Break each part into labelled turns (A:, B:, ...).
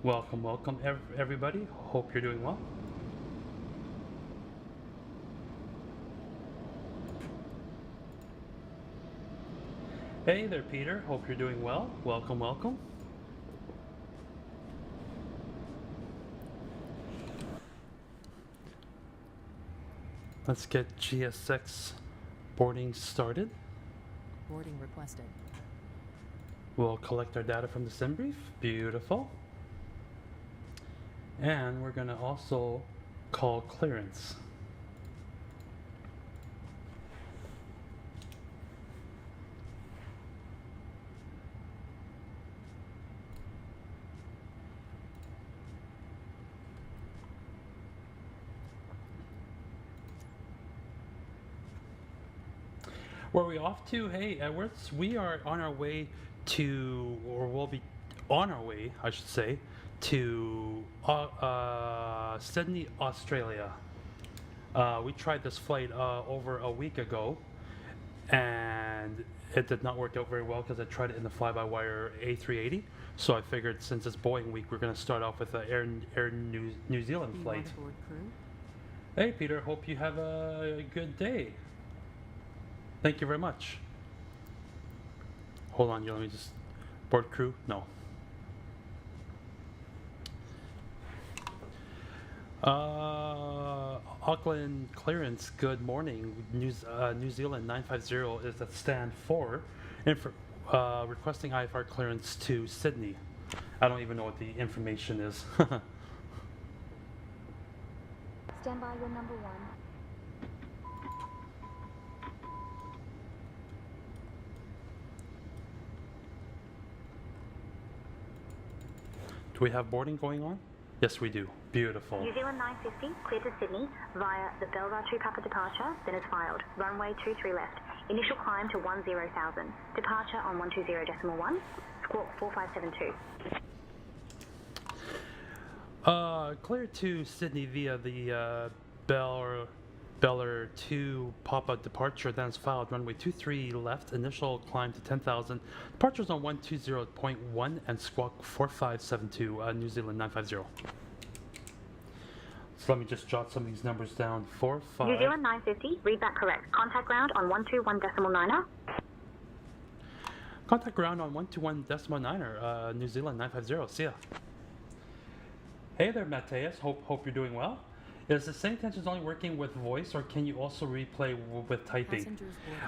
A: Welcome, everybody. Hope you're doing well. Hey there, Peter. Hope you're doing well. Welcome. Let's get GSX boarding started.
B: Boarding requested.
A: We'll collect our data from the sim brief. Beautiful. And we're going to also call clearance. Where are we off to? Hey, Edwards, we are on our way to, or we'll be on our way, I should say, to Sydney, Australia. We tried this flight over a week ago, and it did not work out very well because I tried it in the fly-by-wire A380. So I figured since it's Boeing week, we're going to start off with an Air New Zealand flight. Hey, Peter, hope you have a good day. Thank you very much. Hold on, let me just board crew. No. Auckland clearance. Good morning. New Zealand 950 is at stand 4, and requesting IFR clearance to Sydney. I don't even know what the information is.
C: Stand by your number 1.
A: Do we have boarding going on? Yes, we do. Beautiful.
C: New Zealand 950, clear to Sydney via the Belvoir 2 Papa departure, then is filed. Runway 23 left. Initial climb to 10,000. Departure on 120.1. Squawk 4572.
A: Clear to Sydney via the Belvoir 2 Papa departure, then is filed. Runway 23 left. Initial climb to 10,000. Departures on 120.1 and squawk 4572. New Zealand 950. So let me just jot some of these numbers down. 45.
C: New Zealand 950, read that correct. Contact ground on 121.9er.
A: Contact ground on 121.9er. New Zealand 950. See ya. Hey there, Mateus. Hope you're doing well. Is the same tensions only working with voice, or can you also replay with typing?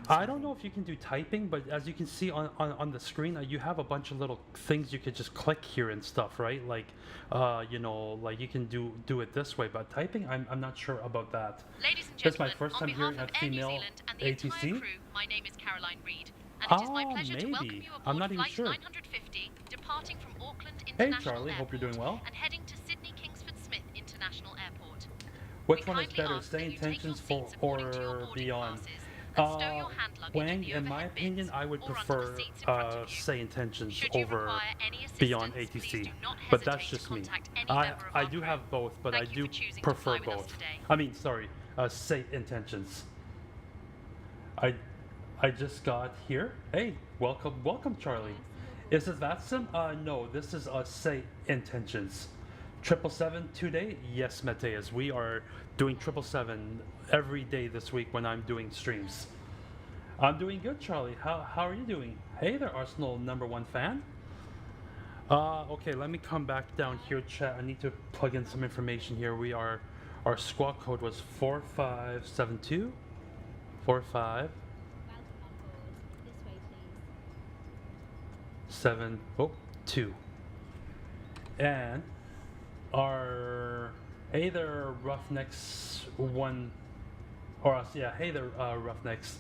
A: I don't know if you can do typing, but as you can see on the screen, you have a bunch of little things you could just click here and stuff, right? Like, like you can do it this way, but typing, I'm not sure about that.
D: Ladies and gentlemen,
A: this is my first time hearing a female
D: New Zealand and the
A: ATC.
D: entire crew, my name is Caroline Reid, and it is my pleasure to welcome you
A: I'm
D: aboard
A: not even
D: Flight
A: sure.
D: 950, departing from Auckland
A: Hey
D: International
A: Charlie,
D: Airport
A: hope you're doing well.
D: and heading to Sydney Kingsford Smith International Airport.
A: Which
D: We
A: one is
D: kindly
A: better,
D: ask that
A: stay
D: you take your
A: intentions
D: seats according to your
A: or
D: boarding
A: beyond?
D: passes and stow your hand luggage in
A: Wang,
D: the
A: in my
D: overhead
A: opinion,
D: bins
A: I would
D: or under the
A: prefer
D: seats in front of you.
A: say intentions
D: Should you
A: over
D: require any assistance,
A: beyond
D: please
A: ATC.
D: do not
A: But that's
D: hesitate
A: just
D: to
A: me.
D: contact any member of
A: I
D: our
A: do
D: crew.
A: have both, but
D: Thank
A: I
D: you
A: do
D: for choosing to
A: prefer
D: fly with us
A: both.
D: today.
A: I mean, sorry, say intentions. I just got here. Hey, welcome, Charlie. Is this VATSIM? No, this is say intentions. 777 today? Yes, Mateus. We are doing 777 every day this week when I'm doing streams. I'm doing good, Charlie. How are you doing? Hey there, Arsenal #1 fan. Okay, let me come back down here, chat. I need to plug in some information here. Our squawk code was 4572. 45. 702. And our hey there Roughnecks one, or yeah, hey there Roughnecks.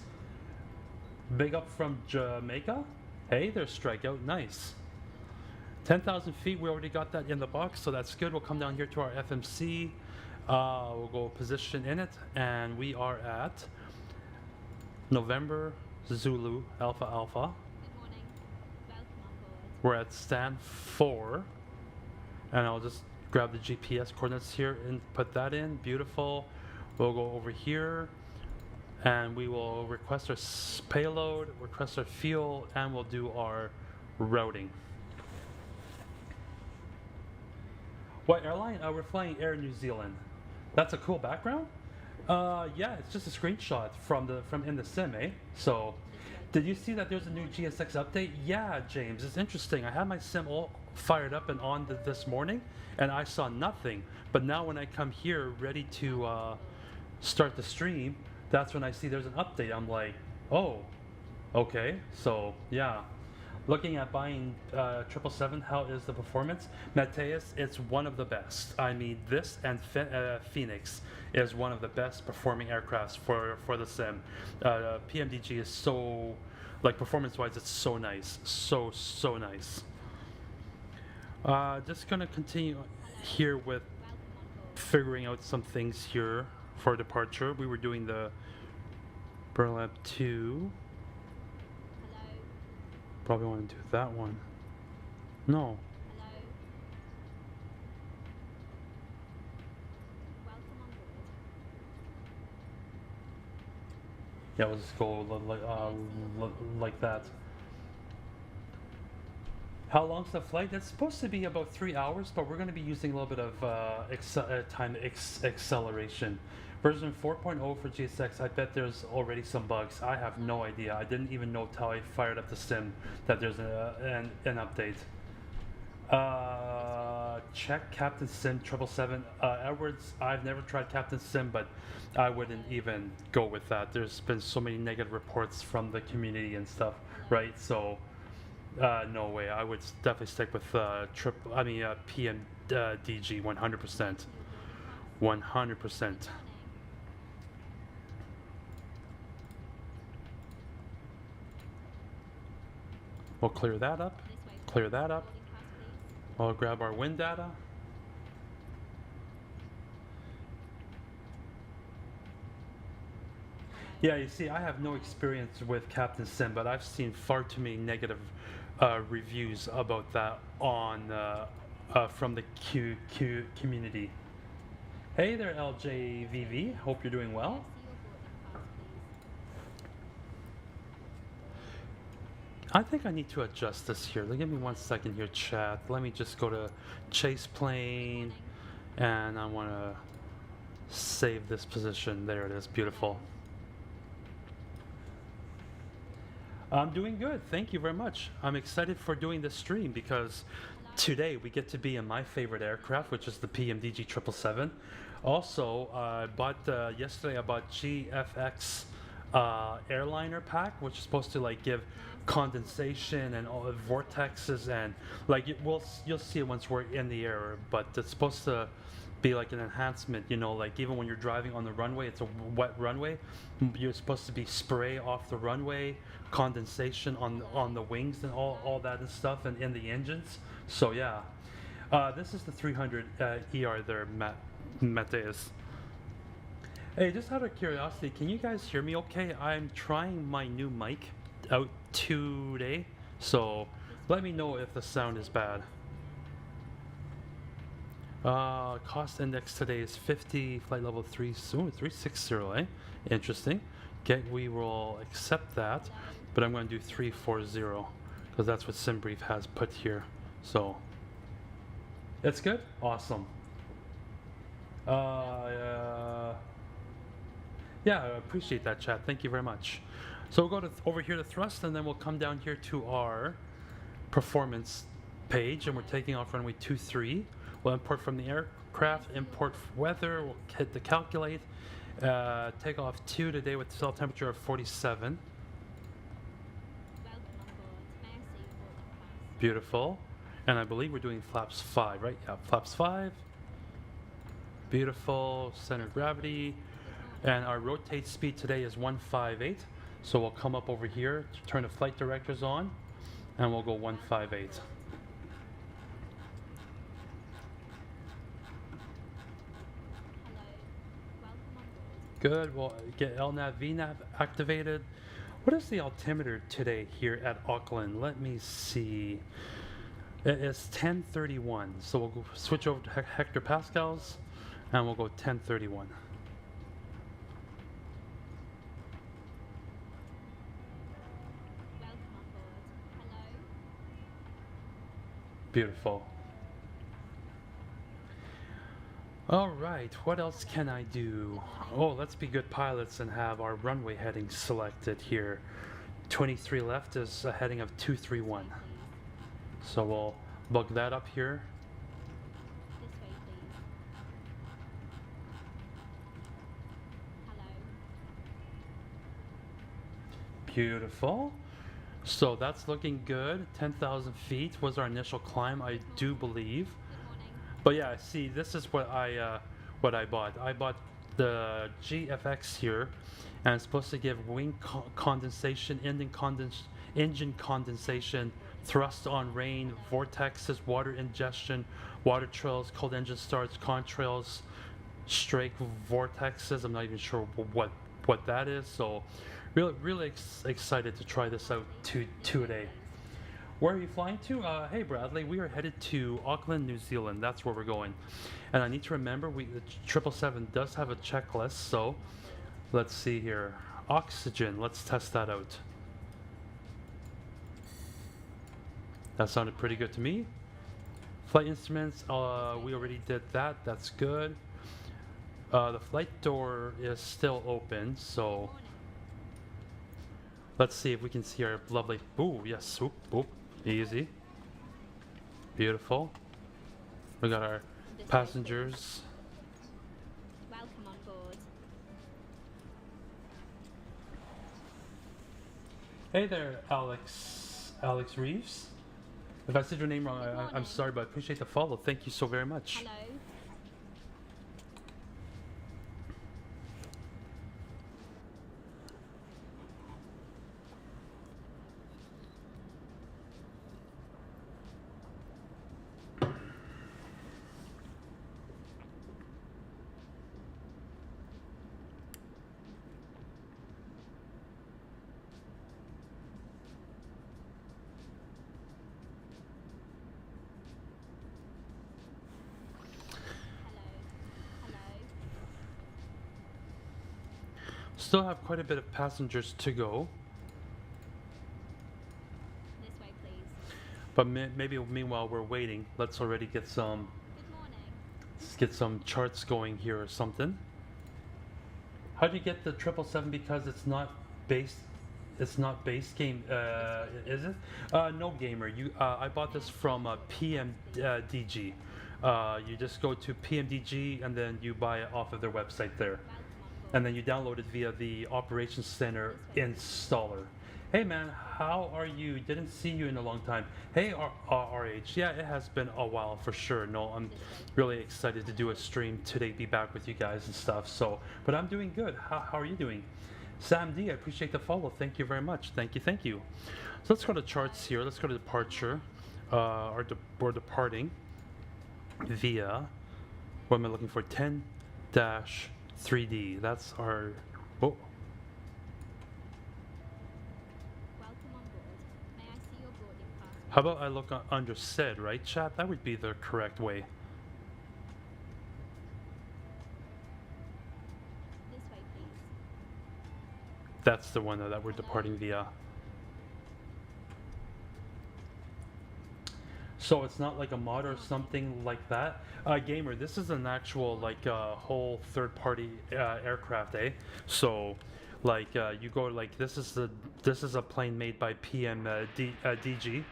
A: Big up from Jamaica. Hey there Strikeout, nice. 10,000 feet, we already got that in the box, so that's good. We'll come down here to our FMC. We'll go position in it, and we are at November Zulu Alpha Alpha. We're at stand 4, and I'll just grab the GPS coordinates here and put that in. Beautiful. We'll go over here, and we will request our payload, request our fuel, and we'll do our routing. What airline? We're flying Air New Zealand. That's a cool background. Yeah, it's just a screenshot from in the sim, eh? So, did you see that there's a new GSX update? Yeah, James, it's interesting. I had my sim all fired up and on this morning, and I saw nothing. But now when I come here ready to start the stream, that's when I see there's an update. I'm like, oh, okay. So yeah. Looking at buying 777, how is the performance? Mateus, it's one of the best. I mean, this and Phoenix is one of the best performing aircrafts for the sim. PMDG is so, like performance-wise, it's so nice. So nice. Just gonna continue here with figuring out some things here for departure. We were doing the Burlap 2. Probably want to do that one. No. Yeah, we'll just go like that. How long's the flight? It's supposed to be about 3 hours, but we're going to be using a little bit of time acceleration. Version 4.0 for GSX, I bet there's already some bugs. I have no idea. I didn't even know till I fired up the sim that there's an update. Check Captain Sim 777. Edwards, I've never tried Captain Sim, but I wouldn't even go with that. There's been so many negative reports from the community and stuff, right? So, no way. I would definitely stick with PMDG 100%. 100%. We'll clear that up. Clear that up. I'll grab our wind data. Yeah, you see, I have no experience with Captain Sim, but I've seen far too many negative reviews about that on from the community. Hey there, LJVV. Hope you're doing well. I think I need to adjust this here. Give me 1 second here, chat. Let me just go to ChasePlane, and I want to save this position. There it is. Beautiful. I'm doing good. Thank you very much. I'm excited for doing this stream because today we get to be in my favorite aircraft, which is the PMDG 777. Also, yesterday I bought GFX Airliner pack, which is supposed to like give condensation and all the vortexes, and like you'll see it once we're in the air, but it's supposed to be like an enhancement, you know, like even when you're driving on the runway, it's a wet runway, you're supposed to be spray off the runway, condensation on the wings and all that and stuff, and in the engines. So yeah, this is the 300 ER there, Mateus. Hey, just out of curiosity, can you guys hear me okay? I'm trying my new mic out today, so let me know if the sound is bad. Cost index today is 50, flight level 360, eh? Interesting. Okay, we will accept that, but I'm going to do 340 because that's what SimBrief has put here. So, that's good? Awesome. Yeah, I appreciate that, chat. Thank you very much. So we'll go over here to thrust, and then we'll come down here to our performance page, and we're taking off runway 23. We'll import from the aircraft, import weather, we'll hit the calculate, take off 2 today with cell temperature of 47. Beautiful. And I believe we're doing flaps 5, right? Yeah, flaps 5. Beautiful. Center of gravity. And our rotate speed today is 158. So we'll come up over here, turn the flight directors on, and we'll go 158. Good. We'll get LNAV, VNAV activated. What is the altimeter today here at Auckland? Let me see. It is 1031. So we'll go switch over to hectopascals, and we'll go 1031.
E: Welcome on board. Hello.
A: Beautiful. All right, what else can I do? Oh, let's be good pilots and have our runway heading selected here. 23 left is a heading of 231. So we'll bug that up here.
E: This way, please. Hello.
A: Beautiful. So that's looking good. 10,000 feet was our initial climb, I do believe.
E: Good morning.
A: But yeah, see, this is what I bought. I bought the GFX here, and it's supposed to give wing condensation, engine condensation, thrust on rain, vortexes, water ingestion, water trails, cold engine starts, contrails, strake vortexes. I'm not even sure what that is. So really excited to try this out today. Where are you flying to? Hey Bradley, we are headed to Auckland, New Zealand. That's where we're going. And I need to remember, the 777 does have a checklist, so let's see here. Oxygen, let's test that out. That sounded pretty good to me. Flight instruments, we already did that. That's good. The flight door is still open, so let's see if we can see our lovely. Ooh, yes, swoop, boop, easy, beautiful. We got our
E: This way,
A: passengers.
E: please. Welcome on board.
A: Hey there, Alex Reeves. If I said your name wrong,
E: Good
A: I'm
E: morning.
A: sorry, but I appreciate the follow. Thank you so very much.
E: Hello. Hello.
A: Still have quite a bit of passengers to go,
E: This way, please.
A: but maybe meanwhile we're waiting. Let's already get some
E: Good morning.
A: charts going here or something. How do you get the 777 because it's not base? It's not base game, is it? No gamer. I bought this from PMDG. You just go to PMDG and then you buy it off of their website there,
E: Welcome on board.
A: and then you download it via the Operations Center installer. Hey man, how are you? Didn't see you in a long time. Hey RH, yeah, it has been a while for sure. No, I'm really excited to do a stream today, be back with you guys and stuff. So, but I'm doing good. How are you doing? Sam D, I appreciate the follow. Thank you very much. Thank you. So let's go to charts here. Let's go to departure. We're departing via, what am I looking for? 10-3D. That's our, oh,
E: Welcome on board. May I see your boarding pass?
A: how about I look under said, right, chat? That would be the correct way.
E: This way, please.
A: That's the one that we're departing via. So it's not like a mod or something like that. Gamer, this is an actual like whole third-party aircraft, eh? So, like you go like this is a plane made by PMDG, and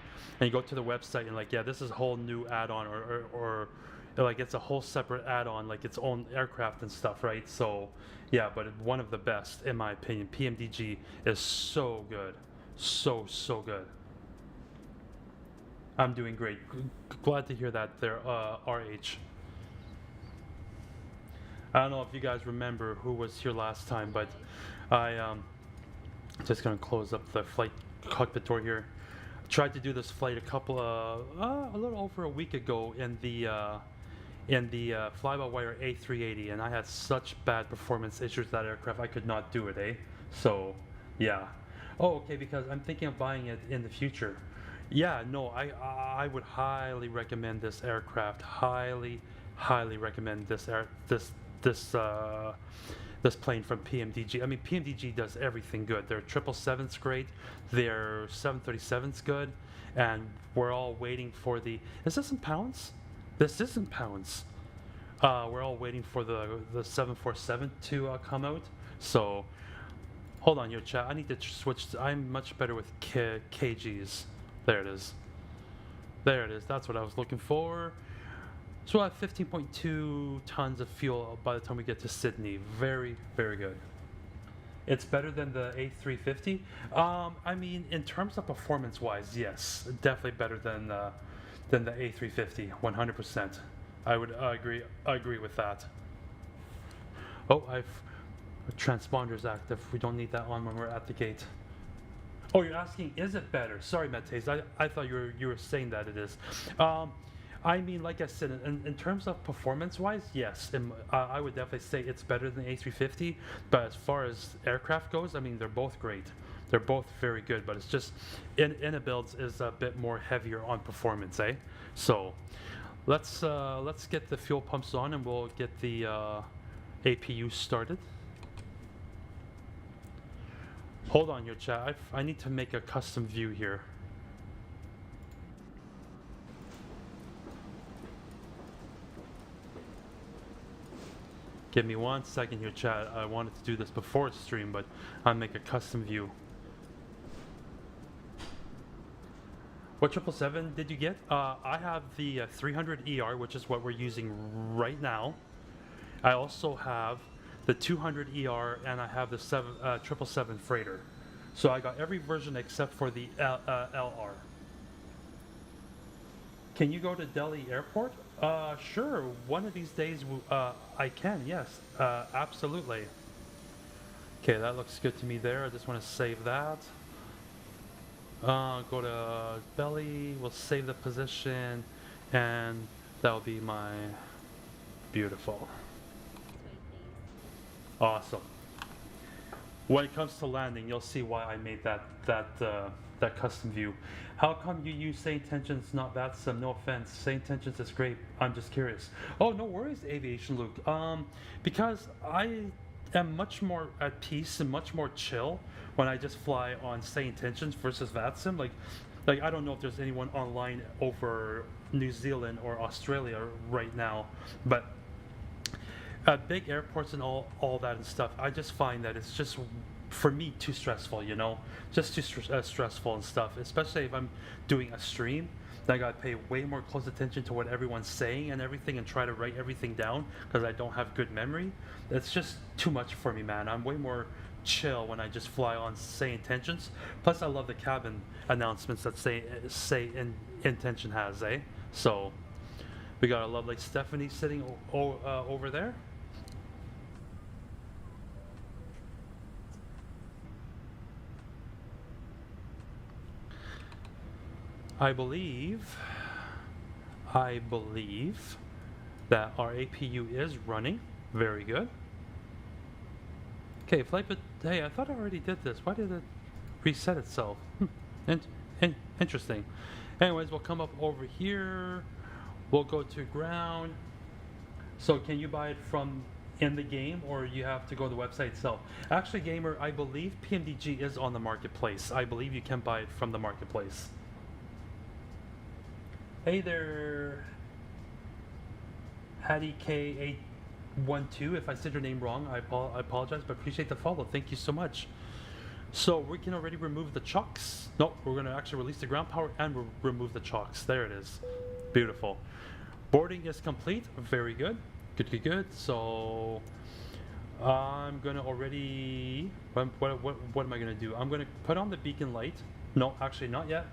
A: you go to the website and like yeah, this is a whole new add-on or like it's a whole separate add-on like its own aircraft and stuff, right? So yeah, but one of the best in my opinion. PMDG is so good, so good. I'm doing great. Glad to hear that there, RH. I don't know if you guys remember who was here last time, but I just gonna close up the flight cockpit door here. Tried to do this flight a little over a week ago in the fly-by-wire A380, and I had such bad performance issues with that aircraft I could not do it, eh? So, yeah. Oh, okay, because I'm thinking of buying it in the future. Yeah, no, I would highly recommend this aircraft. Highly recommend this plane from PMDG. I mean, PMDG does everything good. Their 777's great. Their 737's good, and we're all waiting for the. Is this in pounds? This is in pounds. We're all waiting for the 747 to come out. So, hold on, your chat. I need to switch. I'm much better with kgs. There it is. There it is. That's what I was looking for. So we'll have 15.2 tons of fuel by the time we get to Sydney. Very, very good. It's better than the A350. I mean, in terms of performance-wise, yes, definitely better than the A350. 100%. I would agree with that. Oh, transponder's active. We don't need that on when we're at the gate. Oh, you're asking, is it better? Sorry, Matthias. I thought you were saying that it is. I mean, like I said, in terms of performance-wise, yes, I would definitely say it's better than the A350. But as far as aircraft goes, I mean, they're both great. They're both very good. But it's just, Builds is a bit more heavier on performance, eh? So, let's get the fuel pumps on and we'll get the APU started. Hold on, your chat. I need to make a custom view here. Give me 1 second here, chat. I wanted to do this before stream, but I'll make a custom view. What 777 did you get? I have the 300 ER, which is what we're using right now. I also have the 200 ER, and I have the 777 freighter. So I got every version except for the LR. Can you go to Delhi Airport? Sure. One of these days I can, yes. Absolutely. Okay, that looks good to me there. I just want to save that. Go to Delhi. We'll save the position, and that'll be my beautiful. Awesome. When it comes to landing, you'll see why I made that custom view. How come you use Say Intentions, not VATSIM? No offense. Say Intentions is great. I'm just curious. Oh, no worries, Aviation Luke. Because I am much more at peace and much more chill when I just fly on Say Intentions versus VATSIM. Like I don't know if there's anyone online over New Zealand or Australia right now, but at big airports and all that and stuff, I just find that it's just, for me, too stressful, you know? Just too stressful and stuff, especially if I'm doing a stream. Then I gotta pay way more close attention to what everyone's saying and everything and try to write everything down because I don't have good memory. It's just too much for me, man. I'm way more chill when I just fly on Say Intentions. Plus, I love the cabin announcements that Say Intention has, eh? So, we got a lovely Stephanie sitting over there. I believe that our APU is running. Very good. Okay, flight, but hey, I thought I already did this. Why did it reset itself? Interesting. Anyways, we'll come up over here. We'll go to ground. So can you buy it from in the game, or you have to go to the website itself? Actually, Gamer, I believe PMDG is on the marketplace. I believe you can buy it from the marketplace. Hey there, Hattie K812. If I said your name wrong, I apologize, but appreciate the follow. Thank you so much. So we can already remove the chocks. No, we're going to actually release the ground power and remove the chocks. There it is. Beautiful. Boarding is complete. Very good. Good. So I'm going to already... What am I going to do? I'm going to put on the beacon light. No, actually not yet.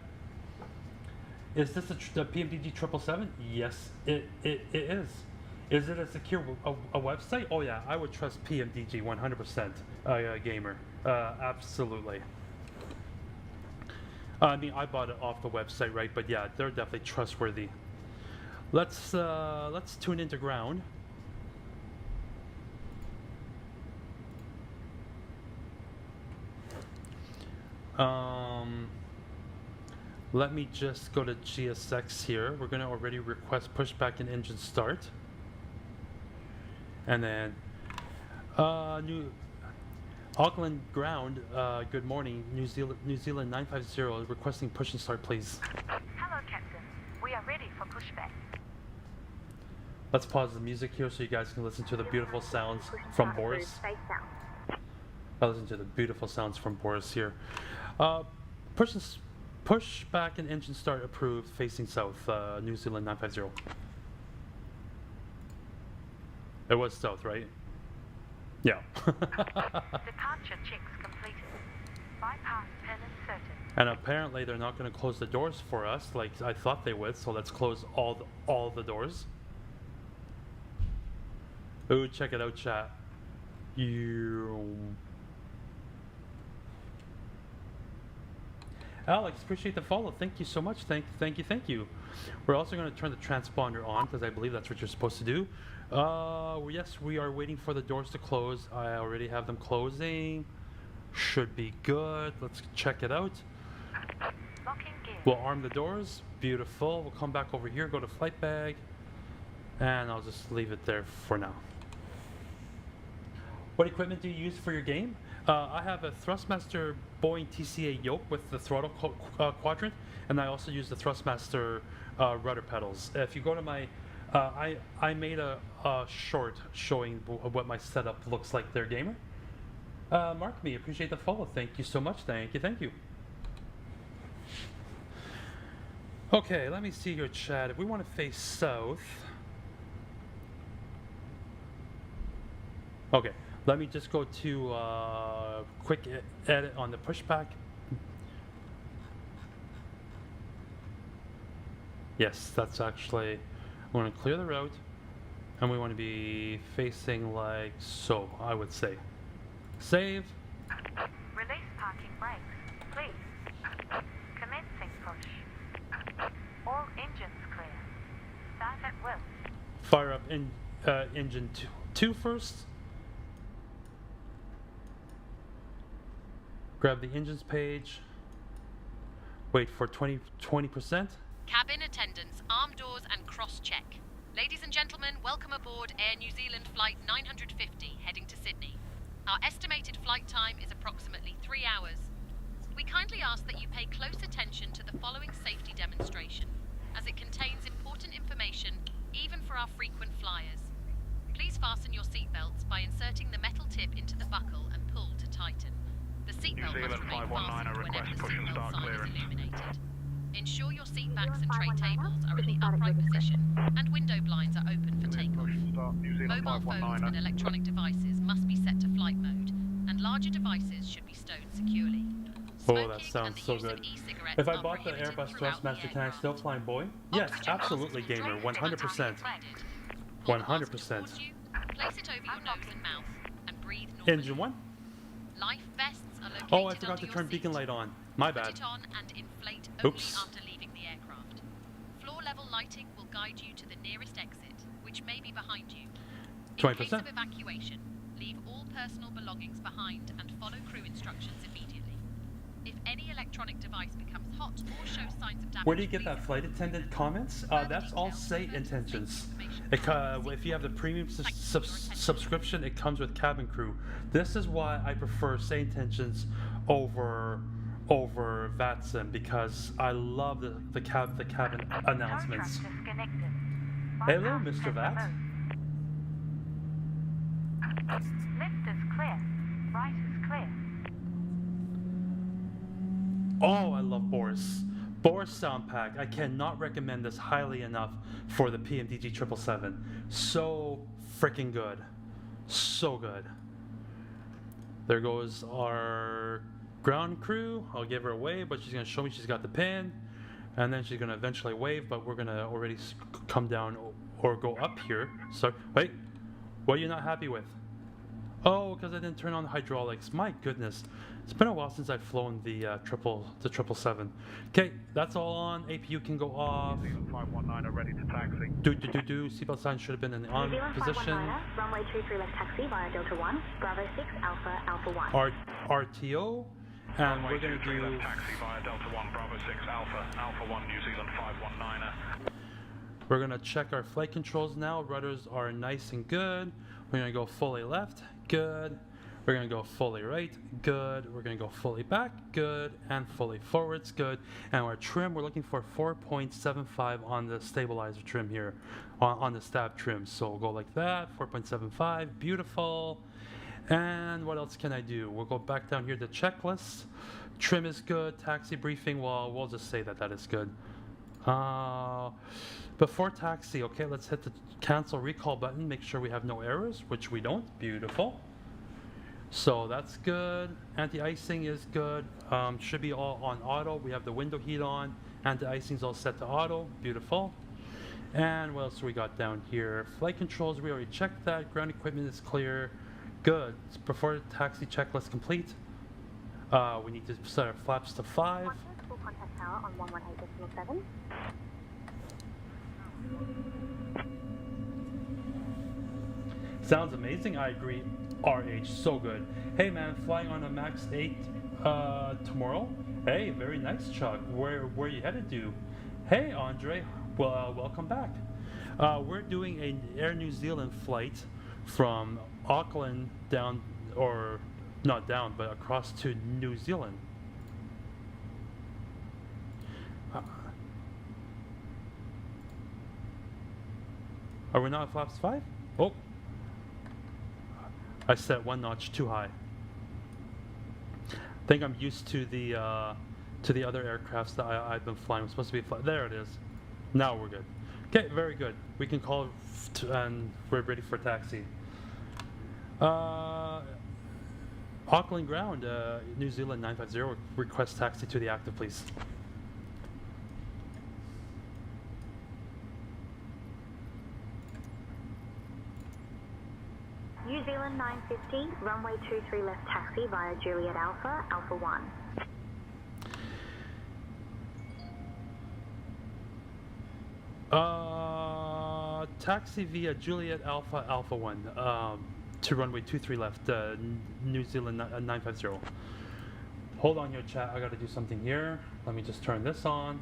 A: Is this the PMDG 777? Yes, it is. Is it a secure a website? Oh yeah, I would trust PMDG 100%. Gamer, absolutely. I mean, I bought it off the website, right? But yeah, they're definitely trustworthy. Let's tune into ground. Let me just go to GSX here. We're going to already request pushback and engine start. And then, new Auckland ground, good morning, New Zealand 950 requesting push and start, please.
F: Hello, Captain. We are ready for pushback.
A: Let's pause the music here so you guys can listen to the beautiful sounds from Boris.
C: Face south.
A: Listen to the beautiful sounds from Boris here. Push back and engine start approved, facing south, New Zealand 950. It was south, right? Yeah.
F: Departure checks completed. Bypass pin inserted.
A: And apparently they're not going to close the doors for us like I thought they would, so let's close all the doors. Ooh, check it out, chat. Alex, appreciate the follow. Thank you so much. Thank you. We're also going to turn the transponder on because I believe that's what you're supposed to do. Yes, we are waiting for the doors to close. I already have them closing. Should be good. Let's check it out.
F: Locking gear.
A: We'll arm the doors. Beautiful. We'll come back over here, go to flight bag, and I'll just leave it there for now. What equipment do you use for your game? I have a Thrustmaster Boeing TCA Yoke with the throttle quadrant, and I also use the Thrustmaster rudder pedals. If you go to my, I made a short showing what my setup looks like there, gamer. Mark me, appreciate the follow. Thank you so much. Thank you. Okay, let me see your chat. If we want to face south. Okay, let me just go to quick edit on the pushback. Yes, that's actually, I want to clear the route, and we want to be facing like so, I would say. Save.
F: Release parking brakes, please. Commencing push. All engines clear. Start at will.
A: Fire up engine two first. Grab the engines page. Wait for 20%.
D: Cabin attendants, arm doors and cross-check. Ladies and gentlemen, welcome aboard Air New Zealand Flight 950, heading to Sydney. Our estimated flight time is approximately 3 hours. We kindly ask that you pay close attention to the following safety demonstration, as it contains important information, even for our frequent flyers. Please fasten your seatbelts by inserting the metal tip into the buckle and pull to tighten. The seatbelt must remain fastened whenever the seatbelt sign is illuminated. Ensure your seat backs and tray tables are in the upright position and window blinds are open for takeoff. Mobile phones and electronic devices must be set to flight mode, and larger devices should be stowed securely.
A: Oh, that sounds so good. If I bought the Airbus Thrustmaster, can I still fly in Boeing? Yes, absolutely, gamer. 100%. 100%.
D: Place it over your nose and mouth and breathe normally.
A: Engine 1.
D: Life vests are located
A: Oh, I forgot
D: under
A: to
D: your
A: turn
D: seat.
A: beacon light on. My
D: Put
A: bad.
D: it on and inflate
A: Oops.
D: only after leaving the aircraft. Floor level lighting will guide you to the nearest exit, which may be behind you. In
A: 20%.
D: case of evacuation, leave all personal belongings behind and follow crew instructions immediately. If any electronic device becomes hot or shows signs of damage,
A: Where do you get
D: please
A: that flight attendant comments? That's all say intentions. If you have the premium subscription, it comes with cabin crew. This is why I prefer say intentions over VATSIM, because I love the cabin announcements.
F: Tow truck disconnected.
A: Hello,
F: Bypass
A: Mr.
F: pin
A: VAT.
F: removed. Left is clear. Right is clear.
A: Oh, I love Boris. Boris soundpack. I cannot recommend this highly enough for the PMDG 777. So freaking good. So good. There goes our ground crew. I'll give her a wave, but she's going to show me she's got the pin. And then she's going to eventually wave, but we're going to already come down or go up here. So, wait. What are you not happy with? Oh, because I didn't turn on the hydraulics. My goodness. It's been a while since I've flown the 777. Okay, that's all on. APU can go off.
G: 519 are ready to taxi.
A: Seatbelt sign should have been in the
C: New
A: on
C: Zealand
A: position.
C: 519er, runway 23 left taxi via Delta 1, Bravo 6 Alpha 1.
A: RTO And we're going to
G: Runway 23
A: do...
G: left taxi via Delta 1 Bravo 6 Alpha, Alpha 1 New Zealand 519er.
A: We're going to check our flight controls now. Rudders are nice and good. We're going to go fully left, good. We're going to go fully right, good. We're going to go fully back, good. And fully forwards, good. And our trim, we're looking for 4.75 on the stabilizer trim here, on the stab trim. So we'll go like that, 4.75, beautiful. And what else can I do? We'll go back down here to checklist. Trim is good, taxi briefing, well, we'll just say that that is good. Before taxi, okay, let's hit the cancel recall button, make sure we have no errors, which we don't, beautiful. So that's good, anti-icing is good, should be all on auto, we have the window heat on, anti-icing is all set to auto, beautiful. And what else we got down here? Flight controls, we already checked that, ground equipment is clear, good. Before taxi checklist complete, we need to set our flaps to 5.
C: Full contact tower on 118.7.
A: Sounds amazing, I agree. RH, so good. Hey man, flying on a Max 8 tomorrow. Hey, very nice, Chuck. Where you headed to? Hey, Andre. Well, welcome back. We're doing an Air New Zealand flight from Auckland down, or not down, but across to New Zealand. Are we not at flaps 5? Oh. I set one notch too high. I think I'm used to the other aircrafts that I've been flying. It's supposed to be there it is. Now we're good. Okay, very good. We can call and we're ready for taxi. Auckland ground, New Zealand 950. Request taxi to the active, please.
C: New Zealand 950, runway 23 left taxi via Juliet Alpha, Alpha 1.
A: Taxi via Juliet Alpha, Alpha 1, to runway 23 left, New Zealand 950. Hold on your chat, I gotta do something here. Let me just turn this on.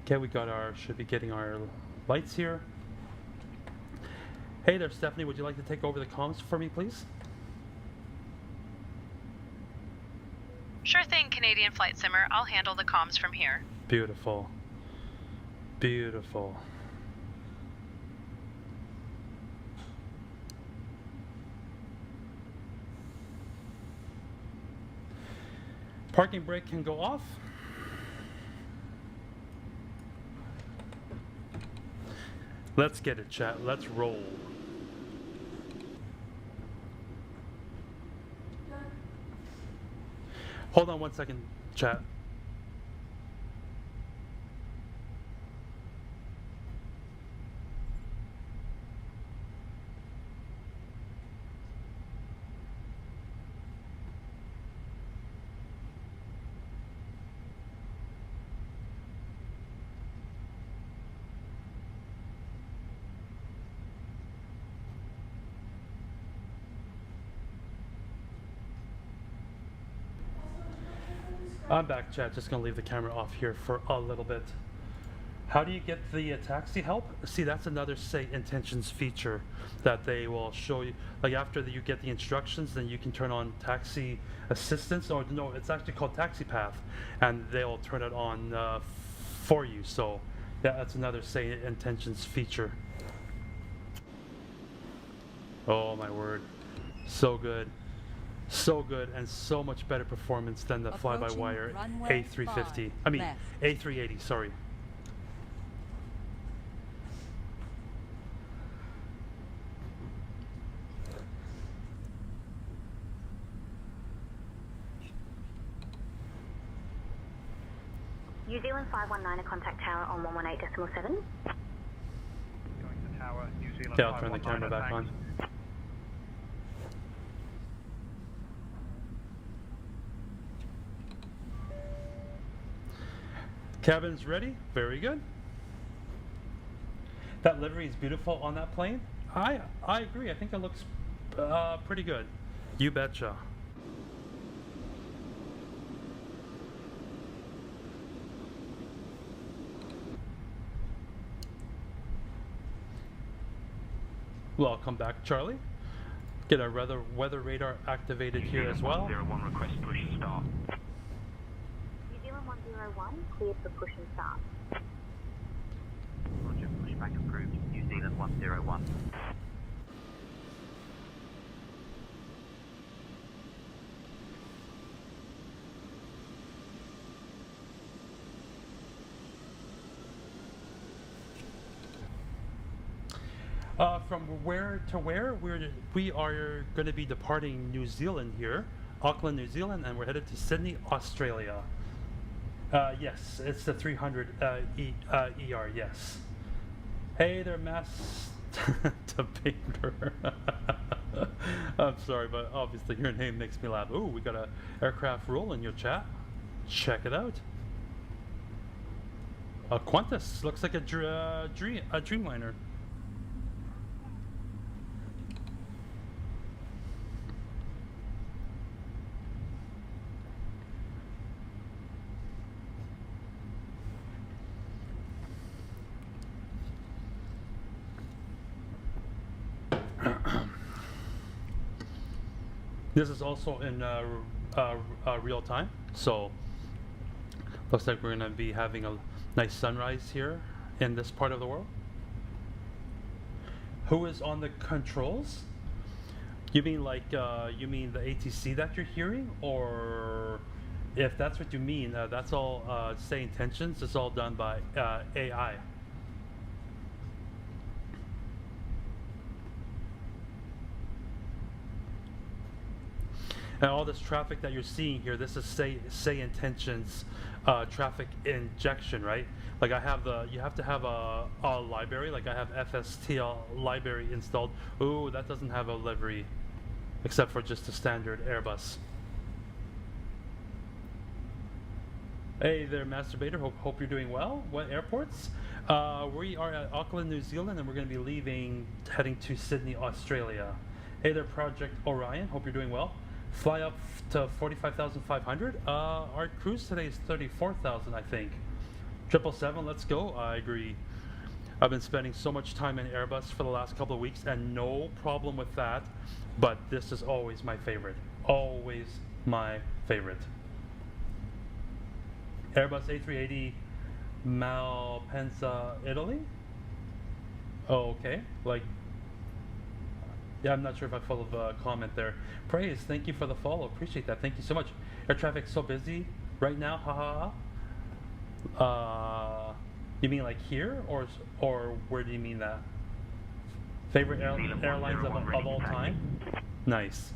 A: Okay, we got our, should be getting our lights here. Hey there, Stephanie, would you like to take over the comms for me, please?
H: Sure thing, Canadian Flight Simmer. I'll handle the comms from here.
A: Beautiful. Beautiful. Parking brake can go off. Let's get it, chat. Let's roll. Hold on one second, chat. I'm back, chat. Just gonna leave the camera off here for a little bit. How do you get the taxi help? See, that's another say intentions feature that they will show you. Like after you get the instructions, then you can turn on taxi assistance, or no, it's actually called taxi path, and they'll turn it on for you. So yeah, that's another say intentions feature. Oh my word, so good. So good and so much better performance than the fly-by-wire A350. I mean, left. A380, sorry.
C: New Zealand 519, a contact tower on 118.7.
G: Going to tower, New Zealand
A: Yeah, I'll turn the camera back on. Cabin's ready. Very good. That livery is beautiful on that plane. I agree. I think it looks Pretty good. You betcha. Welcome back, Charlie. Get our weather radar activated here as well.
G: 101 request push and start.
C: New Zealand 101, cleared for push and start.
I: Roger, pushback approved. New Zealand 101.
A: From where to where? We are going to be departing New Zealand here, Auckland, New Zealand, and we're headed to Sydney, Australia. Yes, it's the 300 ER, yes. Hey there, Mass Debater. I'm sorry, but obviously your name makes me laugh. Ooh, we got a aircraft roll in your chat. Check it out. A Qantas, looks like a Dreamliner. This is also in real time, so looks like we're going to be having a nice sunrise here in this part of the world. Who is on the controls? You mean like you mean the ATC that you're hearing, or if that's what you mean, that's all say intentions. It's all done by AI. And all this traffic that you're seeing here, this is say intentions traffic injection, right? Like I have you have to have a library, like I have FSTL library installed. Ooh, that doesn't have a livery, except for just a standard Airbus. Hey there, Masturbator, hope you're doing well. What airports? We are at Auckland, New Zealand, and we're going to be heading to Sydney, Australia. Hey there, Project Orion, hope you're doing well. Fly up to 45,500. Our cruise today is 34,000, I think. 777, let's go. I agree. I've been spending so much time in Airbus for the last couple of weeks, and no problem with that. But this is always my favorite. Always my favorite. Airbus A380 Malpensa, Italy. Oh, okay. Like. Yeah, I'm not sure if I followed the comment there. Praise, thank you for the follow. Appreciate that. Thank you so much. Air traffic's so busy right now. Ha ha ha. You mean like here, or where do you mean that? Favorite airlines of all time? Nice.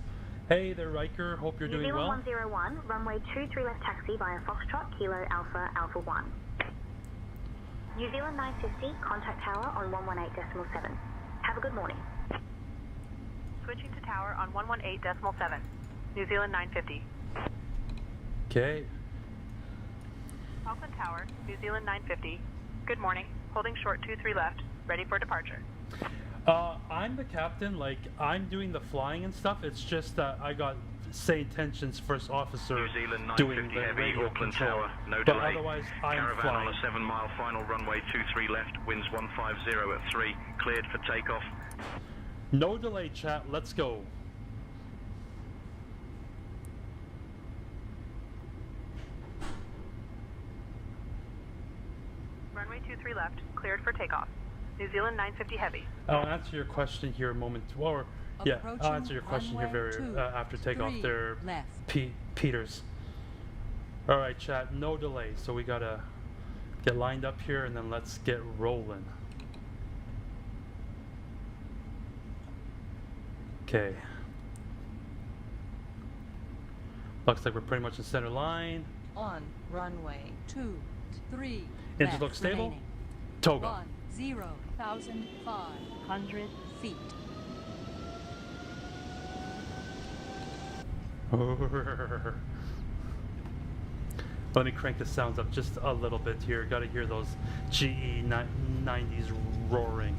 A: Hey there, Riker. Hope you're doing well.
C: New Zealand 101, runway 23 left taxi via Foxtrot, Kilo Alpha, Alpha 1. New Zealand 950, contact tower on 118.7. Have a good morning.
H: Switching to tower on 118.7. New Zealand 950.
A: Okay.
H: Auckland Tower, New Zealand 950. Good morning. Holding short 23 left. Ready for departure.
A: I'm the captain. Like, I'm doing the flying and stuff. It's just that I got say intentions first officer
G: New Zealand
A: doing the
G: heavy,
A: radio
G: Auckland
A: control.
G: Tower, no
A: But
G: delay.
A: otherwise, I'm
G: Caravan
A: flying.
G: on a 7-mile final runway 23 left, winds 150 at 3, cleared for takeoff.
A: No delay, chat. Let's go.
H: Runway 23 left. Cleared for takeoff. New Zealand 950 heavy.
A: I'll answer your question here a moment. Or yeah, I'll answer your question here very after takeoff. There, Peters. All right, chat. No delay. So we gotta get lined up here, and then let's get rolling. Okay. Looks like we're pretty much in center line.
B: On runway 23.
A: Engine
B: left
A: looks stable.
B: remaining.
A: Toga.
B: 10,500 feet.
A: Let me crank the sounds up just a little bit here. Got to hear those GE 90s roaring.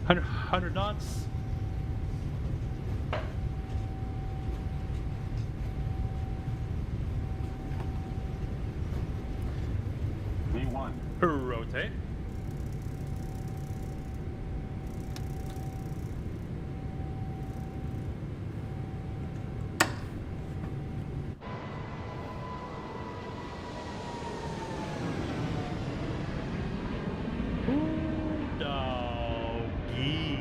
A: 100 knots. note, eh? Ooh, doggy.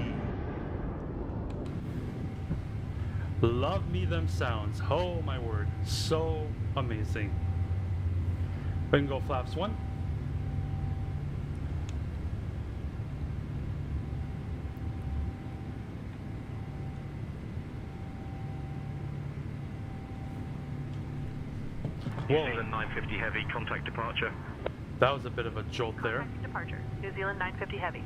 A: Love me them sounds. Oh my word. So amazing. We can go flaps 1.
G: New Zealand 950 Heavy, contact departure.
A: That was a bit of a jolt there.
H: Contact departure. New Zealand 950 Heavy.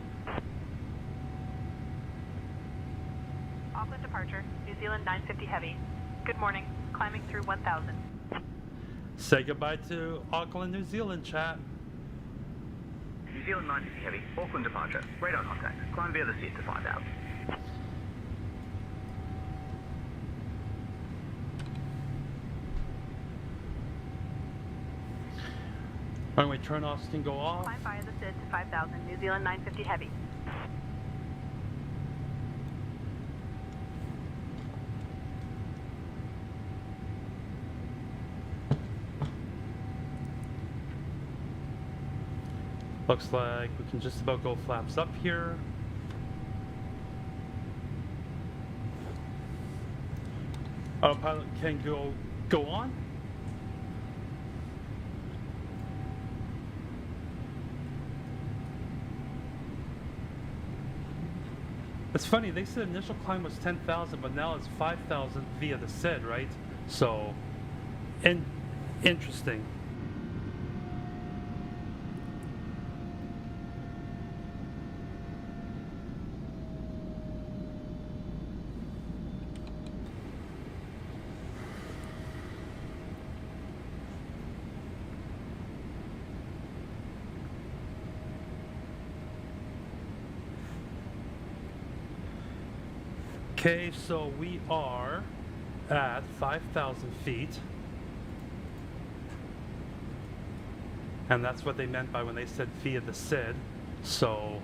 H: Auckland departure. New Zealand 950 Heavy. Good morning. Climbing through 1000.
A: Say goodbye to Auckland, New Zealand, chat.
I: New Zealand 950 Heavy, Auckland departure. Radar contact. Climb via the set to 5000.
A: Runway turn-offs can go off.
H: Climb via the SID to 5000. New Zealand 950 Heavy.
A: Looks like we can just about go flaps up here. Autopilot can go on. It's funny, they said initial climb was 10,000, but now it's 5,000 via the SID, right? So, interesting. Okay, so we are at 5,000 feet. And that's what they meant by when they said via the SID. So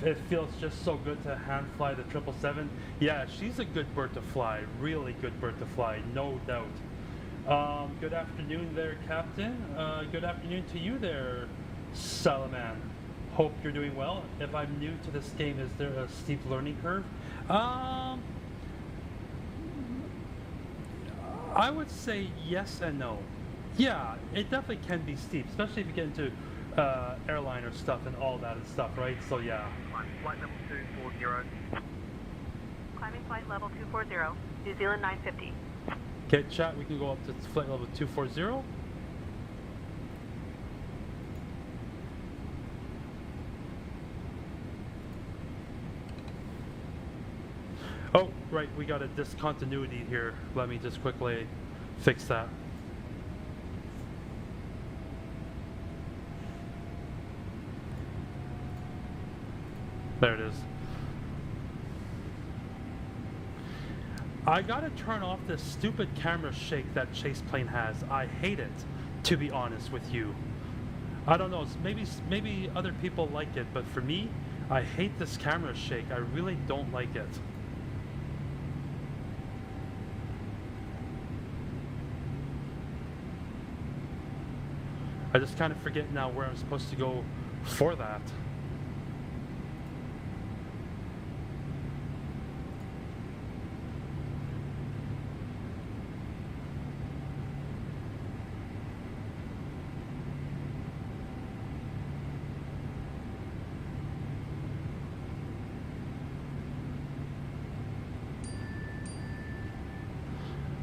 A: it feels just so good to hand fly the 777. Yeah, she's a good bird to fly, really good bird to fly, no doubt. Good afternoon there, Captain. Good afternoon to you there, Salaman. Hope you're doing well. If I'm new to this game, is there a steep learning curve? I would say yes and no. Yeah, it definitely can be steep, especially if you get into airliner stuff and all that and stuff, right? So yeah.
I: Flight level 240.
H: Climbing flight level 240. New Zealand 950.
A: Okay, chat, we can go up to flight level 240. Oh, right, we got a discontinuity here. Let me just quickly fix that. There it is. I gotta turn off this stupid camera shake that ChasePlane has. I hate it, to be honest with you. I don't know, maybe other people like it, but for me, I hate this camera shake. I really don't like it. I just kind of forget now where I'm supposed to go for that.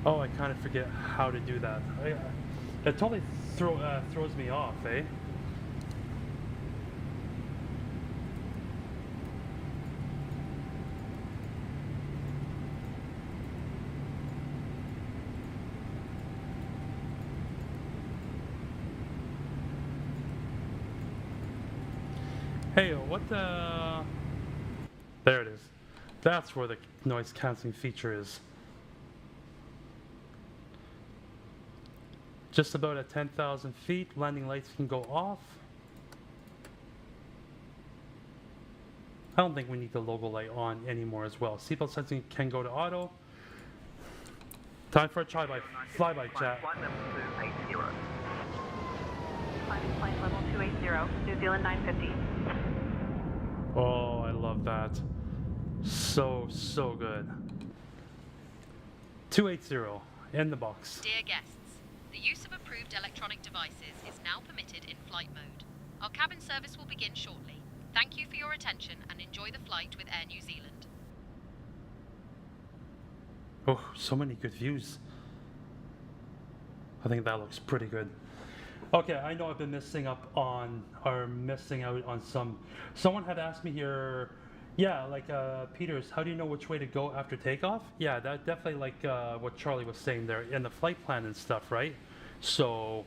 A: Oh, I kind of forget how to do that. It totally throws me off, eh? Hey, what the... There it is. That's where the noise cancelling feature is. Just about at 10,000 feet, landing lights can go off. I don't think we need the logo light on anymore as well. Seatbelt sensing can go to auto. Time for a flyby chat.
I: Flight level 280.
H: Climbing flight level 280, New Zealand 950.
A: Oh, I love that. So good. 280 in the box.
D: Dear guests, the use of approved electronic devices is now permitted in flight mode. Our cabin service will begin shortly. Thank you for your attention and enjoy the flight with Air New Zealand.
A: Oh, so many good views. I think that looks pretty good. Okay, I know I've been missing out on some. Someone had asked me here, yeah, like Peters, how do you know which way to go after takeoff? Yeah, that definitely like what Charlie was saying there in the flight plan and stuff, right? So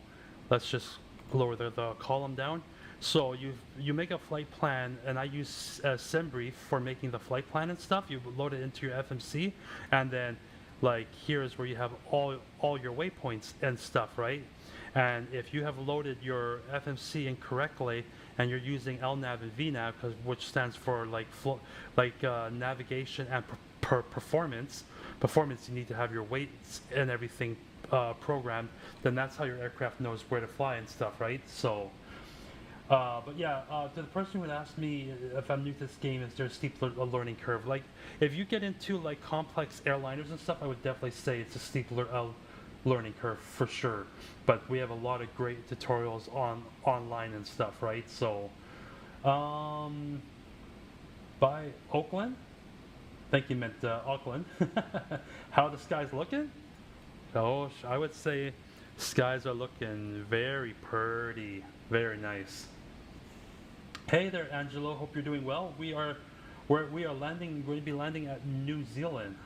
A: let's just lower the column down. So you make a flight plan, and I use SimBrief for making the flight plan and stuff. You load it into your FMC, and then like here is where you have all your waypoints and stuff, right? And if you have loaded your FMC incorrectly, and you're using LNAV and VNAV, which stands for like navigation and performance. Performance, you need to have your weights and everything programmed. Then that's how your aircraft knows where to fly and stuff, right? So. But yeah, to the person who had asked me if I'm new to this game, is there a steep learning curve? Like, if you get into like complex airliners and stuff, I would definitely say it's a steep learning curve for sure. But we have a lot of great tutorials online and stuff, right? So, by Auckland. I think you meant Auckland. How the skies looking? Oh, I would say skies are looking very pretty, very nice. Hey there, Angelo. Hope you're doing well. We are landing. We're going to be landing at New Zealand.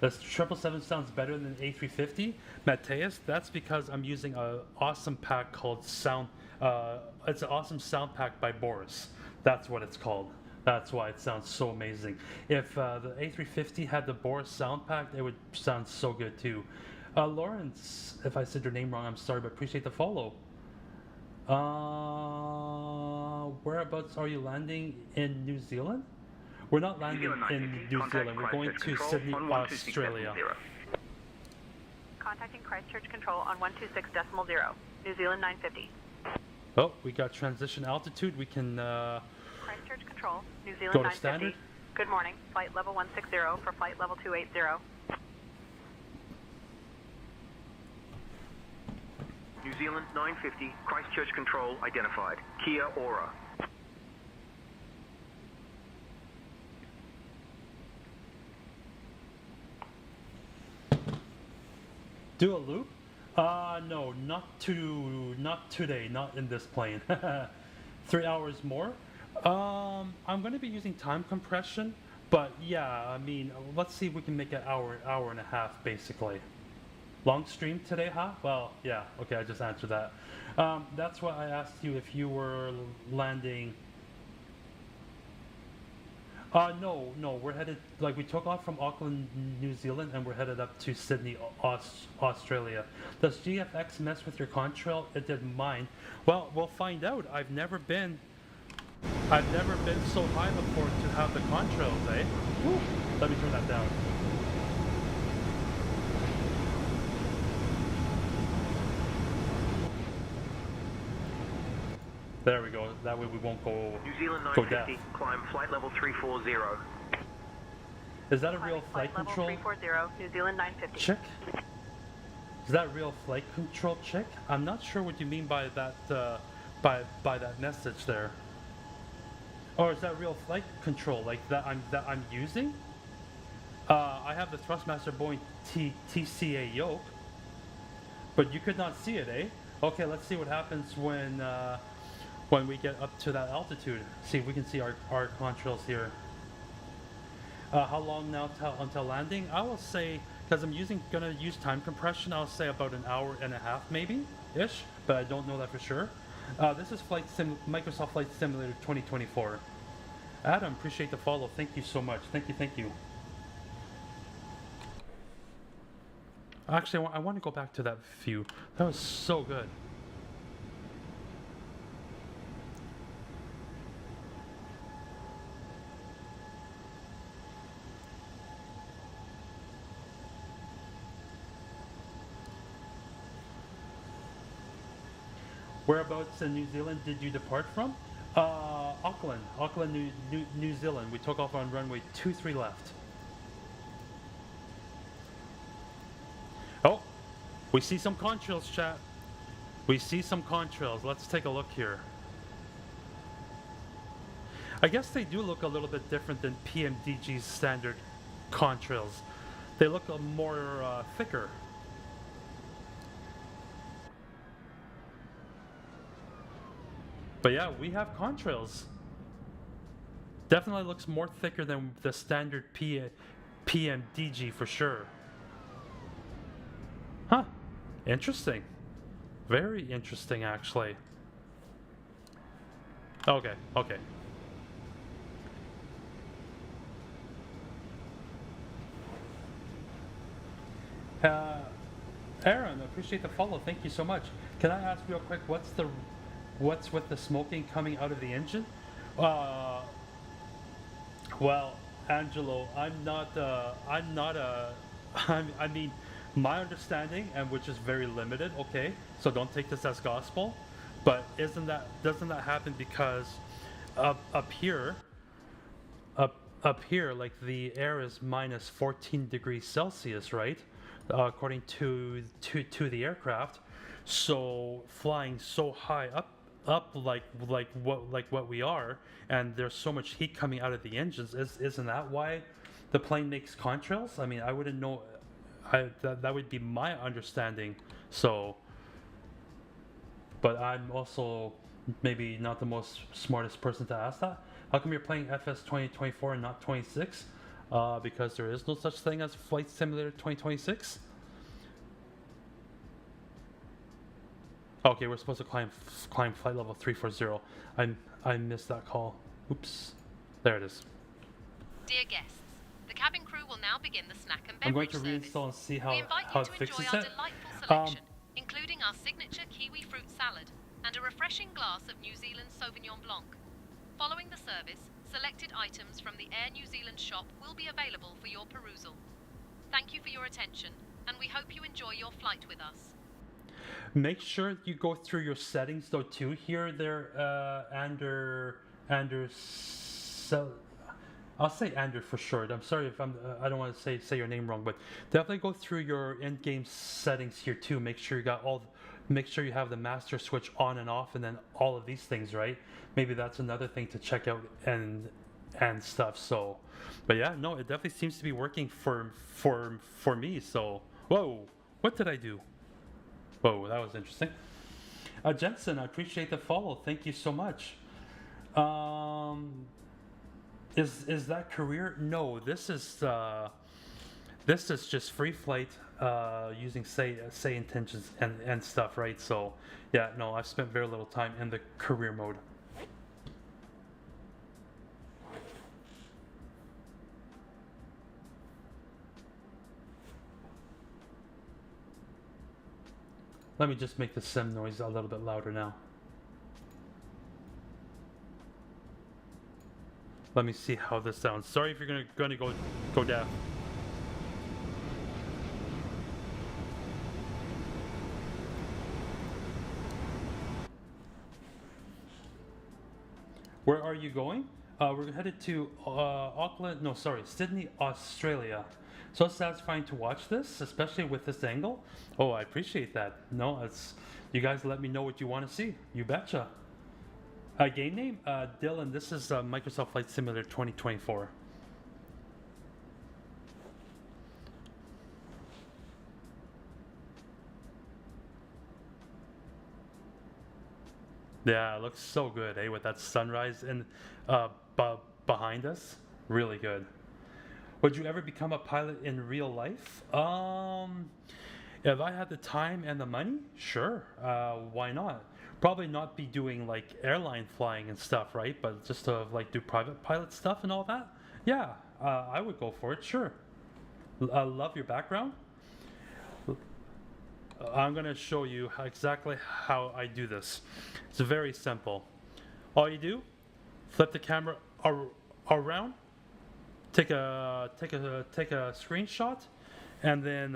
A: This 777 sounds better than A350, Mateus. That's because I'm using an awesome pack called Sound. It's an awesome sound pack by Boris. That's what it's called. That's why it sounds so amazing. If the A350 had the Boris sound pack, it would sound so good too. Lawrence, if I said your name wrong, I'm sorry, but appreciate the follow. Whereabouts are you landing in New Zealand? We're not landing in New Zealand. We're going to Sydney, Australia.
H: Contacting Christchurch Control on 126.0, New Zealand 950.
A: Oh, we got transition altitude. We can
H: Christchurch Control, New Zealand
A: go to
H: 950.
A: standard.
H: Good morning. Flight level 160 for flight level 280.
I: New Zealand 950, Christchurch Control identified. Kia Ora.
A: Do a loop? No, not today, not in this plane. 3 hours more. I'm going to be using time compression, but yeah, I mean, let's see if we can make an hour and a half, basically. Long stream today, huh? Well, yeah, okay, I just answered that. That's why I asked you if you were landing. No, we're headed, like, we took off from Auckland, New Zealand, and we're headed up to Sydney, Australia. Does GFX mess with your contrail? It did mine. Well, we'll find out. I've never been so high before to have the contrails, eh? Woo. Let me turn that down. There we go. That way we won't go.
I: New Zealand
A: go
I: 950,
A: deaf.
I: climb flight level 340.
A: Is that a real flight
H: level
A: control
H: 340, New Zealand 950.
A: check? Is that real flight control check? I'm not sure what you mean by that. By that message there. Or is that real flight control like that I'm using? I have the Thrustmaster Boeing TCA Yoke, but you could not see it, eh? Okay, let's see what happens when we get up to that altitude. See if we can see our contrails here. How long now until landing? I will say, because I'm gonna use time compression, I'll say about an hour and a half maybe ish, but I don't know that for sure. This is Microsoft Flight Simulator 2024. Adam, appreciate the follow. Thank you so much. Thank you. Actually, I want to go back to that view. That was so good. Whereabouts in New Zealand did you depart from? Auckland, New Zealand. We took off on runway 23 left. Oh, we see some contrails, chat. We see some contrails. Let's take a look here. I guess they do look a little bit different than PMDG's standard contrails. They look more thicker. But yeah, we have contrails. Definitely looks more thicker than the standard PMDG for sure. Huh. Interesting. Very interesting, actually. Okay, okay. Aaron, I appreciate the follow. Thank you so much. Can I ask real quick, what's with the smoking coming out of the engine? Well, Angelo, I mean, my understanding, and which is very limited, okay, so don't take this as gospel, but doesn't that happen because up here, like the air is minus 14 degrees Celsius, right? According to the aircraft, so flying so high up like what we are, and there's so much heat coming out of the engines. Isn't that why the plane makes contrails? I mean, I wouldn't know. That would be my understanding. So, but I'm also maybe not the most smartest person to ask that. How come you're playing FS 2024 and not 26? Because there is no such thing as Flight Simulator 2026. Okay, we're supposed to climb flight level 340. I missed that call. Oops. There it is.
D: Dear guests, the cabin crew will now begin the snack and
A: I'm going
D: beverage
A: to
D: service.
A: reinstall and see how
D: We invite
A: it
D: you to
A: fixes
D: enjoy our
A: it.
D: delightful selection, including our signature kiwi fruit salad and a refreshing glass of New Zealand Sauvignon Blanc. Following the service, selected items from the Air New Zealand shop will be available for your perusal. Thank you for your attention, and we hope you enjoy your flight with us.
A: Make sure you go through your settings though too. Here, I'll say Ander for short. I'm sorry if I don't want to say your name wrong, but definitely go through your in-game settings here too. Make sure you got make sure you have the master switch on and off, and then all of these things, right? Maybe that's another thing to check out and stuff. So, but yeah, no, it definitely seems to be working for me. So, whoa, what did I do? Whoa, that was interesting. Jensen, I appreciate the follow. Thank you so much. Is that career? No, this is just free flight using say intentions and stuff, right? So yeah, no, I've spent very little time in the career mode. Let me just make the sim noise a little bit louder now. Let me see how this sounds. Sorry if you're gonna go deaf. Where are you going? We're headed to Auckland. No, sorry, Sydney, Australia. So satisfying to watch this, especially with this angle. Oh, I appreciate that. No, it's you guys let me know what you want to see. You betcha. Game name, Dylan. This is Microsoft Flight Simulator 2024. Yeah, it looks so good, eh? With that sunrise and behind us, really good. Would you ever become a pilot in real life? If I had the time and the money, sure. Why not? Probably not be doing like airline flying and stuff, right? But just to like do private pilot stuff and all that. Yeah, I would go for it, sure. I love your background. I'm gonna show you exactly how I do this. It's very simple. All you do, flip the camera around, take a screenshot, and then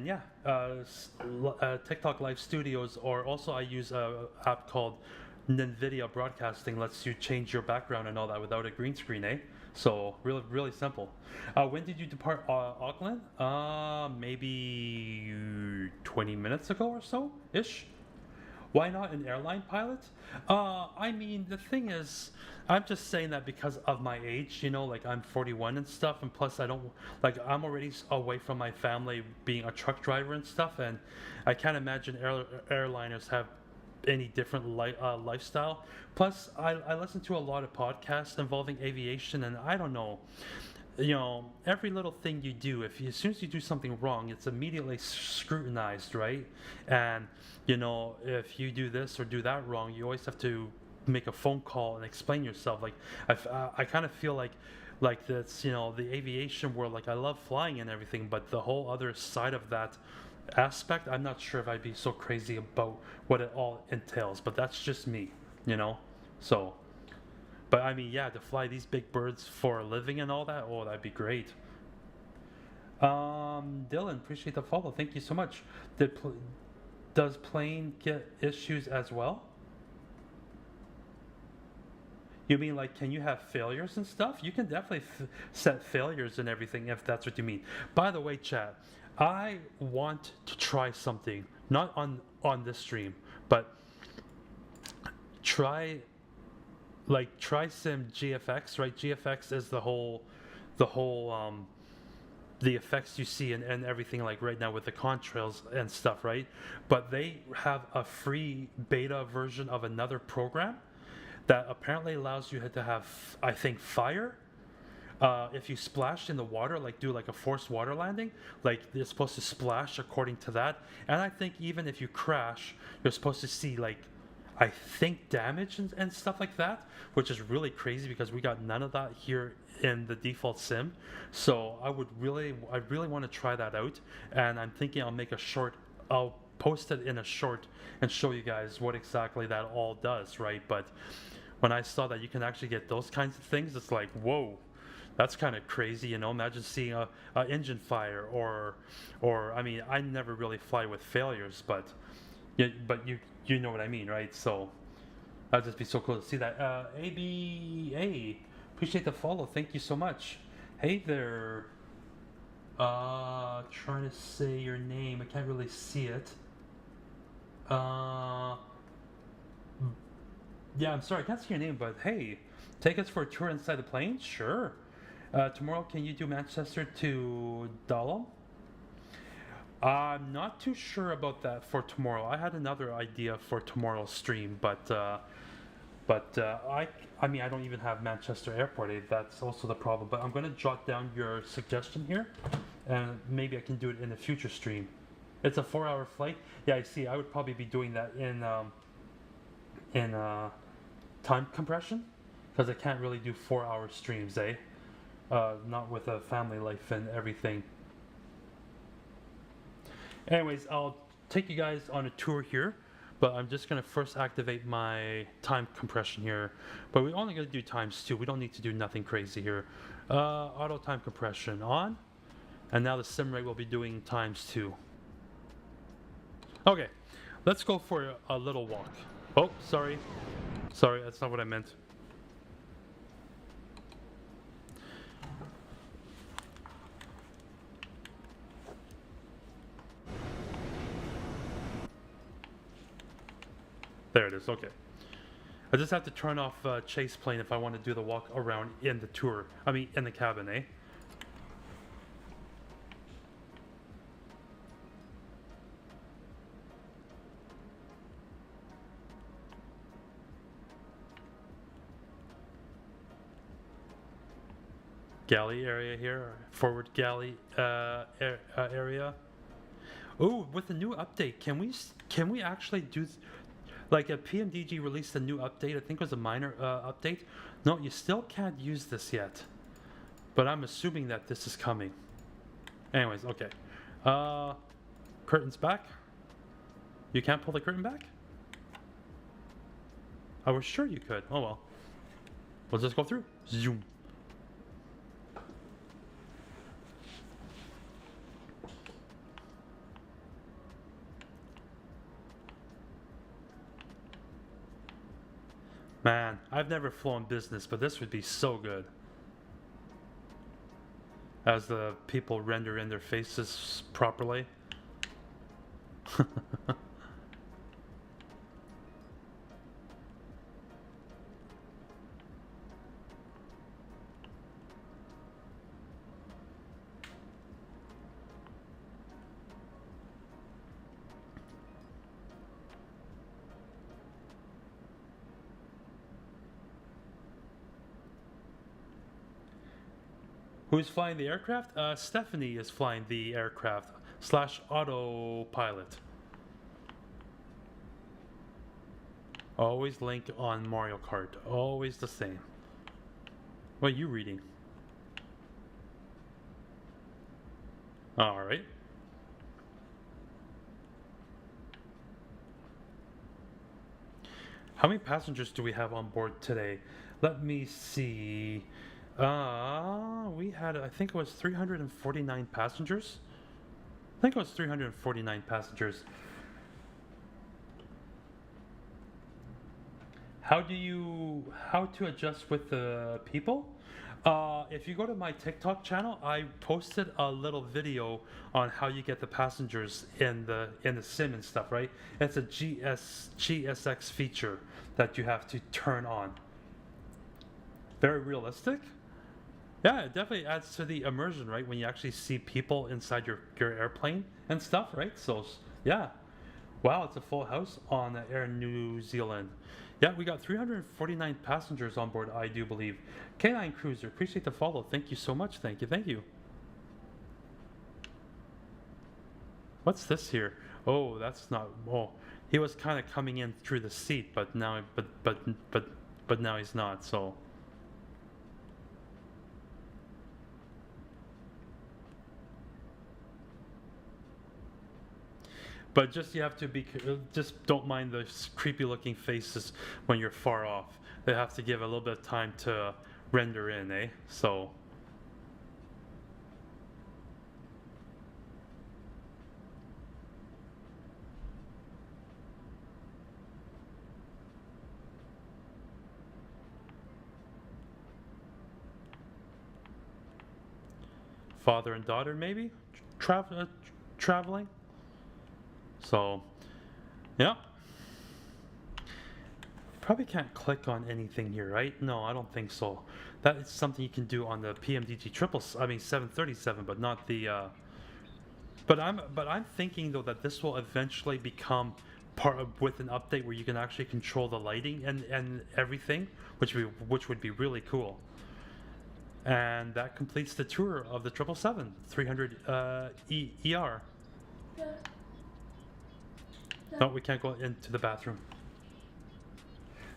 A: yeah, TikTok Live Studios, or also I use a app called NVIDIA Broadcasting, lets you change your background and all that without a green screen, eh? So really simple. When did you depart Auckland? Maybe 20 minutes ago or so ish. Why not an airline pilot? I mean, the thing is, I'm just saying that because of my age, you know, like I'm 41 and stuff, and plus I don't, like I'm already away from my family being a truck driver and stuff, and I can't imagine airliners have any different lifestyle. Plus, I listen to a lot of podcasts involving aviation, and I don't know, you know, every little thing you do, as soon as you do something wrong, it's immediately scrutinized, right? And you know, if you do this or do that wrong, you always have to make a phone call and explain yourself. Like I kind of feel like that's, you know, the aviation world, like I love flying and everything, but the whole other side of that aspect, I'm not sure if I'd be so crazy about what it all entails, but that's just me, you know. So but I mean, yeah, to fly these big birds for a living and all that, oh, that'd be great. Dylan, appreciate the follow, thank you so much. Does plane get issues as well? You mean like, can you have failures and stuff? You can definitely set failures and everything if that's what you mean. By the way, chat, I want to try something, not on this stream, but try some GFX, right? GFX is the whole the effects you see and everything, like right now with the contrails and stuff, right? But they have a free beta version of another program that apparently allows you to have, I think, fire. If you splash in the water, like do like a forced water landing, like you're supposed to splash according to that. And I think even if you crash, you're supposed to see, like, I think, damage and stuff like that, which is really crazy because we got none of that here in the default sim. So I really want to try that out, and I'm thinking I'll post it in a short and show you guys what exactly that all does, right? But when I saw that you can actually get those kinds of things, it's like, whoa, that's kind of crazy, you know. Imagine seeing a engine fire, or I mean, I never really fly with failures, but you know what I mean, right? So that'd just be so cool to see that. ABA, appreciate the follow, thank you so much. Hey there. Trying to say your name, I can't really see it. Yeah, I'm sorry, I can't see your name, but hey, take us for a tour inside the plane? Sure. Tomorrow, can you do Manchester to Dalham? I'm not too sure about that for tomorrow. I had another idea for tomorrow's stream, but I mean, I don't even have Manchester Airport. That's also the problem. But I'm going to jot down your suggestion here, and maybe I can do it in a future stream. It's a 4-hour flight. Yeah, I see. I would probably be doing that in time compression, because I can't really do 4-hour streams, eh? Not with a family life and everything. Anyways, I'll take you guys on a tour here, but I'm just going to first activate my time compression here. But we're only going to do ×2. We don't need to do nothing crazy here. Auto time compression on, and now the sim rate will be doing ×2. Okay, let's go for a little walk. Oh, sorry, that's not what I meant. There it is, okay. I just have to turn off ChasePlane if I want to do the walk around in the tour. I mean, in the cabin, eh? Galley area here, forward galley area. Oh, with the new update, can we actually do? Like a PMDG released a new update, I think it was a minor update. No, you still can't use this yet. But I'm assuming that this is coming. Anyways, okay. Curtains back. You can't pull the curtain back? I was sure you could. Oh well. We'll just go through. Zoom. Man, I've never flown business, but this would be so good. As the people render in their faces properly. Who's flying the aircraft? Stephanie is flying the aircraft / autopilot. Always link on Mario Kart. Always the same. What are you reading? Alright. How many passengers do we have on board today? Let me see. We had, I think it was 349 passengers. I think it was 349 passengers. How to adjust with the people? If you go to my TikTok channel, I posted a little video on how you get the passengers in the sim and stuff, right? It's a GSX feature that you have to turn on. Very realistic. Yeah, it definitely adds to the immersion, right? When you actually see people inside your airplane and stuff, right? So, yeah. Wow, it's a full house on Air New Zealand. Yeah, we got 349 passengers on board, I do believe. K9 Cruiser, appreciate the follow. Thank you so much. Thank you, thank you. What's this here? Oh, that's not. Oh, he was kind of coming in through the seat, but now, but now he's not. So. But just you have to be, just don't mind the creepy looking faces when you're far off. They have to give a little bit of time to render in, eh? So. Father and daughter maybe? Traveling? So, yeah. Probably can't click on anything here, right? No, I don't think so. That is something you can do on the PMDG 737, but not the. But I'm thinking though that this will eventually become part of with an update where you can actually control the lighting and everything, which would be really cool. And that completes the tour of the 777-300 ER. No, we can't go into the bathroom.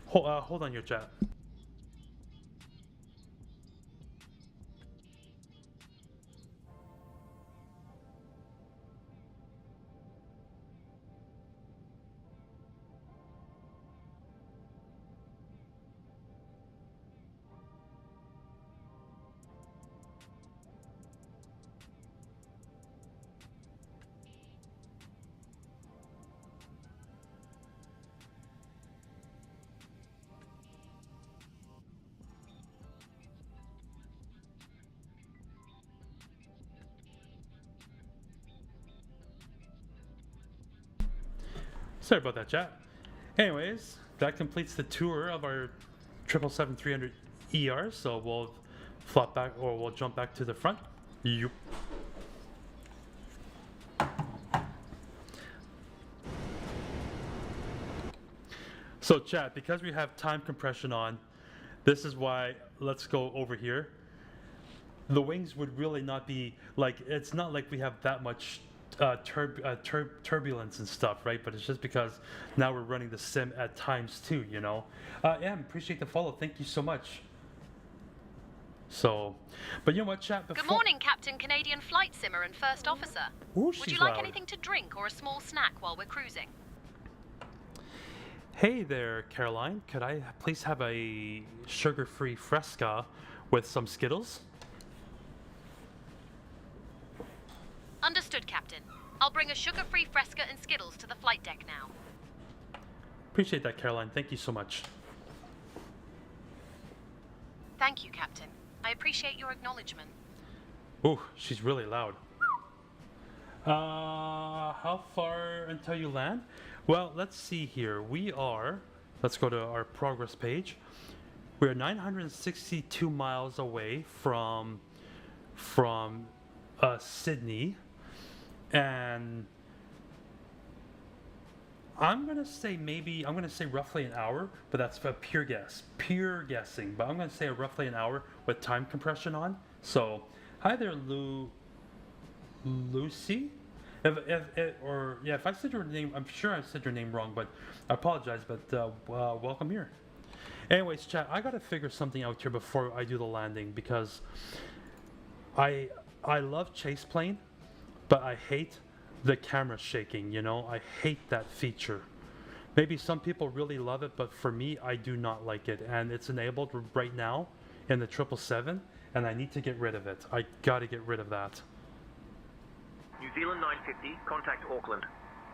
A: Hold on your chat. Sorry about that, chat. Anyways, that completes the tour of our 777-300 ER. So we'll flop back, or we'll jump back to the front. Yup. So chat, because we have time compression on, this is why, let's go over here. The wings would really not be, like, it's not like we have that much turbulence and stuff, right? But it's just because now we're running the sim at times too, you know. Em, appreciate the follow. Thank you so much. So, but you know what, chat?
D: Good morning, Captain Canadian Flight Simmer and First Officer.
A: Ooh,
D: Would
A: she's
D: you like
A: loud.
D: anything to drink or a small snack while we're cruising?
A: Hey there, Caroline. Could I please have a sugar-free Fresca with some Skittles?
D: Understood, Captain. I'll bring a sugar-free Fresca and Skittles to the flight deck now.
A: Appreciate that, Caroline. Thank you so much.
D: Thank you, Captain. I appreciate your acknowledgement.
A: Ooh, she's really loud. How far until you land? Well, let's see here. Let's go to our progress page. We're 962 miles away from Sydney, and I'm gonna say roughly an hour, but that's a pure guessing. But I'm gonna say roughly an hour with time compression on. So, hi there, Lucy. If I said your name, I'm sure I said your name wrong, but I apologize. But welcome here. Anyways, chat, I gotta figure something out here before I do the landing because I love ChasePlane, but I hate the camera shaking. You know, I hate that feature. Maybe some people really love it, but for me, I do not like it, and it's enabled right now in the 777, and I need to get rid of it. I gotta get rid of that.
I: New Zealand 950, contact Auckland.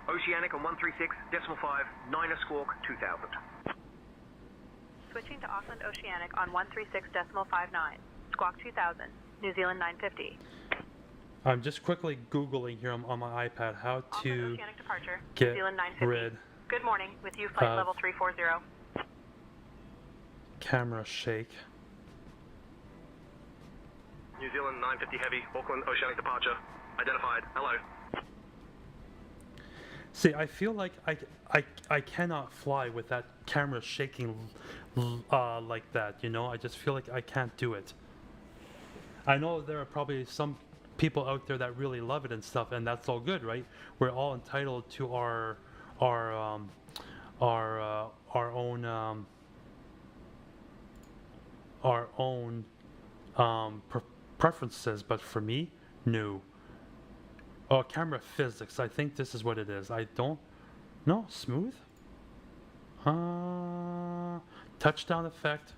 I: Oceanic on 136.5, Niner Squawk 2000.
H: Switching to Auckland Oceanic on 136.59. Squawk 2000. New Zealand 950.
A: I'm just quickly Googling here on my iPad how
H: Auckland
A: to
H: Oceanic departure.
A: get
H: New Zealand 950.
A: rid
H: Good morning. With you, flight
A: of
H: level 340.
A: camera shake.
I: New Zealand 950 Heavy, Auckland Oceanic departure. Identified. Hello.
A: See, I feel like I cannot fly with that camera shaking like that, you know? I just feel like I can't do it. I know there are probably some people out there that really love it and stuff, and that's all good, right? We're all entitled to our own preferences, but for me, no. Oh, camera physics. I think this is what it is. I don't. No, smooth. Touchdown effect.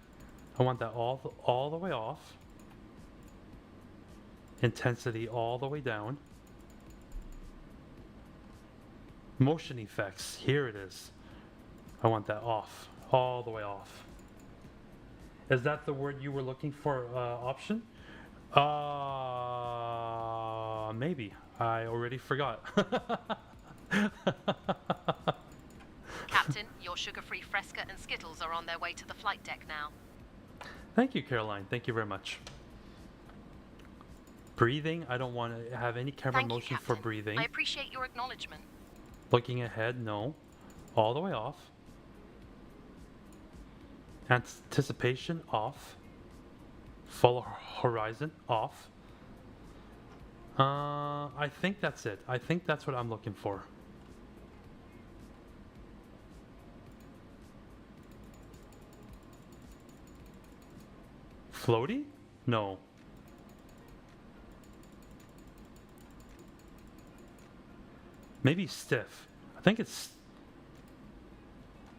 A: I want that all the way off. Intensity all the way down. Motion effects. Here it is. I want that off. All the way off. Is that the word you were looking for, option? Maybe. I already forgot.
D: Captain, your sugar-free Fresca and Skittles are on their way to the flight deck now.
A: Thank you, Caroline. Thank you very much. Breathing. I don't want to have any camera
D: Thank you,
A: motion for
D: Captain.
A: breathing.
D: I appreciate your acknowledgement.
A: Looking ahead, no. All the way off. Anticipation, off. Full horizon, off. I think that's it. I think that's what I'm looking for. Floaty? No. Maybe stiff. I think it's.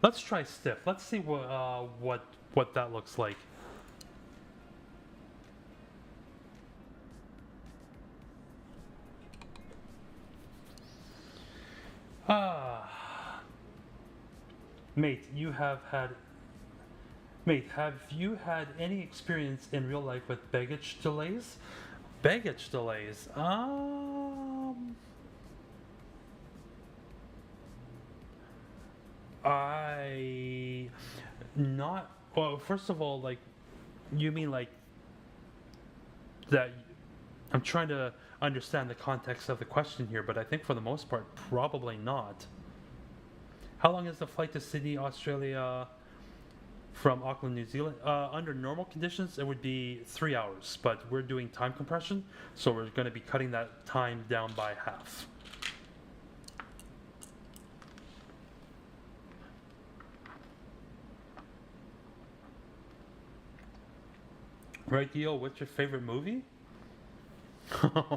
A: Let's try stiff. Let's see what that looks like. Mate, have you had any experience in real life with baggage delays? Baggage delays? Well, first of all, like, you mean like that? I'm trying to understand the context of the question here, but I think for the most part, probably not. How long is the flight to Sydney, Australia from Auckland, New Zealand? Under normal conditions, it would be 3 hours, but we're doing time compression, so we're going to be cutting that time down by half. Right, Dio, what's your favorite movie?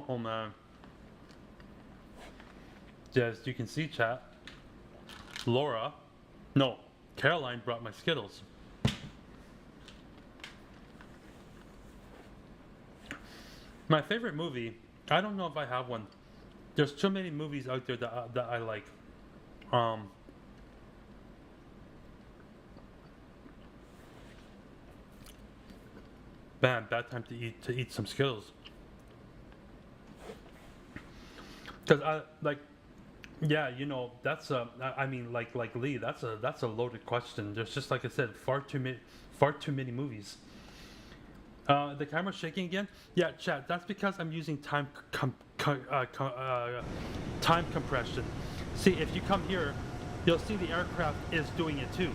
A: Oh man. As you can see, chat, Caroline brought my Skittles. My favorite movie, I don't know if I have one. There's too many movies out there that I like. Man, bad time to eat some Skittles. Cause yeah, you know, that's I mean, like Lee, that's a loaded question. There's just, like I said, far too many movies. The camera's shaking again. Yeah, chat. That's because I'm using time compression. See, if you come here, you'll see the aircraft is doing it too.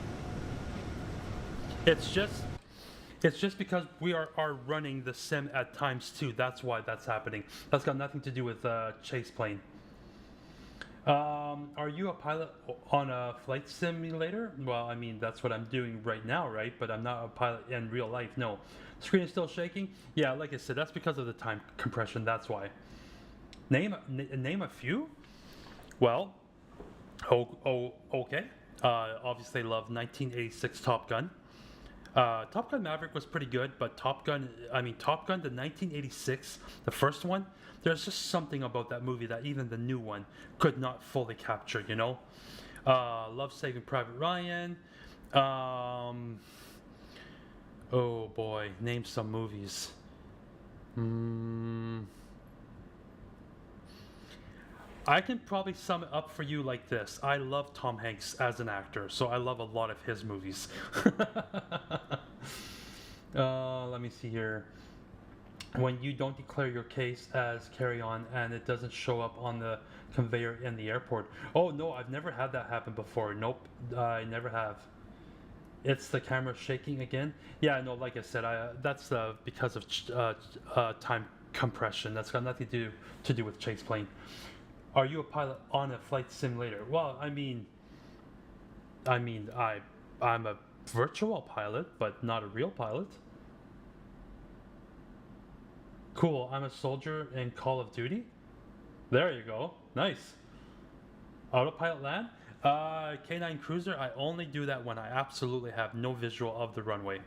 A: It's just because we are running the sim at ×2. That's why that's happening. That's got nothing to do with ChasePlane. Are you a pilot on a flight simulator? Well, I mean, that's what I'm doing right now, right? But I'm not a pilot in real life, no. Screen is still shaking? Yeah, like I said, that's because of the time compression, that's why. Name a few? Well, okay. Obviously love 1986 Top Gun. Top Gun Maverick was pretty good, but Top Gun the 1986, the first one, there's just something about that movie that even the new one could not fully capture, you know? Love Saving Private Ryan. Oh boy, name some movies. I can probably sum it up for you like this. I love Tom Hanks as an actor, so I love a lot of his movies. Let me see here. When you don't declare your case as carry-on and it doesn't show up on the conveyor in the airport. Oh no, I've never had that happen before. Nope, I never have. It's the camera shaking again. Yeah, no, like I said, that's because of time compression. That's got nothing to do with ChasePlane. Are you a pilot on a flight simulator? Well, I'm a virtual pilot, but not a real pilot. Cool, I'm a soldier in Call of Duty. There you go, nice. Autopilot land? K9 Cruiser, I only do that when I absolutely have no visual of the runway.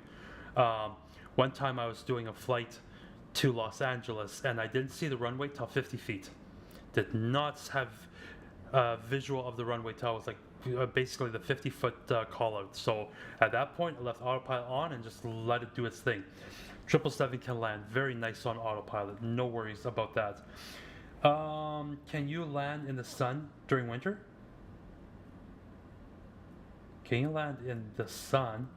A: One time I was doing a flight to Los Angeles and I didn't see the runway till 50 feet. Did not have visual of the runway till I was like basically the 50-foot call out. So at that point I left autopilot on and just let it do its thing. 777 can land very nice on autopilot, no worries about that. Can you land in the sun during winter? Can you land in the sun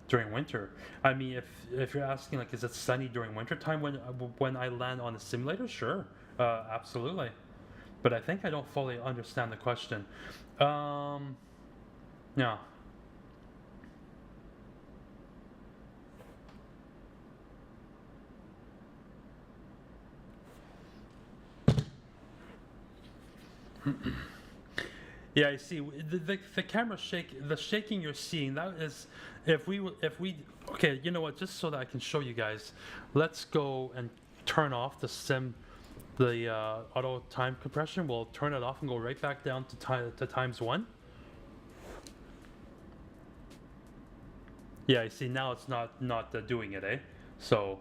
A: during winter? I mean, if you're asking like, is it sunny during winter time when I land on the simulator? Sure, absolutely. But I think I don't fully understand the question. Yeah. Yeah, I see. The camera the shaking you're seeing, that is, if we okay, you know what? Just so that I can show you guys, let's go and turn off the auto time compression. We'll turn it off and go right back down to ×1. Yeah, you see now it's not doing it, eh? So,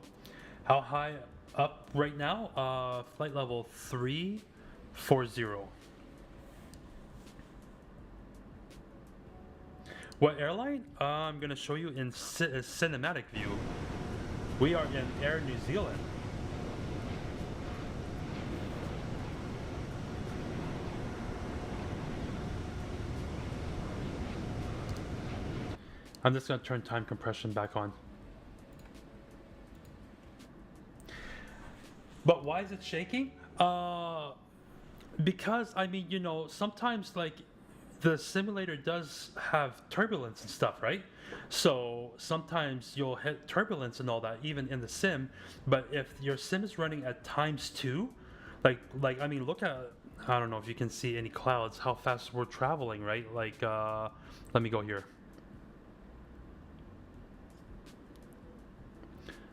A: how high up right now? Flight level 340. What airline? I'm going to show you in cinematic view. We are in Air New Zealand. I'm just going to turn time compression back on. But why is it shaking? Because, I mean, you know, sometimes like the simulator does have turbulence and stuff, right? So sometimes you'll hit turbulence and all that, even in the sim. But if your sim is running at ×2, like I mean, look at, I don't know if you can see any clouds, how fast we're traveling, right? Like, let me go here.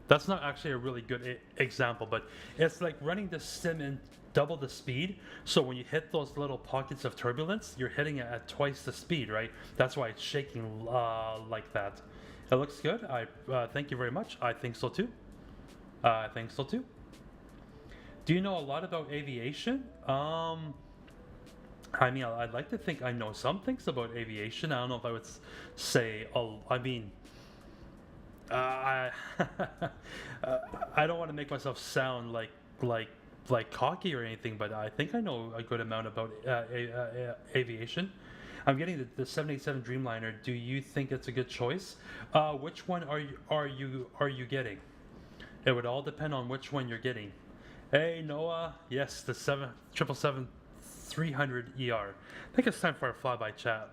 A: That's not actually a really good example, but it's like running the sim in double the speed. So when you hit those little pockets of turbulence, you're hitting it at twice the speed, right? That's why it's shaking like that. It looks good. I thank you very much. I think so too. I think so too. Do you know a lot about aviation? I mean, I'd like to think I know some things about aviation. I don't know if I would say, I mean, I don't want to make myself sound like cocky or anything, but I think I know a good amount about aviation. I'm getting the 787 Dreamliner. Do you think it's a good choice? Which one are you getting? It would all depend on which one you're getting. Hey Noah, yes, the 777-300 ER. I think it's time for a flyby chat.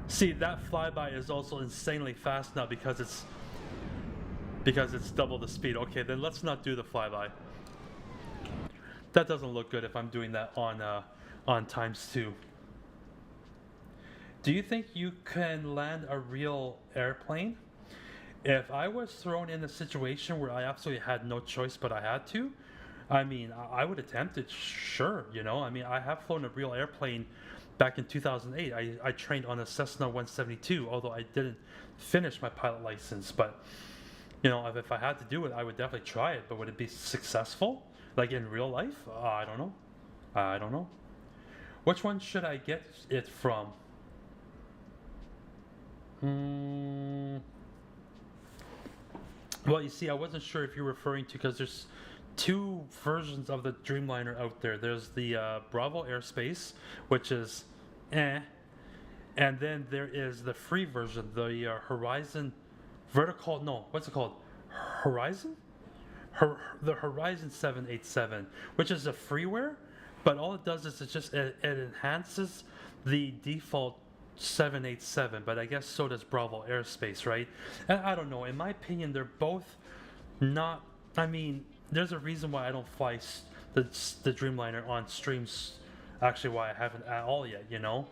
A: See, that flyby is also insanely fast now because it's double the speed. Okay, then let's not do the flyby. That doesn't look good if I'm doing that on ×2. Do you think you can land a real airplane? If I was thrown in a situation where I absolutely had no choice but I had to, I mean, I would attempt it, sure, you know. I mean, I have flown a real airplane back in 2008. I trained on a Cessna 172, although I didn't finish my pilot license. But, you know, if I had to do it, I would definitely try it. But would it be successful, like in real life? I don't know. I don't know. Which one should I get it from? Well, you see, I wasn't sure if you're referring to, because there's two versions of the Dreamliner out there. There's the Bravo Airspace, which is and then there is the free version, the Horizon Vertical. No, what's it called? Horizon? The Horizon 787, which is a freeware, but all it does is it enhances the default 787, but I guess so does Bravo Airspace, right? And I don't know. In my opinion, they're both not. I mean, there's a reason why I don't fly the Dreamliner on streams. Actually, why I haven't at all yet, you know.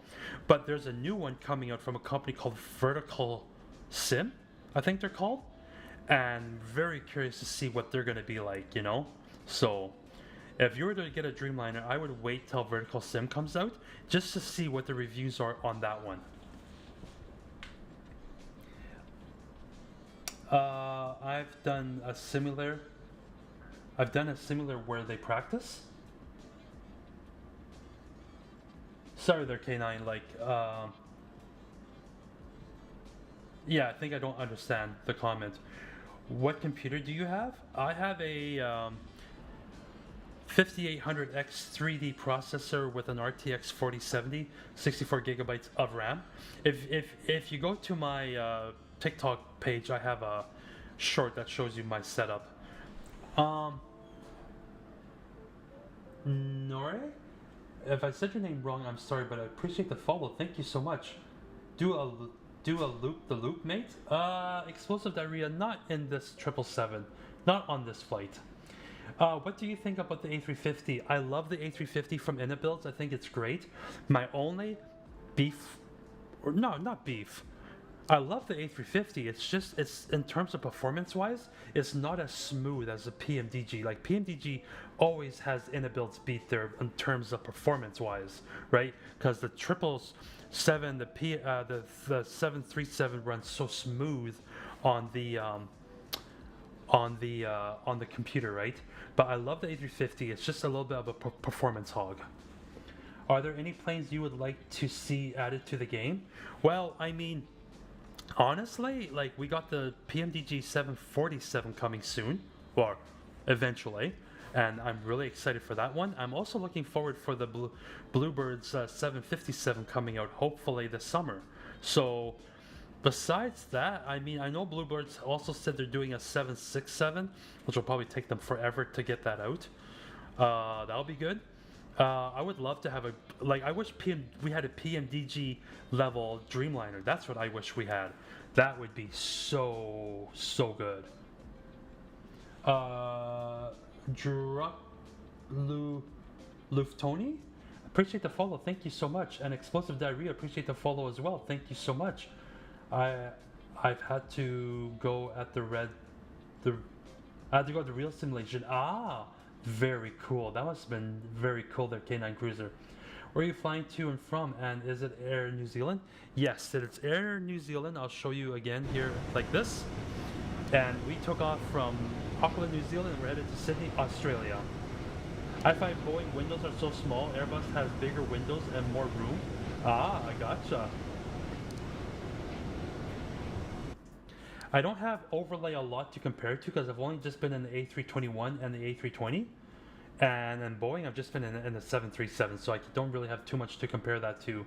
A: But there's a new one coming out from a company called Vertical Sim, I think they're called, and very curious to see what they're going to be like, you know. So if you were to get a Dreamliner, I would wait till Vertical Sim comes out just to see what the reviews are on that one. I've done a similar where they practice. Sorry there, K9, like, yeah, I think I don't understand the comment. What computer do you have? I have a 5800X 3D processor with an RTX4070, 64 gigabytes of RAM. If you go to my TikTok page, I have a short that shows you my setup. Nore? If I said your name wrong, I'm sorry, but I appreciate the follow. Thank you so much. Do a loop the loop, mate. Explosive diarrhea, not in this 777, not on this flight. What do you think about the A350? I love the A350 from Inabuilds. I think it's great. My only beef, or no, not beef. I love the A350. It's just, it's in terms of performance-wise, it's not as smooth as the PMDG. Like PMDG always has Inabuilds beat there in terms of performance-wise, right? Because the 777, the 737 runs so smooth on the computer, right? But I love the A350. It's just a little bit of a performance hog. Are there any planes you would like to see added to the game? Well, I mean, honestly, like, we got the PMDG 747 coming soon, or eventually, and I'm really excited for that one. I'm also looking forward for the Bluebirds 757 coming out, hopefully this summer. So besides that, I mean, I know Bluebirds also said they're doing a 767, which will probably take them forever to get that out. That'll be good. I would love to have I wish we had a PMDG level Dreamliner. That's what I wish we had. That would be so good. Luftoni, appreciate the follow. Thank you so much. And Explosive Diarrhea, appreciate the follow as well. Thank you so much. I've had to go at I had to go to the real simulation. Ah, very cool. That must have been very cool there, K9 Cruiser. Where are you flying to and from? And is it Air New Zealand? Yes, it's Air New Zealand. I'll show you again here like this. And we took off from Auckland, New Zealand, and we're headed to Sydney, Australia. I find Boeing windows are so small. Airbus has bigger windows and more room. Ah, I gotcha. I don't have overlay a lot to compare to because I've only just been in the A321 and the A320. And in Boeing, I've just been in the 737, so I don't really have too much to compare that to.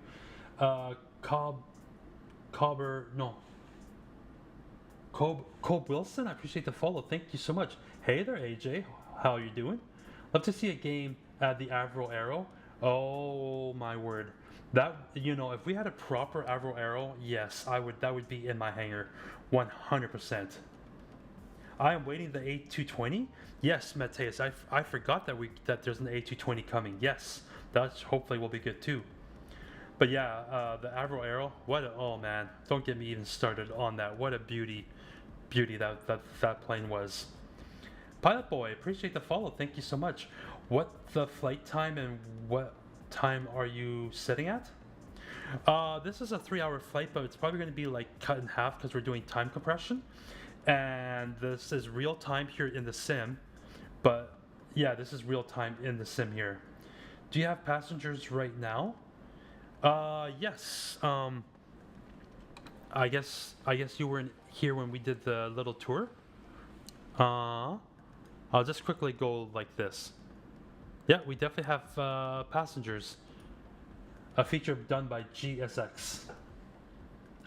A: Cobb Wilson, I appreciate the follow. Thank you so much. Hey there, AJ. How are you doing? Love to see a game at the Avro Aero. Oh my word. That, if we had a proper Avro Aero, yes, that would be in my hangar. 100%. I am waiting the A220. Yes, Mateus, I forgot that there's an A220 coming. Yes, that hopefully will be good too. But yeah, the Avro Aero, oh man, don't get me even started on that. What a beauty that plane was. Pilot Boy, appreciate the follow. Thank you so much. What the flight time and what time are you sitting at? This is a 3-hour flight, but it's probably going to be like cut in half because we're doing time compression. And this is real time here in the sim. But yeah, this is real time in the sim here. Do you have passengers right now? Yes. I guess you weren't here when we did the little tour. I'll just quickly go like this. Yeah, we definitely have passengers. A feature done by GFX.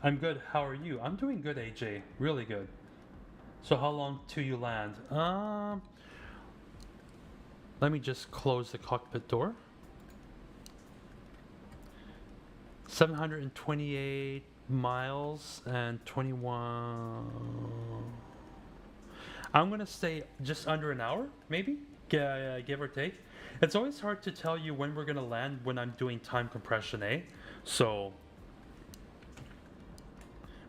A: I'm good. How are you? I'm doing good, AJ. Really good. So how long till you land? Let me just close the cockpit door. 728 miles and 21. I'm gonna stay just under an hour, maybe, give or take. It's always hard to tell you when we're gonna land when I'm doing time compression, eh? So,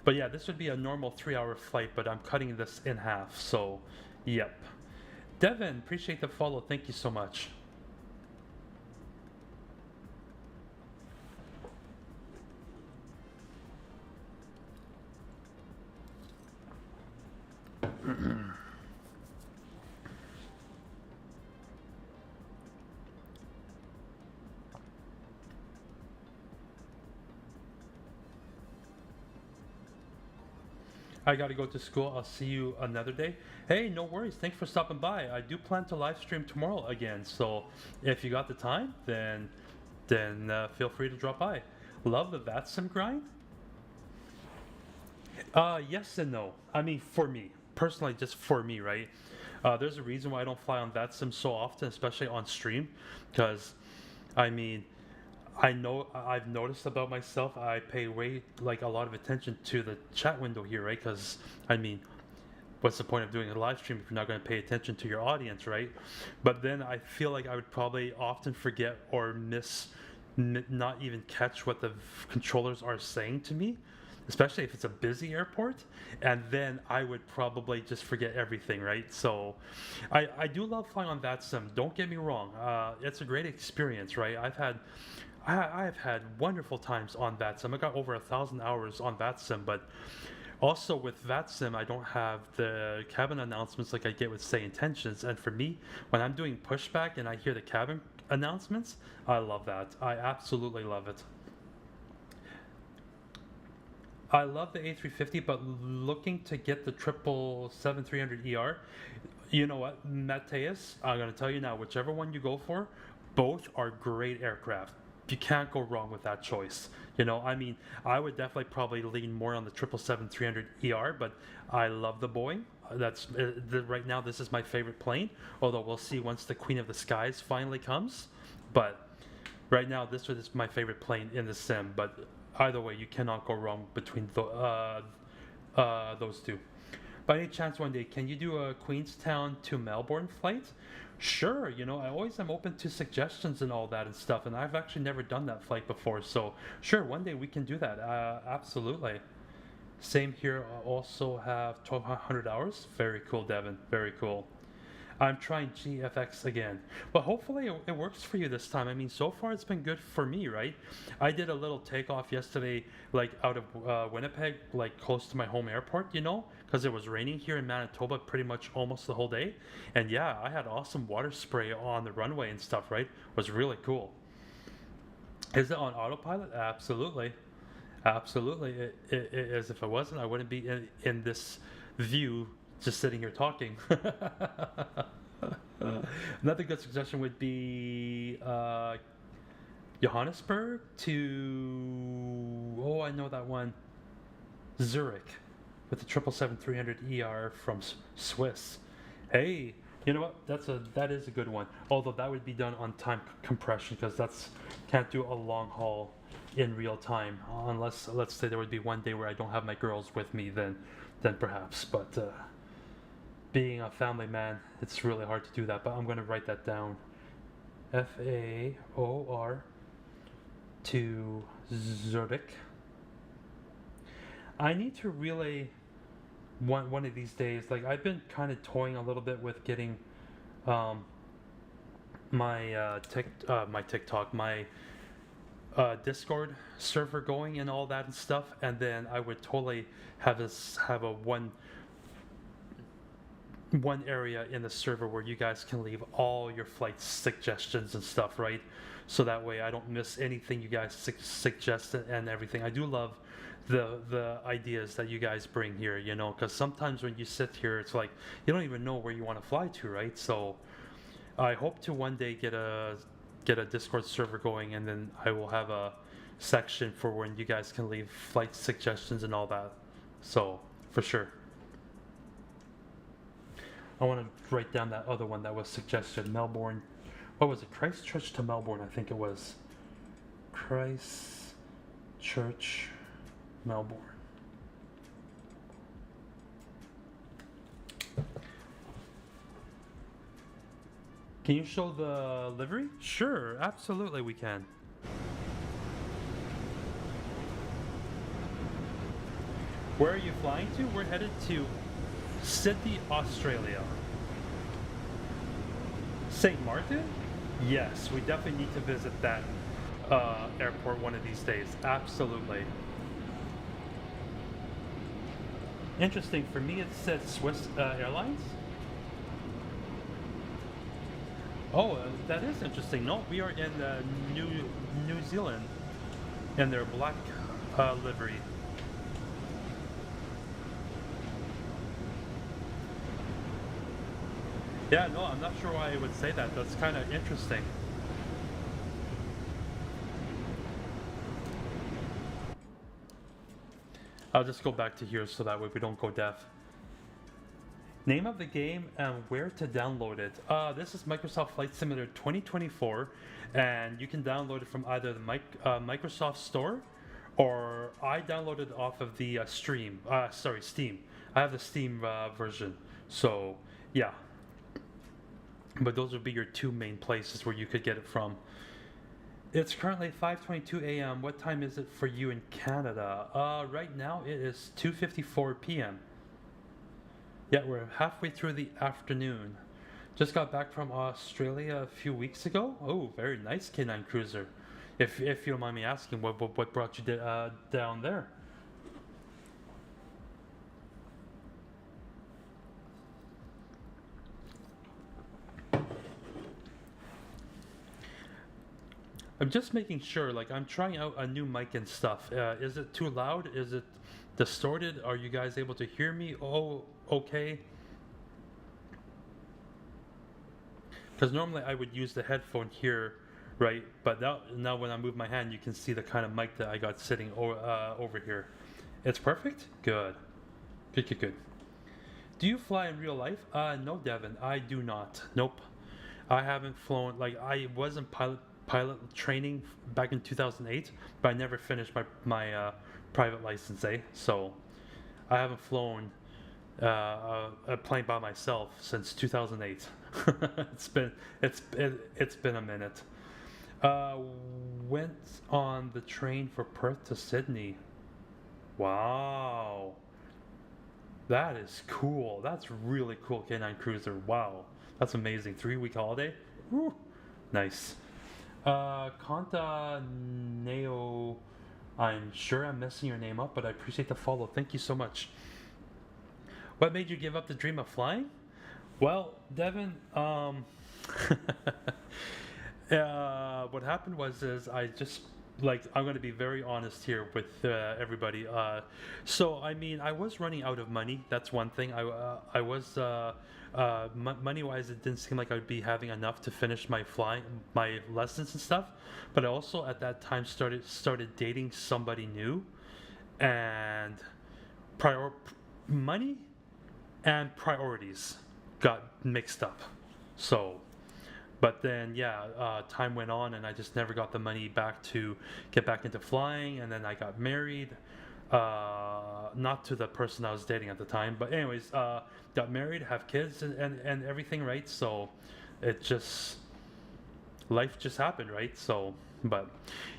A: but yeah, this would be a normal 3-hour flight, but I'm cutting this in half. So, yep. Devin, appreciate the follow. Thank you so much. I gotta go to school. I'll see you another day. Hey, no worries. Thanks for stopping by. I do plan to live stream tomorrow again. So if you got the time, then feel free to drop by. Love the VATSIM grind? Yes and no. I mean, for me personally, just for me, right? There's a reason why I don't fly on VATSIM so often, especially on stream, because I mean, I know I've noticed about myself, I pay a lot of attention to the chat window here, right? Because I mean, what's the point of doing a live stream if you're not going to pay attention to your audience, right? But then I feel like I would probably often forget or not even catch what the controllers are saying to me, especially if it's a busy airport, and then I would probably just forget everything, right? So I do love flying on VATSIM, don't get me wrong. It's a great experience, right? I've had wonderful times on VATSIM. I got over 1,000 hours on VATSIM, but also with VATSIM, I don't have the cabin announcements like I get with, say, Intentions. And for me, when I'm doing pushback and I hear the cabin announcements, I love that. I absolutely love it. I love the A350, but looking to get the 777-300ER. You know what, Mateus, I'm going to tell you now, whichever one you go for, both are great aircraft. You can't go wrong with that choice. I mean, I would definitely probably lean more on the 777-300ER, but I love the Boeing. Right now, this is my favorite plane, although we'll see once the Queen of the Skies finally comes. But right now, this is my favorite plane in the sim, but either way, you cannot go wrong between those two. By any chance, one day, can you do a Queenstown to Melbourne flight? Sure, I always am open to suggestions and all that and stuff, and I've actually never done that flight before, so sure, one day we can do that, absolutely. Same here. I also have 1,200 hours. Very cool, Devin. Very cool. I'm trying GFX again, but hopefully it works for you this time. I mean, so far it's been good for me, right? I did a little takeoff yesterday, like out of Winnipeg, like close to my home airport, you know, because it was raining here in Manitoba pretty much almost the whole day. And yeah, I had awesome water spray on the runway and stuff, right? It was really cool. Is it on autopilot? Absolutely. Absolutely. It is. If it wasn't, I wouldn't be in this view just sitting here talking. Another good suggestion would be Johannesburg to, oh, I know that one, Zurich with the 777-300 ER from Swiss. Hey, you know what? That is a good one. Although that would be done on time compression, because can't do a long haul in real time, unless, let's say, there would be one day where I don't have my girls with me, then perhaps. But being a family man, it's really hard to do that. But I'm going to write that down. FAOR to Zurich. I need to relay one of these days. Like, I've been kind of toying a little bit with getting my TikTok, my Discord server going and all that and stuff, and then I would totally have a one area in the server where you guys can leave all your flight suggestions and stuff, right? So that way I don't miss anything you guys suggest and everything. I do love the ideas that you guys bring here, you know, because sometimes when you sit here, it's like you don't even know where you want to fly to, right? So I hope to one day get a Discord server going, and then I will have a section for when you guys can leave flight suggestions and all that. So for sure. I want to write down that other one that was suggested. Melbourne. What was it? Christchurch to Melbourne, I think it was. Christchurch, Melbourne. Can you show the livery? Sure, absolutely we can. Where are you flying to? We're headed to Sydney, Australia. St. Martin? Yes, we definitely need to visit that airport one of these days. Absolutely. Interesting. For me, it said Swiss Airlines. Oh, that is interesting. No, we are in New Zealand in their black livery. Yeah, no, I'm not sure why I would say that. That's kind of interesting. I'll just go back to here so that way we don't go deaf. Name of the game and where to download it. This is Microsoft Flight Simulator 2024, and you can download it from either the Microsoft Store, or I downloaded off of the Steam. I have the Steam version. So, yeah. But those would be your two main places where you could get it from. It's currently 5:22 a.m. What time is it for you in Canada? Right now it is 2:54 p.m. Yeah, we're halfway through the afternoon. Just got back from Australia a few weeks ago. Oh, very nice K9 Cruiser. If you don't mind me asking, what brought you down there? I'm just making sure, like, I'm trying out a new mic and stuff. Is it too loud? Is it distorted? Are you guys able to hear me? Oh, okay. Because normally I would use the headphone here, right? But now when I move my hand, you can see the kind of mic that I got sitting over here. It's perfect? Good. Good. Do you fly in real life? No, Devin, I do not. Nope. I haven't flown. Like, I was in pilot training back in 2008, but I never finished my private license, so I haven't flown a plane by myself since 2008. It's been a minute. Went on the train for Perth to Sydney. Wow. That is cool. That's really cool, K9 Cruiser. Wow. That's amazing. 3-week holiday. Woo. Nice. Conta Neo. I'm sure I'm messing your name up, but I appreciate the follow. Thank you so much. What made you give up the dream of flying? Well, Devin, what happened was I just, like, I'm going to be very honest here with everybody. So, I mean, I was running out of money. That's one thing. I was, money-wise, it didn't seem like I would be having enough to finish my lessons and stuff. But I also, at that time, started dating somebody new. And money and priorities got mixed up. So, but then time went on and I just never got the money back to get back into flying. And then I got married, not to the person I was dating at the time, but anyways, got married, have kids and everything, right? So it just, life just happened, right? So, but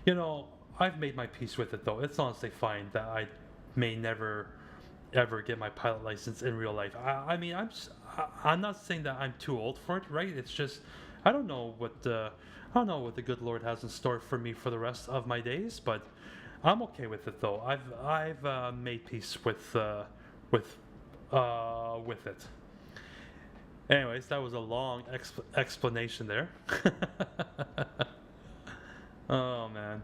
A: you know, I've made my peace with it though. It's honestly fine that I may never ever get my pilot license in real life. I mean, I'm not saying that I'm too old for it, right? It's just I don't know what the good Lord has in store for me for the rest of my days, but I'm okay with it though. I've made peace with it. Anyways, that was a long explanation there. Oh man.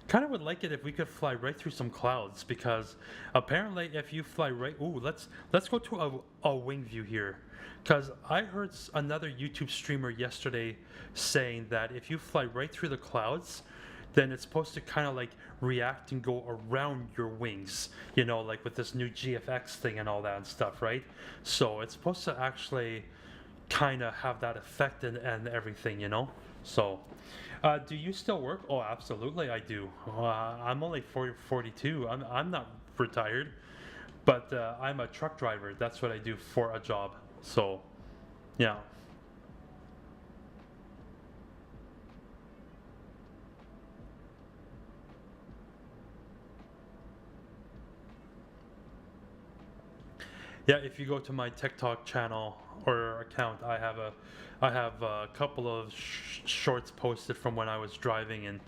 A: Kind of would like it if we could fly right through some clouds, because apparently if you fly right, let's go to a wing view here, because I heard another YouTube streamer yesterday saying that if you fly right through the clouds, then it's supposed to kind of like react and go around your wings, you know, like with this new GFX thing and all that and stuff, right? So it's supposed to actually kind of have that effect and everything, you know. So do you still work? Oh, absolutely I do. I'm only 42. I'm not retired, but I'm a truck driver. That's what I do for a job. So yeah. Yeah, if you go to my TikTok channel or account, I have a couple of shorts posted from when I was driving and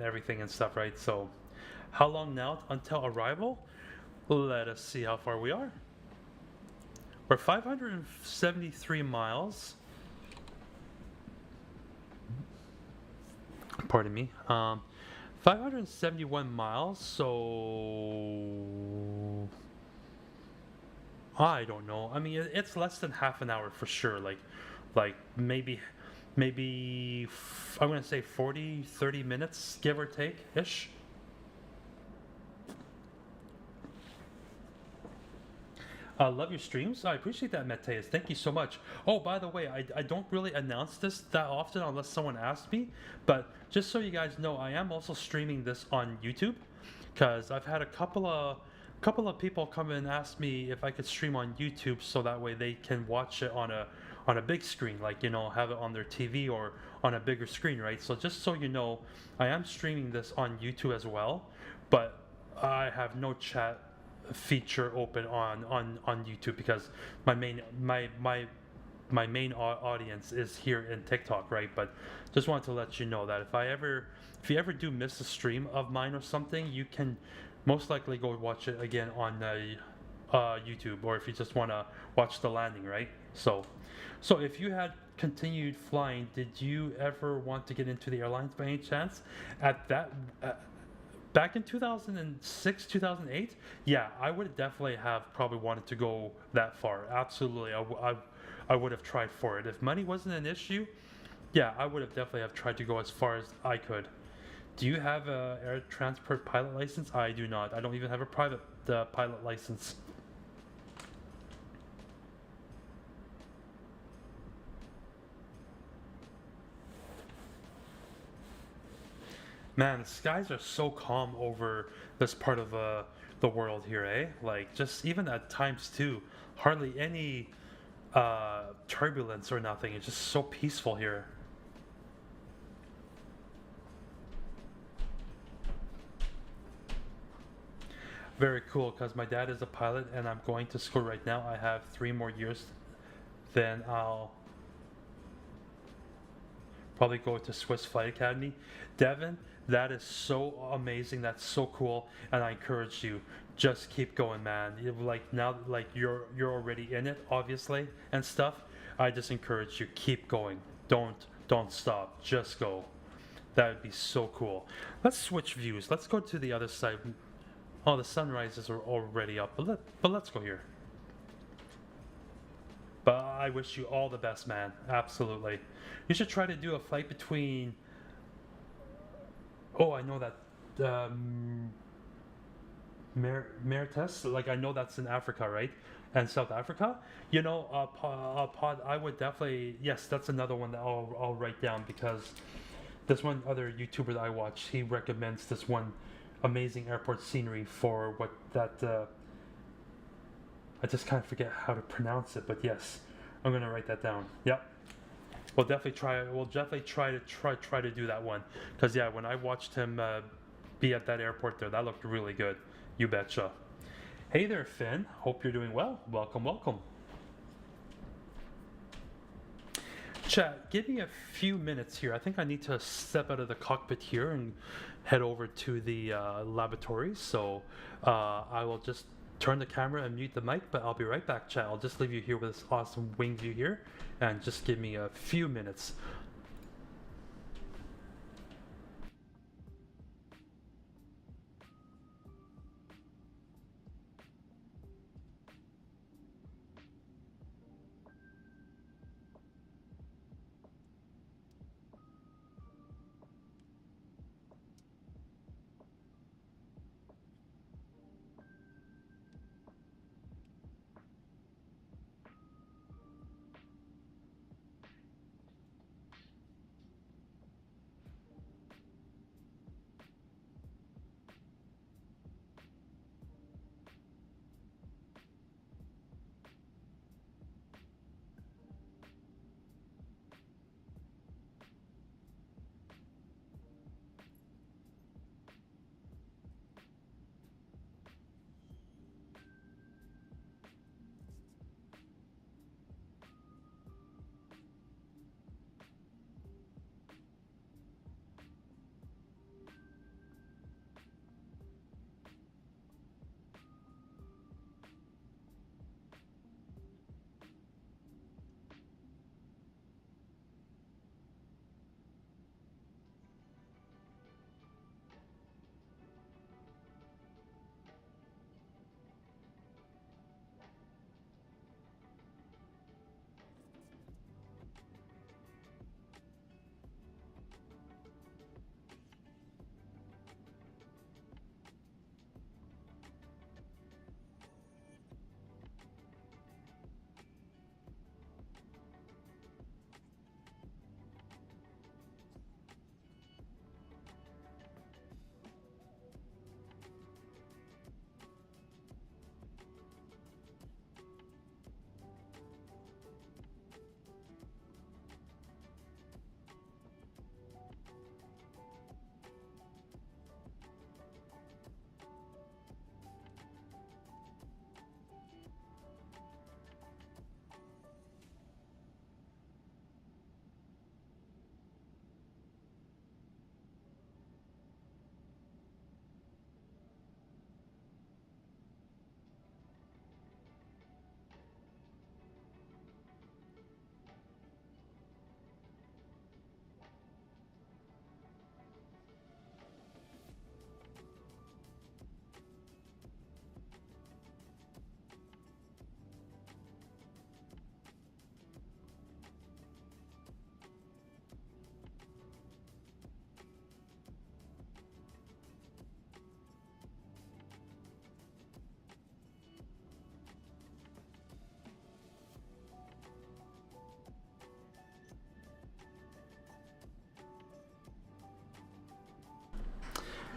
A: everything and stuff, right? So, how long now until arrival? Let us see how far we are. We're 573 miles. Pardon me. 571 miles. So. I don't know. I mean, it's less than half an hour for sure. Like maybe I'm going to say 40, 30 minutes, give or take, ish. Love your streams. I appreciate that, Mateus. Thank you so much. Oh, by the way, I don't really announce this that often unless someone asks me. But just so you guys know, I am also streaming this on YouTube, because I've had a couple of people come and ask me if I could stream on YouTube, so that way they can watch it on a big screen, like, you know, have it on their TV or on a bigger screen, right? So just so you know, I am streaming this on YouTube as well, but I have no chat feature open on YouTube, because my main audience is here in TikTok, right? But just wanted to let you know that if you ever do miss a stream of mine or something, you can most likely go watch it again on YouTube, or if you just want to watch the landing, right? So if you had continued flying, did you ever want to get into the airlines by any chance? Back in 2006, 2008, yeah, I would definitely have probably wanted to go that far. Absolutely, I would have tried for it. If money wasn't an issue, yeah, I would have definitely have tried to go as far as I could. Do you have a air transport pilot license? I do not. I don't even have a private pilot license. Man, the skies are so calm over this part of the world here, eh? Like, just even at times too, hardly any turbulence or nothing. It's just so peaceful here. Very cool, because my dad is a pilot and I'm going to school right now. I have 3 more years, then I'll probably go to Swiss Flight Academy. Devin, that is so amazing. That's so cool, and I encourage you. Just keep going, man. Now, you're already in it, obviously, and stuff. I just encourage you, keep going. Don't stop. Just go. That would be so cool. Let's switch views. Let's go to the other side. Oh, the sunrises are already up, but let's go here. But I wish you all the best, man. Absolutely. You should try to do a flight between... Oh, I know that... Marites, like I know that's in Africa, right? And South Africa. You know, Pod, I would definitely... Yes, that's another one that I'll write down, because this one other YouTuber that I watch, he recommends this one amazing airport scenery for what that... I just kind of forget how to pronounce it, but yes, I'm gonna write that down. Yep. We'll definitely try. We'll definitely try to do that one, because yeah, when I watched him be at that airport there, that looked really good. You betcha. Hey there, Finn. Hope you're doing well. Welcome, welcome. Chat, give me a few minutes here. I think I need to step out of the cockpit here and head over to the laboratory. So I will just turn the camera and mute the mic, but I'll be right back, chat. I'll just leave you here with this awesome wing view here, and just give me a few minutes.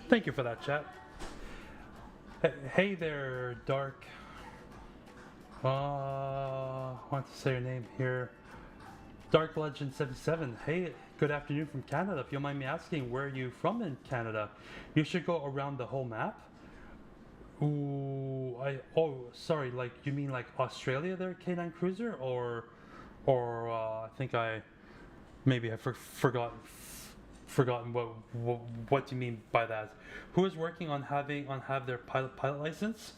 A: Thank you for that, chat. Hey there, Dark. I want to say your name here. Dark Legend 77. Hey, good afternoon from Canada. If you don't mind me asking, where are you from in Canada? You should go around the whole map. Ooh, sorry, like you mean like Australia there, K9 Cruiser, or I think I maybe I forgotten what you mean by that. Who is working on have their pilot license?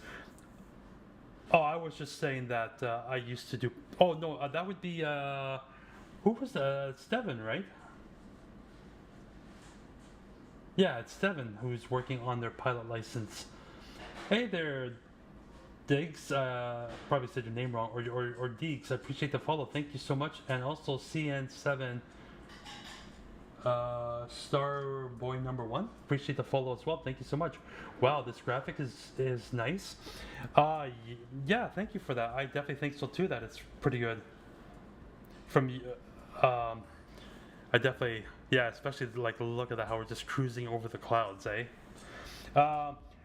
A: Oh, I was just saying that I used to do. Oh no, that would be who was it's Devin, right? Yeah, it's Devin who's working on their pilot license. Hey there, Diggs. Probably said your name wrong, or Deeks. I appreciate the follow. Thank you so much, and also CN7 Star Boy number 1. Appreciate the follow as well. Thank you so much. Wow, this graphic is nice. Yeah, thank you for that. I definitely think so too. That it's pretty good. From I definitely, yeah, especially like the look at that, how we're just cruising over the clouds, eh?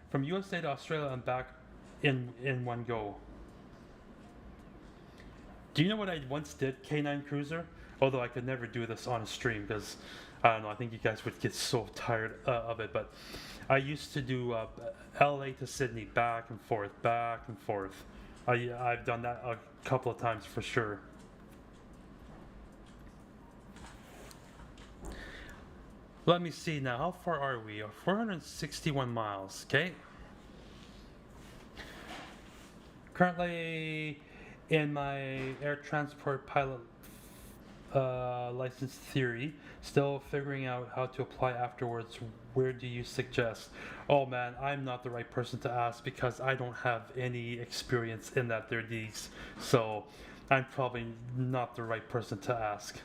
A: From USA to Australia and back in one go. Do you know what I once did, K9 Cruiser? Although I could never do this on a stream because I don't know, I think you guys would get so tired of it. But I used to do LA to Sydney, back and forth, back and forth. I've done that a couple of times for sure. Let me see now. How far are we? 461 miles. Okay. Currently in my air transport pilot license theory, still figuring out how to apply afterwards. Where do you suggest? Oh man, I'm not the right person to ask because I don't have any experience in that there, Deeks. So I'm probably not the right person to ask.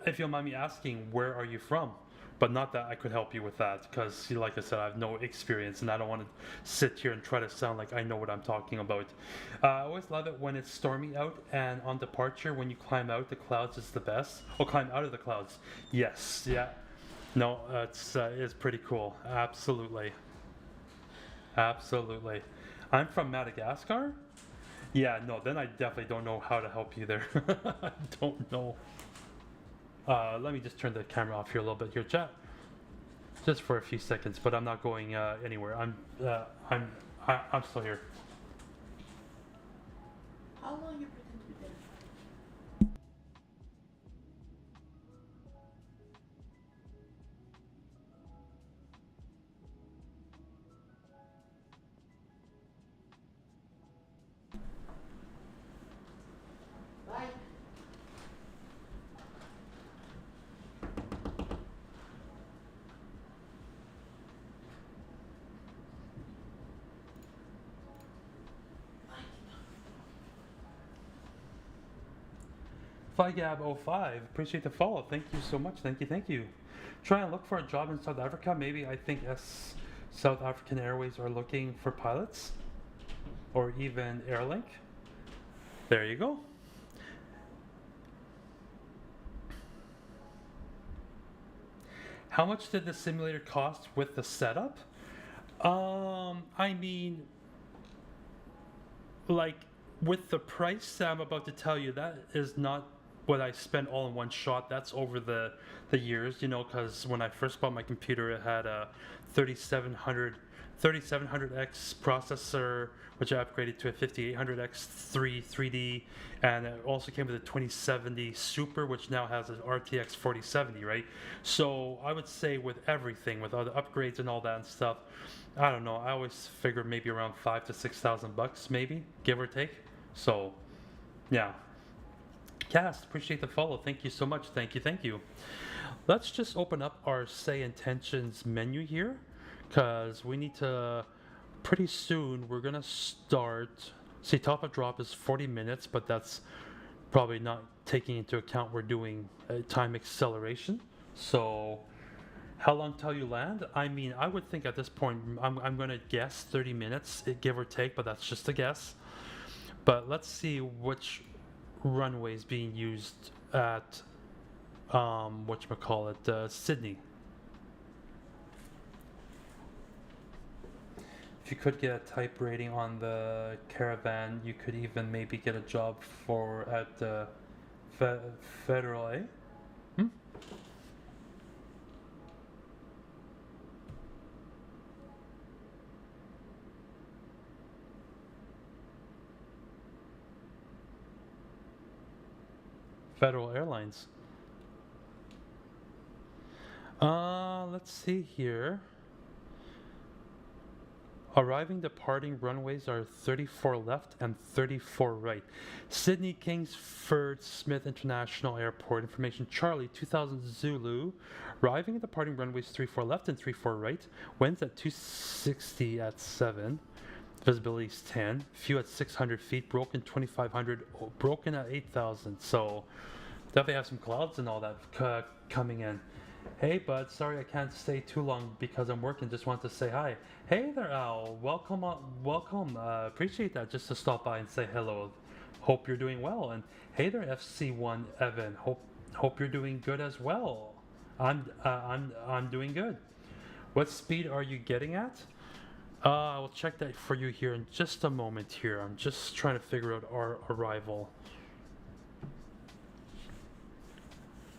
A: If you don't mind me asking, where are you from? But not that I could help you with that, because like I said, I have no experience and I don't want to sit here and try to sound like I know what I'm talking about. I always love it when it's stormy out, and on departure, when you climb out the clouds, it's the best. Oh, climb out of the clouds. Yes, yeah. No, it's pretty cool. Absolutely. Absolutely. I'm from Madagascar? Yeah, no, then I definitely don't know how to help you there. I don't know. Let me just turn the camera off here a little bit here, chat, just for a few seconds. But I'm not going anywhere. I'm still here.
J: How long you pretend to be there? Bye.
A: Figab05, appreciate the follow. Thank you so much. Thank you. Try and look for a job in South Africa. Maybe I think South African Airways are looking for pilots, or even Airlink. There you go. How much did the simulator cost with the setup? I mean, like with the price that I'm about to tell you, that is not what I spent all in one shot. That's over the years, you know, because when I first bought my computer, it had a 3700X processor, which I upgraded to a 5800X 3D, and it also came with a 2070 Super, which now has an RTX4070, right? So I would say with everything, with all the upgrades and all that and stuff, I don't know, I always figure maybe around $5,000 to $6,000, maybe, give or take. So, yeah. Cast, appreciate the follow. Thank you so much. Thank you. Let's just open up our Say Intentions menu here, because we need to, pretty soon, we're going to start. See, top of drop is 40 minutes, but that's probably not taking into account we're doing time acceleration. So, how long till you land? I mean, I would think at this point, I'm going to guess 30 minutes, give or take, but that's just a guess. But let's see which runway is being used at Sydney. If you could get a type rating on the Caravan, you could even maybe get a job at Federal, eh? Federal Airlines. Let's see here. Arriving, departing runways are 34 left and 34 right. Sydney Kingsford Smith International Airport. Information Charlie 2000 Zulu. Arriving and departing runways 34 left and 34 right. Winds at 260 at 7. Visibility is 10. Few at 600 feet. Broken 2500. Broken at 8000. So definitely have some clouds and all that coming in. Hey bud, sorry I can't stay too long because I'm working. Just want to say hi. Hey there, Al. Welcome. Welcome. Appreciate that. Just to stop by and say hello. Hope you're doing well. And hey there, FC1 Evan. Hope you're doing good as well. I'm doing good. What speed are you getting at? I will check that for you here in just a moment. Here, I'm just trying to figure out our arrival.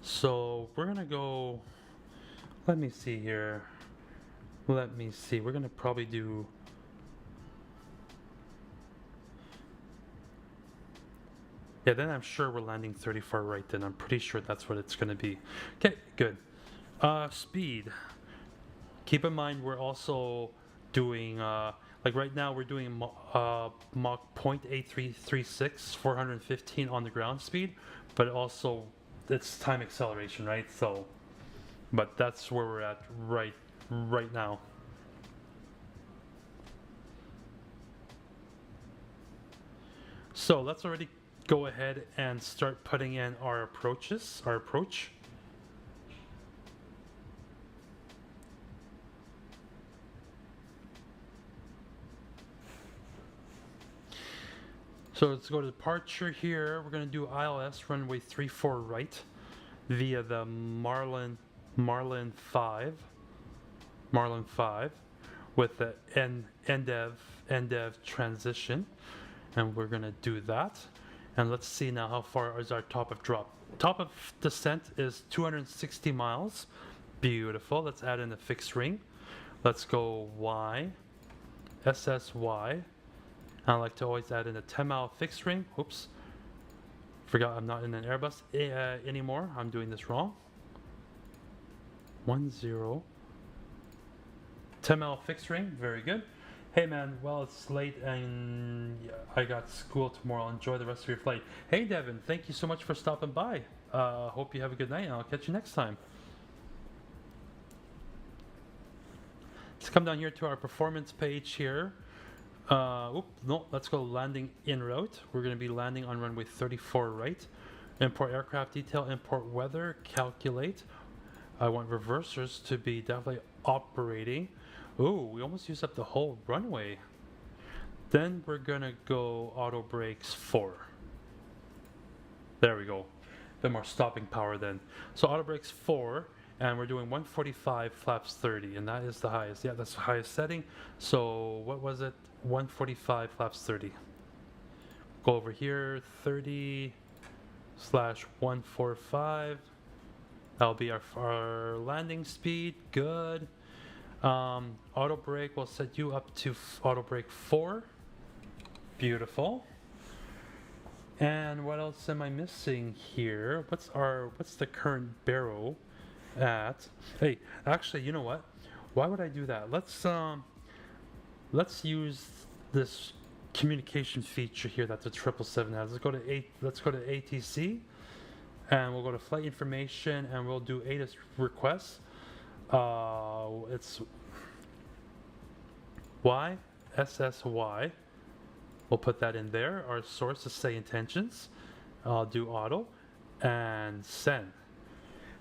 A: So we're gonna go. Let me see here. Let me see. We're gonna probably do. Yeah, then I'm sure we're landing 34 right. Then I'm pretty sure that's what it's gonna be. Okay, good. Speed. Keep in mind we're also doing like right now we're doing Mach 0.8336, 415 on the ground speed, but also it's time acceleration, right? So, but that's where we're at right now. So let's already go ahead and start putting in our approach. So let's go to departure here. We're going to do ILS runway 34 right via the Marlin 5 with the NDEV transition, and we're going to do that. And let's see now how far is our top of drop. Top of descent is 260 miles. Beautiful. Let's add in a fixed ring. Let's go YSSY. I like to always add in a 10-mile fixed ring. Oops. Forgot I'm not in an Airbus anymore. I'm doing this wrong. 10. 10-mile fixed ring. Very good. Hey man, well it's late and I got school tomorrow. Enjoy the rest of your flight. Hey Devin, thank you so much for stopping by. Hope you have a good night and I'll catch you next time. Let's come down here to our performance page here. Let's go landing en route. We're going to be landing on runway 34 right. Import aircraft detail, import weather, calculate. I want reversers to be definitely operating. Ooh, we almost used up the whole runway. Then we're going to go auto brakes 4. There we go. A bit more stopping power then. So auto brakes 4. And we're doing 145 flaps 30, and that is the highest. Yeah, that's the highest setting. So what was it? 145 flaps 30. Go over here, 30/145. That'll be our landing speed. Good. Auto brake will set you up to auto brake 4. Beautiful. And what else am I missing here? What's the current barrel at? Hey, actually, you know what? Why would I do that? Let's use this communication feature here that the 777 has. Let's go to ATC, and we'll go to flight information, and we'll do ATIS requests. It's YSSY. We'll put that in there. Our source is say intentions. I'll do auto and send.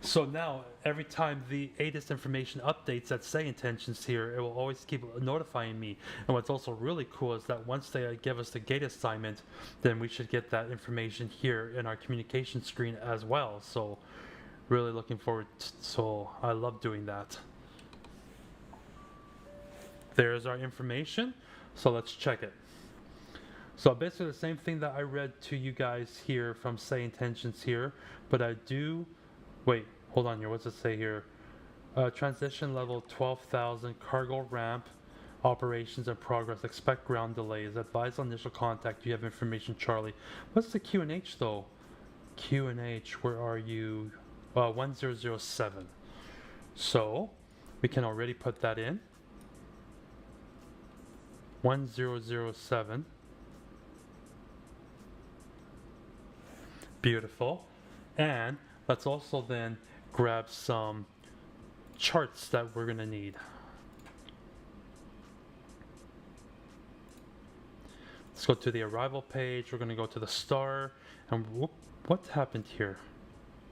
A: So now, every time the ATIS information updates that say intentions here, it will always keep notifying me. And what's also really cool is that once they give us the gate assignment, then we should get that information here in our communication screen as well. So, really looking forward so I love doing that. There's our information. So let's check it. So basically the same thing that I read to you guys here from say intentions here, but I do. Wait, hold on here. What's it say here? Transition level 12,000, cargo ramp, operations in progress. Expect ground delays. Advise on initial contact. You have information, Charlie. What's the QNH though? QNH, where are you? 1007. So we can already put that in. 1007. Beautiful. And let's also then grab some charts that we're going to need. Let's go to the arrival page. We're going to go to the star. And whoop, what happened here?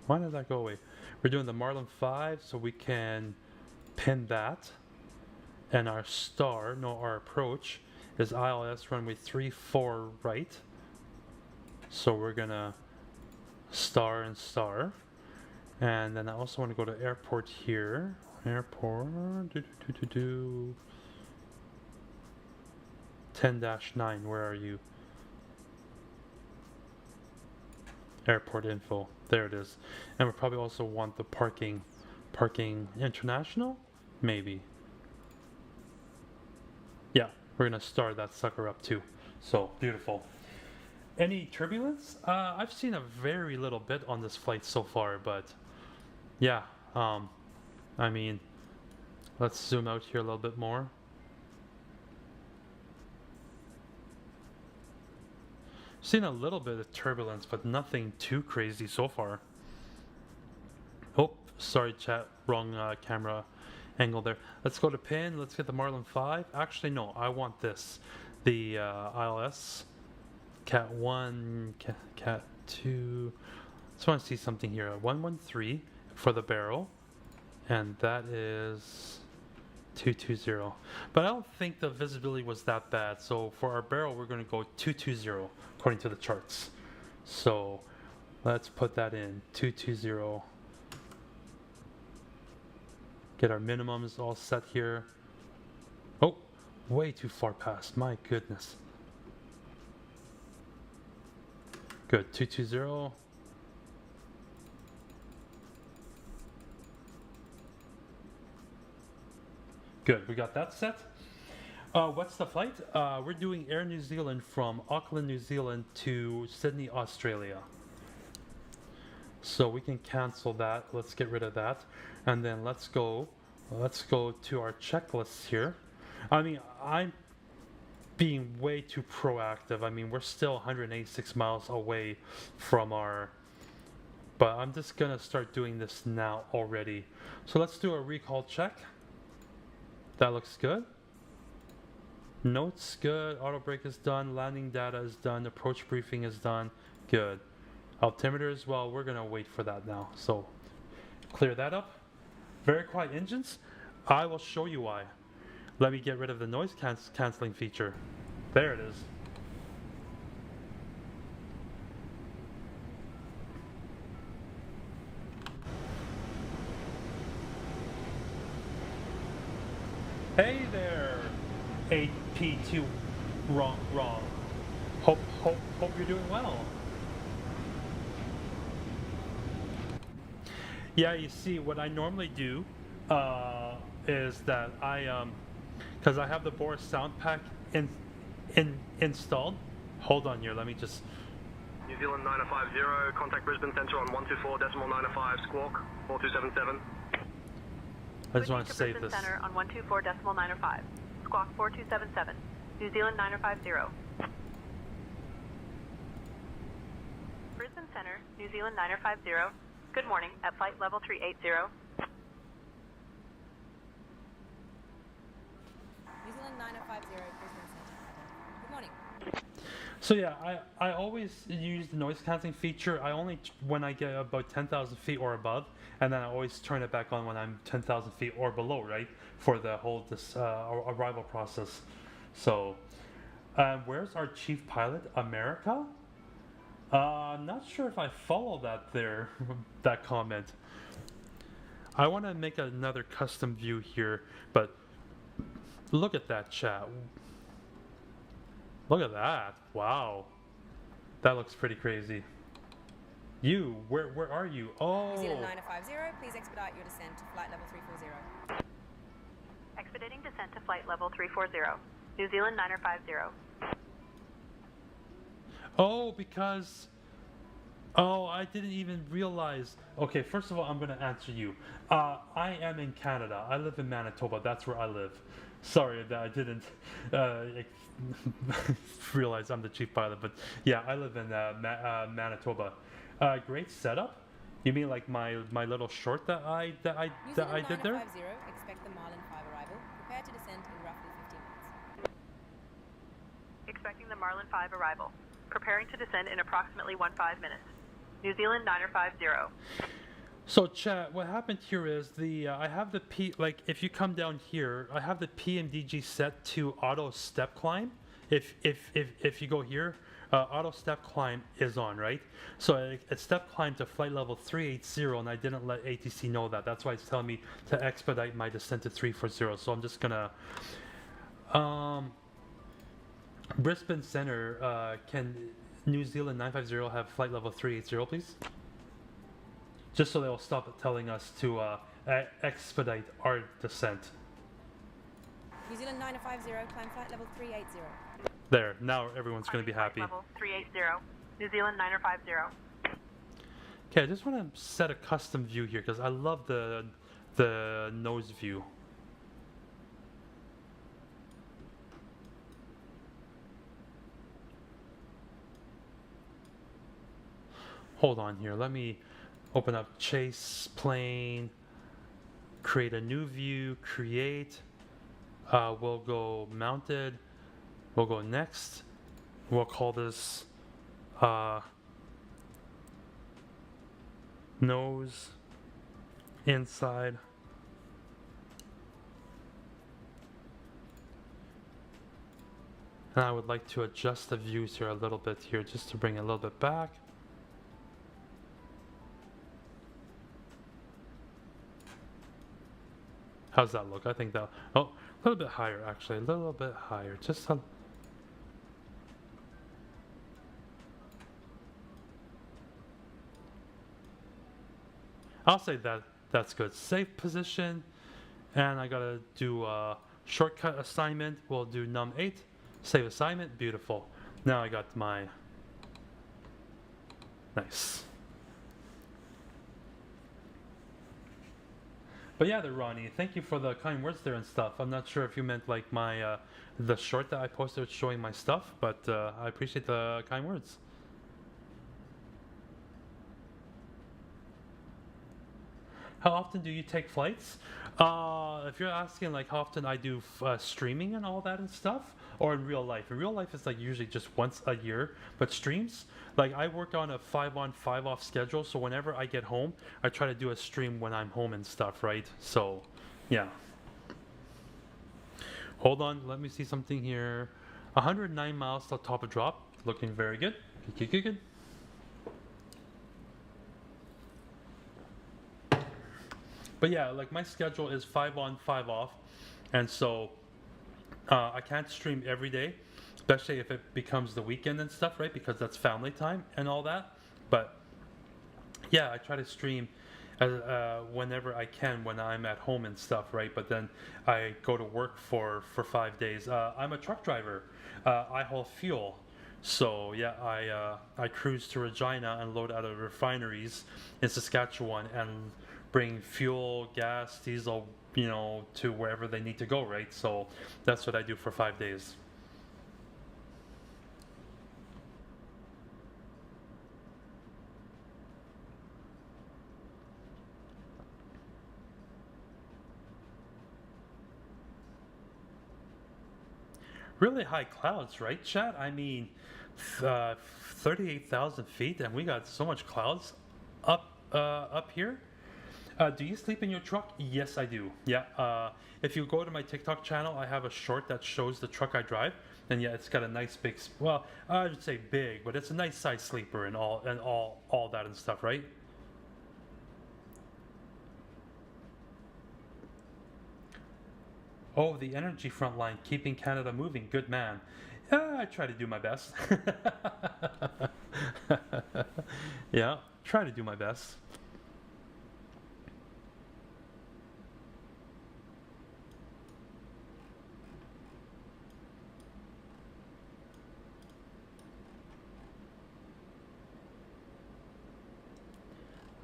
A: Why did that go away? We're doing the Marlin 5, so we can pin that. And our star, no, our approach is ILS runway 34 right. So we're going to star and star. And then I also want to go to airport here. Airport, 10-9, where are you? Airport info, there it is. And we probably also want the parking international, maybe. Yeah, we're gonna start that sucker up too. So beautiful. Any turbulence? I've seen a very little bit on this flight so far, but yeah, I mean, let's zoom out here a little bit more. Seen a little bit of turbulence, but nothing too crazy so far. Oh, sorry chat, wrong camera angle there. Let's go to pin, let's get the Marlin 5. Actually no, I want this. The ILS, Cat 1, Cat 2. Just want to see something here. 113 for the barrel, and that is 220. But I don't think the visibility was that bad. So for our barrel, we're going to go 220 according to the charts. So let's put that in 220. Get our minimums all set here. Oh, way too far past. My goodness. Good, 220. Good, we got that set. What's the flight? We're doing Air New Zealand from Auckland, New Zealand to Sydney, Australia. So we can cancel that. Let's get rid of that. And then let's go to our checklist here. I mean, I'm being way too proactive. I mean, we're still 186 miles away from our, but I'm just gonna start doing this now already. So let's do a recall check. That looks good. Notes good. Auto brake is done. Landing data is done. Approach briefing is done. Good. Altimeter as well. We're gonna wait for that now. So clear that up. Very quiet engines. I will show you why. Let me get rid of the noise canceling feature. There it is. Hey there, 8P2 wrong. Hope you're doing well. Yeah, you see, what I normally do is that because I have the Boris soundpack installed. Hold on here, let me just.
I: New Zealand 9050, contact Brisbane Centre on 124.95, squawk 4277.
A: I just want to save this.
H: Center on 124.95, squawk 4277, New Zealand 9050. Brisbane Center, New Zealand 9050. Good morning, at flight level 380.
K: New Zealand 9050, Brisbane Center. Good morning.
A: So yeah, I always use the noise cancelling feature. I only when I get about 10,000 feet or above, and then I always turn it back on when I'm 10,000 feet or below, right? For the whole arrival process. So, where's our chief pilot? America? I'm not sure if I follow that there, that comment. I want to make another custom view here, but look at that chat. Look at that. Wow. That looks pretty crazy. You, where are you? Oh.
K: New Zealand 9050, please expedite your descent to flight level 340.
H: Expediting descent to flight level 340, New Zealand 9050.
A: Oh, because Oh, I didn't even realize. Okay, first of all, I'm gonna answer you. I am in Canada. I live in Manitoba. That's where I live. Sorry that I didn't realize I'm the chief pilot, but yeah, I live in Manitoba. Great setup. You mean like my little short that I did there?
K: 50, expect the Marlin 5 arrival. Prepare to descend in roughly 15 minutes.
H: Expecting the Marlin 5 arrival. Preparing to descend in approximately 15 minutes. New Zealand 9050.
A: So chat, what happened here is I have the like if you come down here, I have the PMDG set to auto step climb. If you go here, auto step climb is on, right? So it step climbed to flight level 380, and I didn't let ATC know that. That's why it's telling me to expedite my descent to 340. So I'm just gonna Brisbane Center, can New Zealand 950 have flight level 380, please? Just so they'll stop telling us to expedite our descent.
K: New Zealand 9050, climb flight level 380.
A: There, now everyone's going to be happy.
H: Level 380. New Zealand 9050.
A: Okay, I just want to set a custom view here because I love the nose view. Hold on here, let me open up ChasePlane, create a new view, create, we'll go mounted, we'll go next, we'll call this nose inside. And I would like to adjust the views here a little bit here just to bring it a little bit back. How's that look? I think that, oh, a little bit higher actually, a little bit higher, just a, I'll say that's good. Save position, and I gotta do a shortcut assignment. We'll do num8, save assignment, beautiful. Now I got my, nice. But yeah, there, Ronnie, thank you for the kind words there and stuff. I'm not sure if you meant like my the short that I posted showing my stuff, but I appreciate the kind words. How often do you take flights? If you're asking like how often I do streaming and all that and stuff, or in real life. In real life, it's like usually just once a year. But streams, like I work on a 5-on, 5-off schedule. So whenever I get home, I try to do a stream when I'm home and stuff, right? So, yeah. Hold on, let me see something here. 109 miles to top of drop, looking very good. Good. But yeah, like my schedule is 5-on, 5-off, and so I can't stream every day, especially if it becomes the weekend and stuff, right? Because that's family time and all that. But yeah, I try to stream whenever I can when I'm at home and stuff, right? But then I go to work for 5 days. I'm a truck driver. I haul fuel. So yeah, I cruise to Regina and load out of refineries in Saskatchewan and bring fuel, gas, diesel, you know, to wherever they need to go, right? So that's what I do for 5 days. Really high clouds, right, chat? I mean, 38,000 feet, and we got so much clouds up here. Do you sleep in your truck? Yes, I do. Yeah. If you go to my TikTok channel, I have a short that shows the truck I drive, and yeah, it's got a nice big. Well, I would say big, but it's a nice size sleeper and all that and stuff, right? Oh, the energy front line, keeping Canada moving. Good man. Yeah, I try to do my best. Yeah, try to do my best.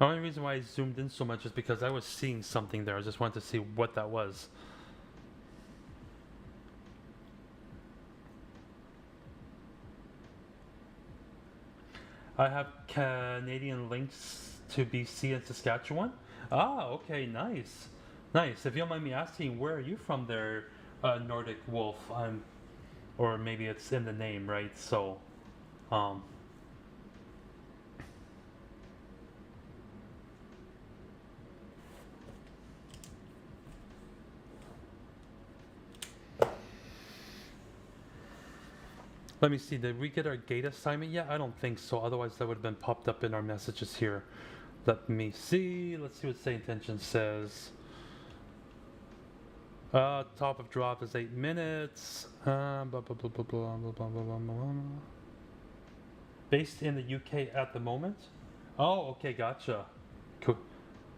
A: The only reason why I zoomed in so much is because I was seeing something there. I just wanted to see what that was. I have Canadian links to BC and Saskatchewan. Ah, okay, nice. Nice. If you don't mind me asking, where are you from there, Nordic Wolf? Or maybe it's in the name, right? So, let me see, did we get our gate assignment yet? I don't think so, otherwise that would have been popped up in our messages here. Let me see, let's see what Say Intention says. Top of drop is 8 minutes. Based in the UK at the moment? Oh, okay, gotcha. Cool.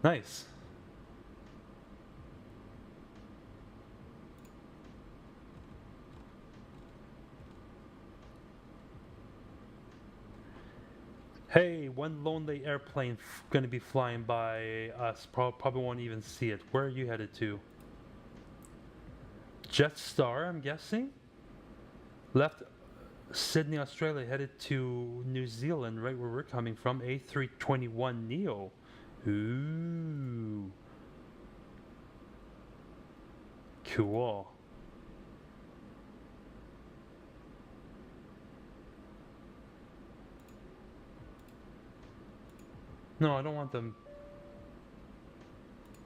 A: Nice. Hey, one lonely airplane going to be flying by us. Probably won't even see it. Where are you headed to? Jetstar, I'm guessing. Left Sydney, Australia, headed to New Zealand, right where we're coming from. A321neo. Ooh. Cool. No, I don't want them.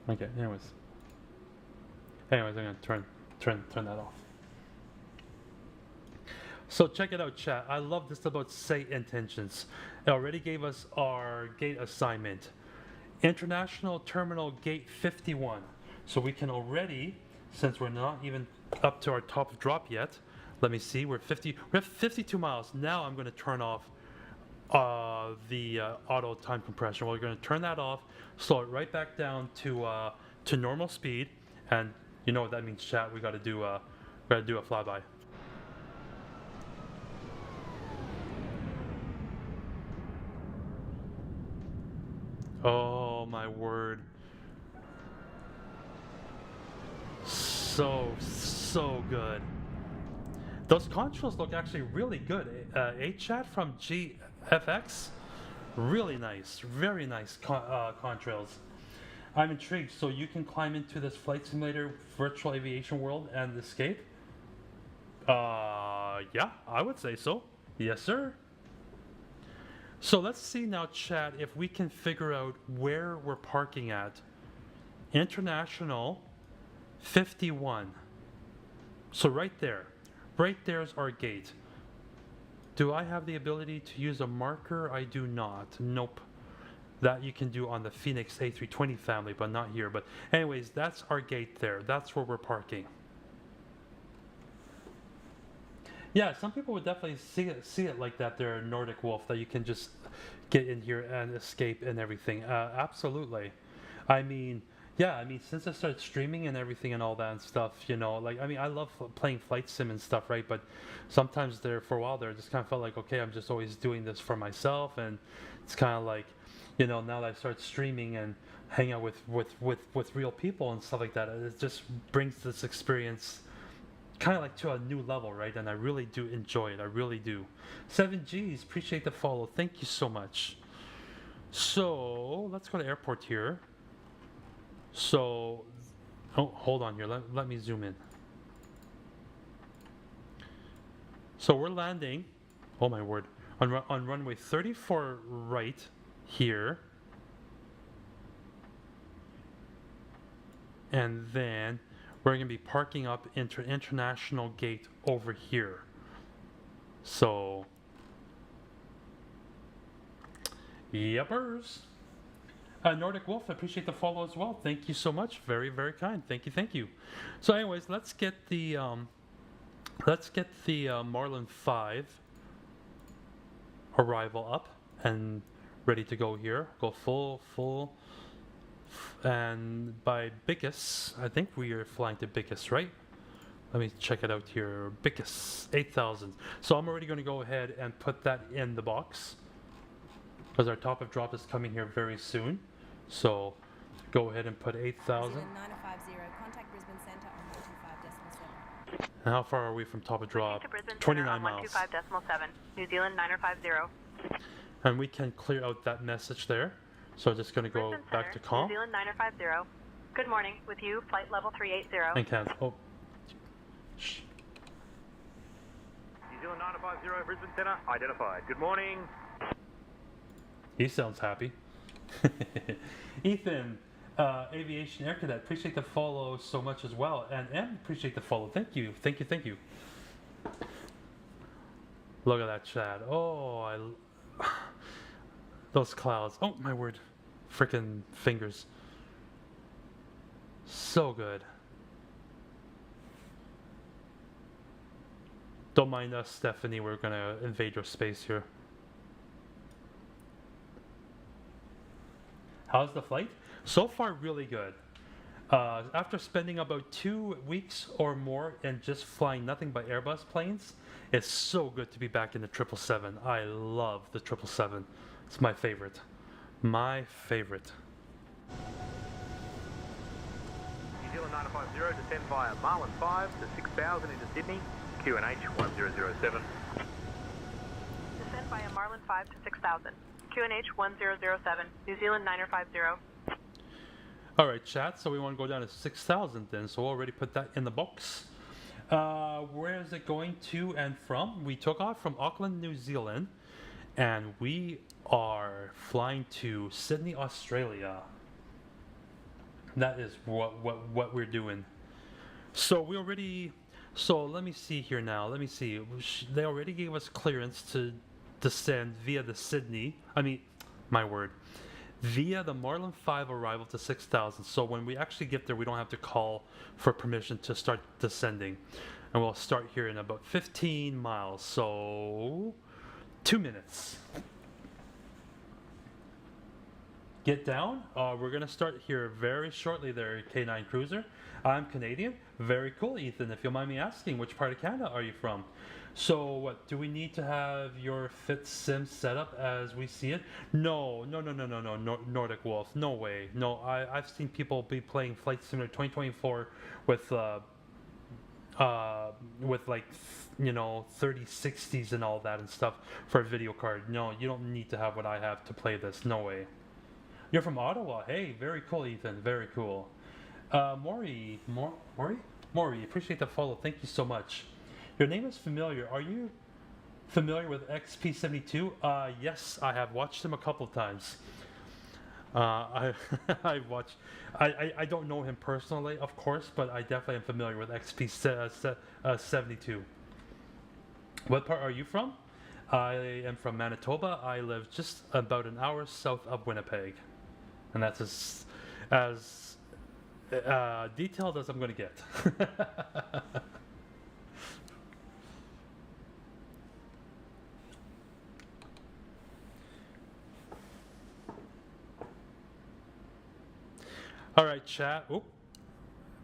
A: Okay, anyways, I'm gonna turn that off. So check it out, chat. I love this about Say Intentions. It already gave us our gate assignment. International Terminal Gate 51. So we can already, since we're not even up to our top of drop yet, let me see, we're 52 miles. Now I'm gonna turn off the auto time compression. We're going to turn that off, slow it right back down to normal speed, and you know what that means, chat. We got to do a flyby. Oh my word! So good. Those controls look actually really good. A-chat from GFX, really nice, very nice contrails. I'm intrigued. So you can climb into this flight simulator virtual aviation world and escape? Yeah, I would say so. Yes, sir. So let's see now, chat, if we can figure out where we're parking at. International 51. So right there. Right there's our gate. Do I have the ability to use a marker? I do not. Nope. That you can do on the Phoenix A320 family, but not here. But anyways, that's our gate there. That's where we're parking. Yeah, some people would definitely see it like that there, Nordic Wolf, that you can just get in here and escape and everything. Absolutely. I mean, yeah, I mean, since I started streaming and everything and all that and stuff, you know, like, I mean, I love playing flight sim and stuff, right? But sometimes there, for a while there, I just kind of felt like, okay, I'm just always doing this for myself. And it's kind of like, you know, now that I start streaming and hang out with real people and stuff like that, it just brings this experience kind of like to a new level, right? And I really do enjoy it. I really do. 7Gs, appreciate the follow. Thank you so much. So let's go to airport here. So, oh, hold on here. Let me zoom in. So we're landing. Oh my word! On runway 34 right here, and then we're going to be parking up into international gate over here. So, yepers. Nordic Wolf, I appreciate the follow as well. Thank you so much. Very, very kind. Thank you, thank you. So, anyways, let's get the Marlin 5 arrival up and ready to go here. Go full, and by Bickus, I think we are flying to Bickus, right? Let me check it out here. Bickus 8000. So I'm already going to go ahead and put that in the box because our top of drop is coming here very soon. So go ahead and put 8,000.
K: New Zealand 9050, contact Brisbane Centre on 125.7.
A: And how far are we from top of drop?
H: To Brisbane
A: 29
H: Center on
A: miles.
H: 125.7. New Zealand 9050.
A: And we can clear out that message there. So just going to go
H: Brisbane
A: back to
H: Center,
A: calm.
H: New Zealand 9050. Good morning. With you, flight level 380.
A: And cancel. Oh. Shh.
I: New Zealand 950, Brisbane Centre, identified. Good morning.
A: He sounds happy. Ethan, Aviation Air Cadet, appreciate the follow so much as well. And M, appreciate the follow. Thank you. Thank you. Thank you. Look at that chat. Oh, those clouds. Oh, my word. Frickin' fingers. So good. Don't mind us, Stephanie. We're going to invade your space here. How's the flight? So far, really good. After spending about 2 weeks or more and just flying nothing but Airbus planes, it's so good to be back in the 777. I love the 777. It's my favorite. My favorite.
I: New Zealand 950, descend via Marlin 5 to 6,000 into Sydney, QNH 1007.
H: Descend via Marlin 5 to 6000. QNH 1007. New Zealand 9050.
A: All right, chat. So we want to go down to 6,000 then. So we'll already put that in the box. Where is it going to and from? We took off from Auckland, New Zealand, and we are flying to Sydney, Australia. That is what we're doing. So we already. So let me see here now. Let me see. They already gave us clearance to descend via the Sydney. I mean, my word. Via the Marlin 5 arrival to 6,000. So when we actually get there, we don't have to call for permission to start descending. And we'll start here in about 15 miles. So 2 minutes. Get down. We're going to start here very shortly there, K9 Cruiser. I'm Canadian. Very cool, Ethan. If you'll mind me asking, which part of Canada are you from? So what, do we need to have your Fit Sim set up as we see it? No, Nordic Wolf. No way. No, I've seen people be playing Flight Simulator 2024 with like, 3060s and all that and stuff for a video card. No, you don't need to have what I have to play this. No way. You're from Ottawa. Hey, very cool, Ethan. Very cool. Maury, appreciate the follow. Thank you so much. Your name is familiar. Are you familiar with XP72? Yes, I have watched him a couple of times. I don't know him personally, of course, but I definitely am familiar with XP72. What part are you from? I am from Manitoba. I live just about an hour south of Winnipeg. And that's as detailed as I'm going to get. All right, chat. Oh,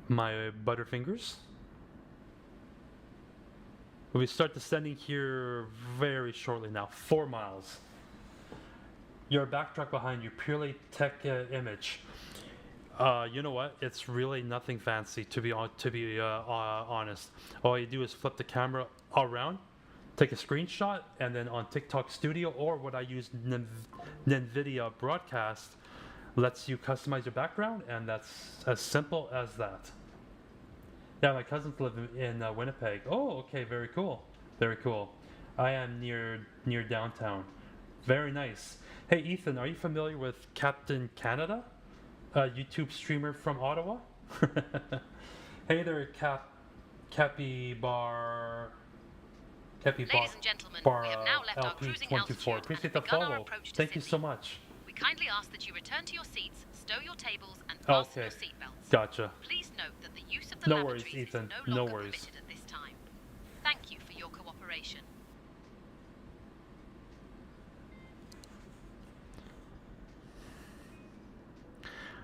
A: my butterfingers. We start descending here very shortly now. 4 miles. Your backtrack behind you, purely tech image. You know what? It's really nothing fancy, to be honest. All you do is flip the camera around, take a screenshot, and then on TikTok Studio, or what I use, NVIDIA Broadcast, lets you customize your background, and that's as simple as that. Yeah, my cousins live in Winnipeg. Oh, okay, very cool. Very cool. I am near downtown. Very nice. Hey, Ethan, are you familiar with Captain Canada? A YouTube streamer from Ottawa? Hey there, Capybar.
D: Ladies and gentlemen, we have now left our cruising altitude
A: Appreciate
D: and
A: the
D: begun our
A: follow.
D: approach to
A: Thank you
D: Sydney.
A: so much.
D: We kindly ask that you return to your seats, stow your tables, and fasten your seatbelts.
A: Gotcha.
D: Please note that the use of the
A: No worries,
D: lavatories
A: Ethan.
D: is
A: No
D: no longer
A: worries.
D: permitted at this time. Thank you for your cooperation.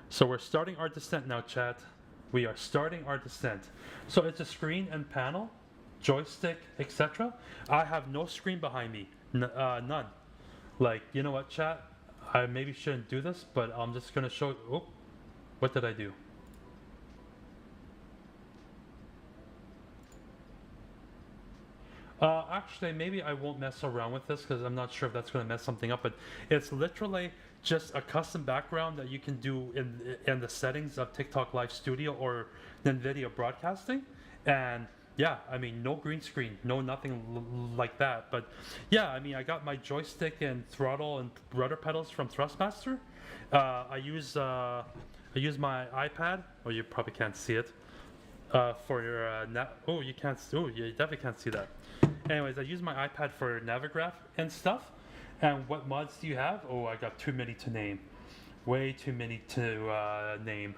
A: So we're starting our descent now, chat. We are starting our descent. So it's a screen and panel, joystick, etc. I have no screen behind me. None. Like, you know what, chat? I maybe shouldn't do this, but I'm just gonna show. Oh, what did I do? Actually, maybe I won't mess around with this because I'm not sure if that's going to mess something up. But it's literally just a custom background that you can do in the settings of TikTok Live Studio or NVIDIA Broadcasting. And yeah, I mean, no green screen, no nothing like that. But yeah, I mean, I got my joystick and throttle and rudder pedals from Thrustmaster. I use my iPad. Well, you probably can't see it. For your oh, you can't. Oh, you definitely can't see that. Anyways, I use my iPad for Navigraph and stuff. And what mods do you have? Oh, I got too many to name. Way too many to name.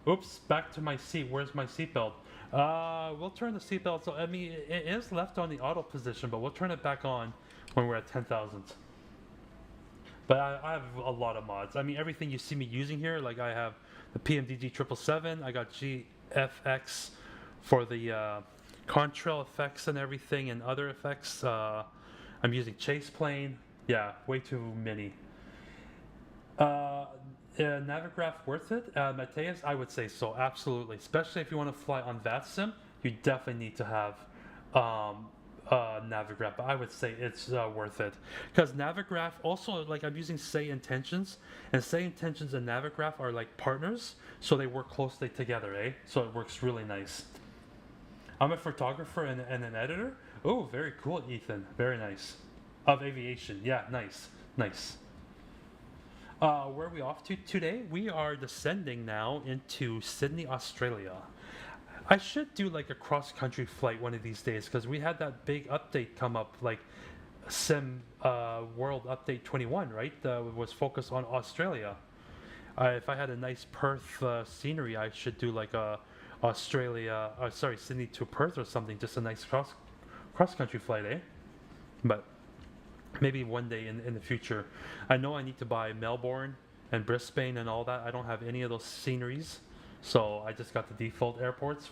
A: Oops, back to my seat. Where's my seatbelt? We'll turn the seatbelt. So I mean, it is left on the auto position, but we'll turn it back on when we're at 10,000. But I have a lot of mods. I mean, everything you see me using here, like I have the PMDG 777. I got GFX for the contrail effects and everything, and other effects. I'm using ChasePlane. Yeah, way too many. Navigraph worth it? Mateus, I would say so, absolutely. Especially if you want to fly on VATSIM, you definitely need to have Navigraph. But I would say it's worth it. Because Navigraph, also, like I'm using Say Intentions, and Say Intentions and Navigraph are like partners, so they work closely together, eh? So it works really nice. I'm a photographer and an editor. Oh, very cool, Ethan. Very nice. Of aviation. Yeah, nice. Nice. Where are we off to today? We are descending now into Sydney, Australia. I should do like a cross-country flight one of these days because we had that big update come up, like Sim World Update 21, right? Was focused on Australia. If I had a nice Perth scenery, I should do like a Sydney to Perth or something, just a nice cross-country flight, eh? But maybe one day in the future. I know I need to buy Melbourne and Brisbane and all that. I don't have any of those sceneries, so I just got the default airports.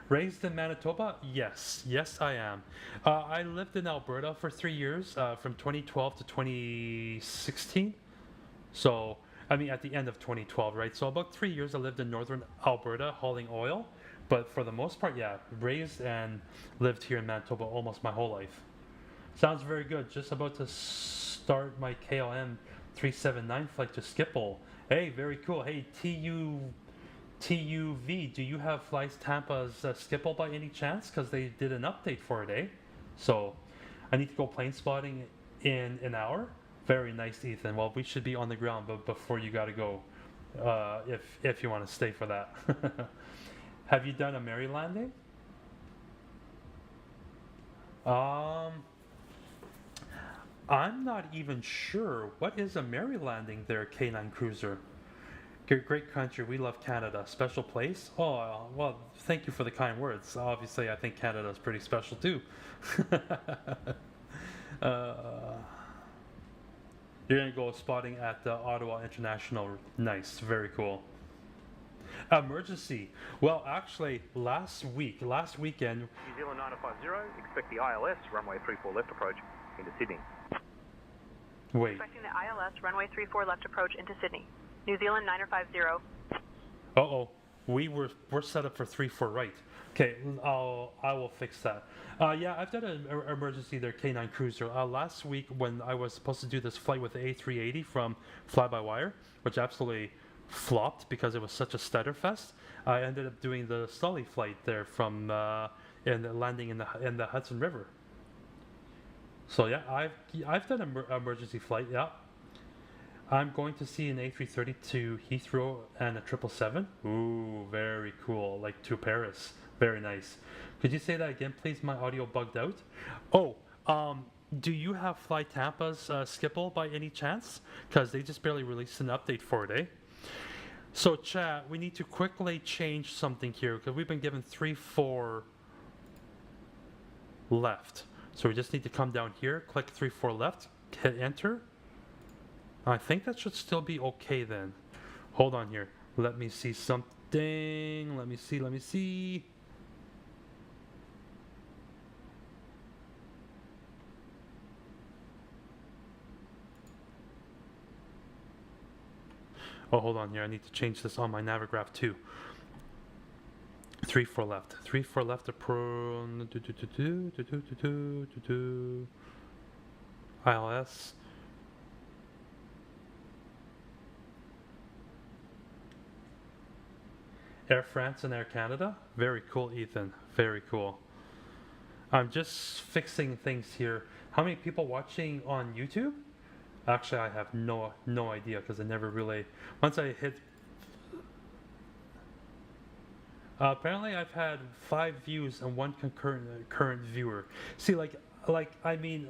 A: Raised in Manitoba? Yes. Yes, I am. I lived in Alberta for 3 years, from 2012 to 2016. So, I mean, at the end of 2012, right? So about 3 years I lived in northern Alberta hauling oil. But for the most part, yeah, raised and lived here in Manitoba almost my whole life. Sounds very good. Just about to start my KLM 379 flight to Schiphol. Hey, very cool. Hey, TUV, do you have Flies Tampa's Schiphol by any chance? Because they did an update for it, eh? So I need to go plane spotting in an hour. Very nice, Ethan. Well, we should be on the ground, but before you got to go, if you want to stay for that. Have you done a Mary landing? I'm not even sure. What is a Mary landing there, K9 Cruiser? Great country. We love Canada. Special place? Oh, well, thank you for the kind words. Obviously, I think Canada is pretty special too. You're going to go spotting at Ottawa International. Nice. Very cool. Emergency. Well, actually, last weekend...
I: New Zealand 950, expect the ILS, runway 34 left approach into Sydney.
A: Wait.
H: Expecting the ILS, runway 34 left approach into Sydney. New Zealand 950.
A: Uh-oh. We're set up for 34 right. Okay, I will fix that. Yeah, I've done an emergency there, K9 Cruiser. Last week when I was supposed to do this flight with the A380 from Fly-by-Wire, which absolutely flopped because it was such a stutter fest, I ended up doing the Sully flight there from and landing in the Hudson River. So yeah, I've done an emergency flight, yeah. I'm going to see an A330 to Heathrow and a 777. Ooh, very cool. Like to Paris. Very nice. Could you say that again, please? My audio bugged out. Oh, do you have Fly Tampa's Schiphol by any chance? Because they just barely released an update for it, eh? So chat, we need to quickly change something here because we've been given 3-4 left. So we just need to come down here, click 3-4 left, hit enter. I think that should still be okay then. Hold on here. Let me see something. Let me see. Oh, hold on here. I need to change this on my Navigraph too. 3-4 left. 3-4 left. ILS. Air France and Air Canada. Very cool, Ethan. Very cool. I'm just fixing things here. How many people watching on YouTube? Actually, I have no idea because I never really. Once I hit. Apparently, I've had 5 views and 1 current viewer. See, I mean,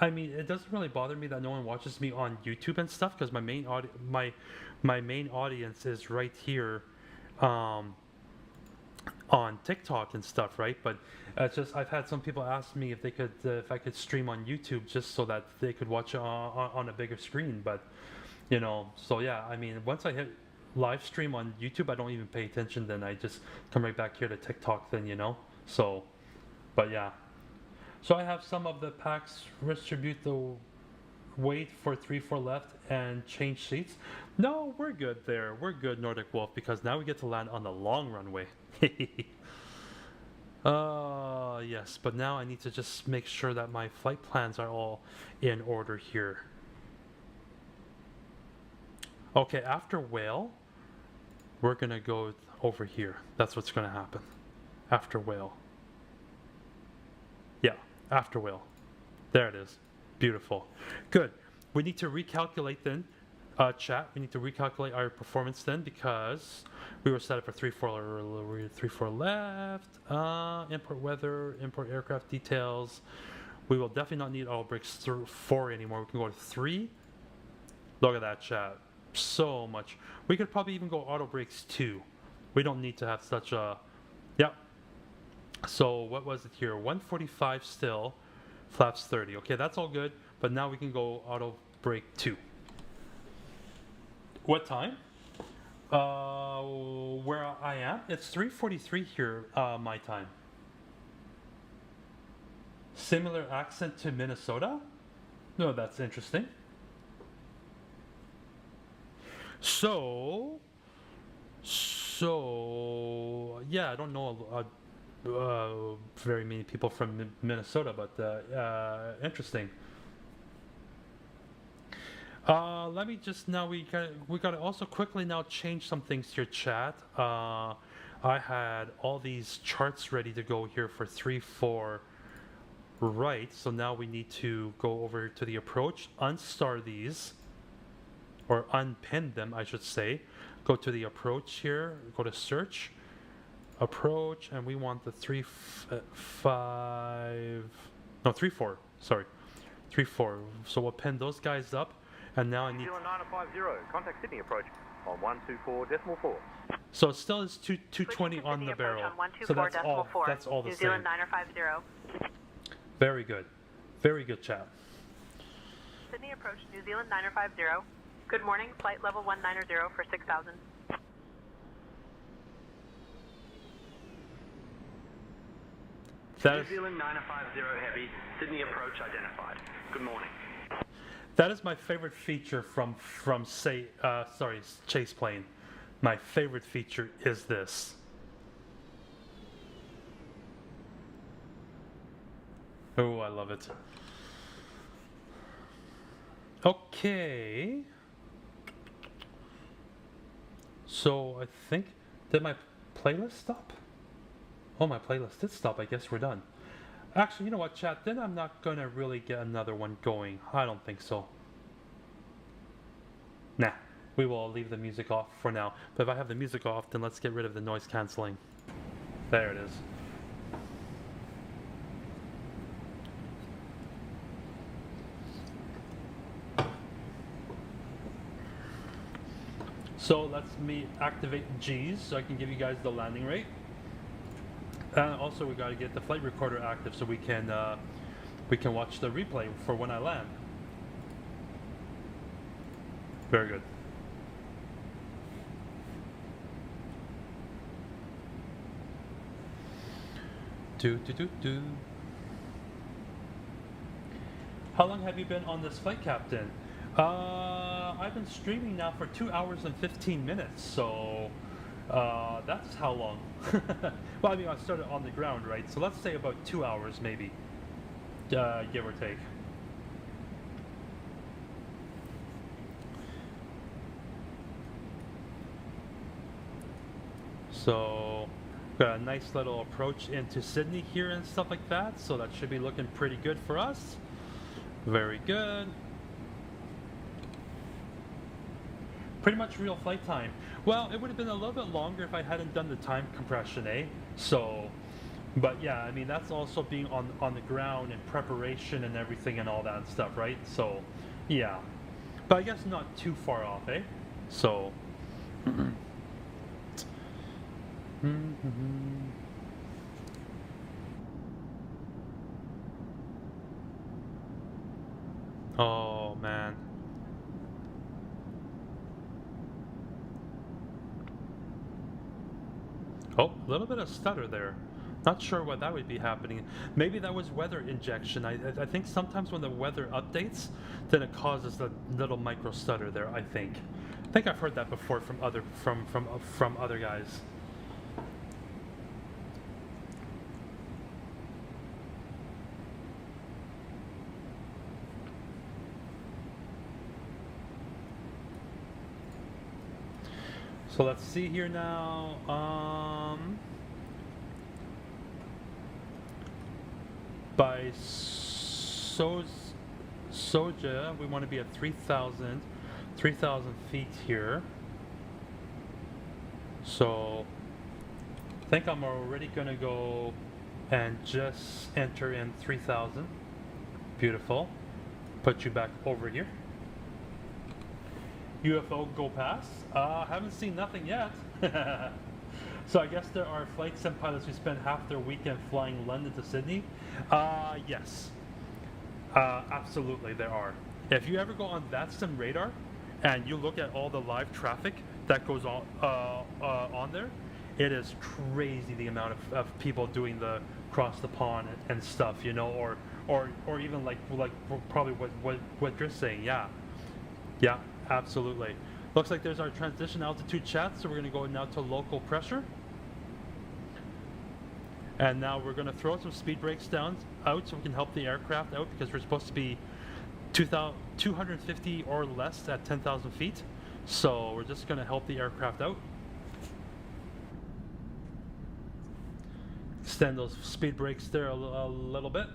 A: it doesn't really bother me that no one watches me on YouTube and stuff because my main audience is right here. On TikTok and stuff, right? But it's just I've had some people ask me if they could, if I could stream on YouTube just so that they could watch on a bigger screen. But you know, so yeah, I mean, once I hit live stream on YouTube, I don't even pay attention. Then I just come right back here to TikTok. Then you know, so, but yeah. So I have some of the packs distribute the weight for 3-4 left and change seats. No, we're good there. We're good, Nordic Wolf, because now we get to land on the long runway. Yes, but now I need to just make sure that my flight plans are all in order here. Okay, after Whale, we're gonna go over here. That's what's gonna happen. After Whale. Yeah, after Whale. There it is. Beautiful. Good. We need to recalculate then, chat. We need to recalculate our performance then because we were set up for 3-4 left. Import weather, import aircraft details. We will definitely not need auto brakes through 4 anymore. We can go to 3. Look at that, chat. So much. We could probably even go auto brakes 2. We don't need to have such a. Yep. So what was it here? 145 still. Flaps 30. Okay, that's all good. But now we can go auto brake 2. What time? Where I am? It's 3:43 here, my time. Similar accent to Minnesota? No, that's interesting. So yeah, I don't know very many people from Minnesota, but interesting. Let me just now we got to also quickly now change some things here, chat. I had all these charts ready to go here for 3-4 right, so now we need to go over to the approach, unstar these, or unpin them, I should say. Go to the approach here, go to search, approach, and we want the 3-4, sorry, 3-4. So we'll pin those guys up, and now I need.
I: 950, contact Sydney approach on 124.4.
A: So it still is 220 on the barrel. So that's all. That's all the
H: New
A: same.
H: Zealand 950.
A: Very good, very good, chat.
H: Sydney approach New Zealand 950. Good morning, flight level 190 for 6,000.
I: New Zealand 950 heavy, Sydney approach identified. Good morning.
A: That is my favorite feature from ChasePlane. My favorite feature is this. Oh, I love it. Okay. So I think, did my playlist stop? Oh, my playlist did stop. I guess we're done. Actually, you know what, chat? Then I'm not going to really get another one going. I don't think so. Nah, we will leave the music off for now. But if I have the music off, then let's get rid of the noise cancelling. There it is. So let's activate G's so I can give you guys the landing rate. Also, we got to get the flight recorder active so we can watch the replay for when I land. Very good. Do. How long have you been on this flight, Captain? I've been streaming now for 2 hours and 15 minutes, so that's how long. Well, I mean, I started on the ground, right? So let's say about 2 hours, maybe, give or take. So, got a nice little approach into Sydney here and stuff like that, so that should be looking pretty good for us. Very good. Pretty much real flight time. Well, it would have been a little bit longer if I hadn't done the time compression, eh? So, but yeah, I mean, that's also being on the ground and preparation and everything and all that stuff, right? So, yeah. But I guess not too far off, eh? So. Oh, man. Oh, a little bit of stutter there. Not sure why that would be happening. Maybe that was weather injection. I think sometimes when the weather updates, then it causes the little micro stutter there, I think. I think I've heard that before from other guys. So let's see here now. By Soja, we want to be at 3,000 feet here. So I think I'm already gonna go and just enter in 3,000. Beautiful. Put you back over here. UFO go past. Haven't seen nothing yet. So I guess there are flight sim pilots who spend half their weekend flying London to Sydney. Yes. Absolutely there are. If you ever go on that sim radar and you look at all the live traffic that goes on there, it is crazy the amount of people doing the cross the pond and stuff, you know, or even like probably what you're saying. Yeah, absolutely. Looks like there's our transition altitude chat, so we're going to go now to local pressure. And now we're going to throw some speed brakes out so we can help the aircraft out, because we're supposed to be 250 or less at 10,000 feet. So we're just going to help the aircraft out. Extend those speed brakes there a little bit.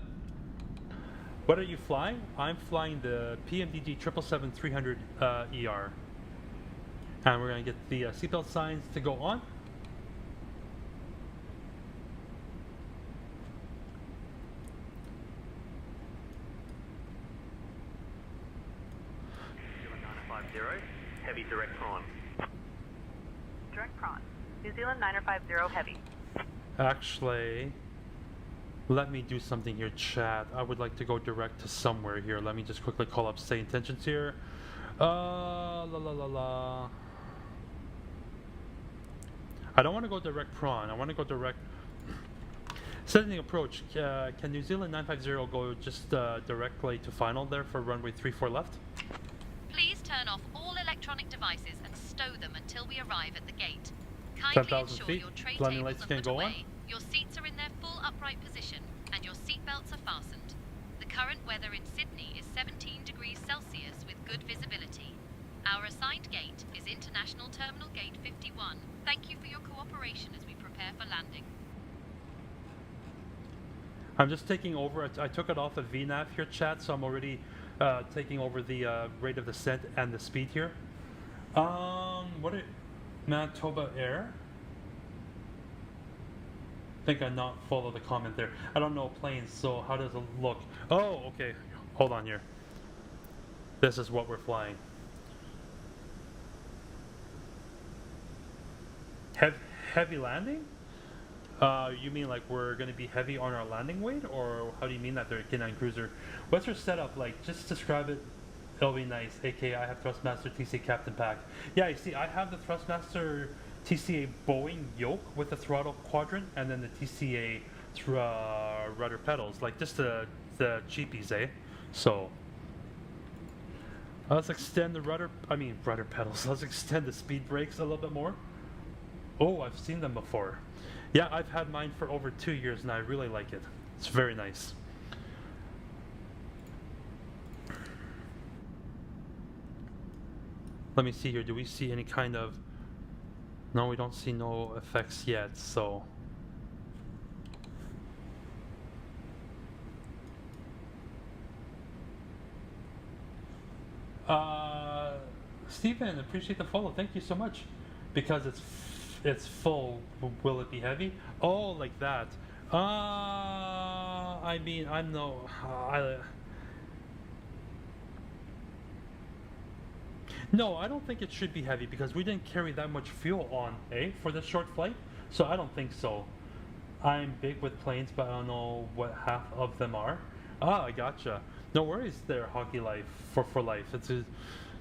A: What are you flying? I'm flying the PMDG 777-300 ER. And we're going to get the seatbelt signs to go on.
I: Heavy direct prawn.
H: Direct prawn. New Zealand 9050 heavy.
A: Actually, let me do something here, chat. I would like to go direct to somewhere here. Let me just quickly call up say intentions here. I don't want to go direct prawn. I want to go direct. Setting approach. Can New Zealand 950 go just directly to final there for runway 34 left?
D: Please turn off all electronic devices and stow them until we arrive at the gate. Kindly ensure
A: feet.
D: your tray
A: Landing
D: tables
A: lights
D: are
A: can
D: put
A: go
D: away,
A: on.
D: your seats are in their full upright position, and your seat belts are fastened. The current weather in Sydney is 17 degrees Celsius with good visibility. Our assigned gate is International Terminal Gate 51. Thank you for your cooperation as we prepare for landing.
A: I'm just taking over. I took it off of VNAV here, chat, so I'm already taking over the rate of descent and the speed here. What are Manitoba Air? I think I not follow the comment there. I don't know planes, so how does it look? Oh, okay. Hold on here. This is what we're flying. Heavy landing? You mean like we're going to be heavy on our landing weight, or how do you mean that they're a K9 cruiser? What's your setup like? Just describe it It'll be nice. AKA, I have Thrustmaster TCA Captain Pack. Yeah, you see, I have the Thrustmaster TCA Boeing Yoke with the throttle quadrant, and then the TCA rudder pedals, like just the cheapies, eh? So let's extend the rudder pedals. Let's extend the speed brakes a little bit more. Oh, I've seen them before. Yeah, I've had mine for over 2 years and I really like it. It's very nice. Let me see here. Do we see any kind of... No, we don't see no effects yet, so... Stephen, appreciate the follow. Thank you so much. Because it's full. Will it be heavy? Oh, like that. I mean, I'm no. No, I don't think it should be heavy because we didn't carry that much fuel on, for this short flight. So I don't think so. I'm big with planes, but I don't know what half of them are. I gotcha. No worries there, Hockey Life for life. It's a,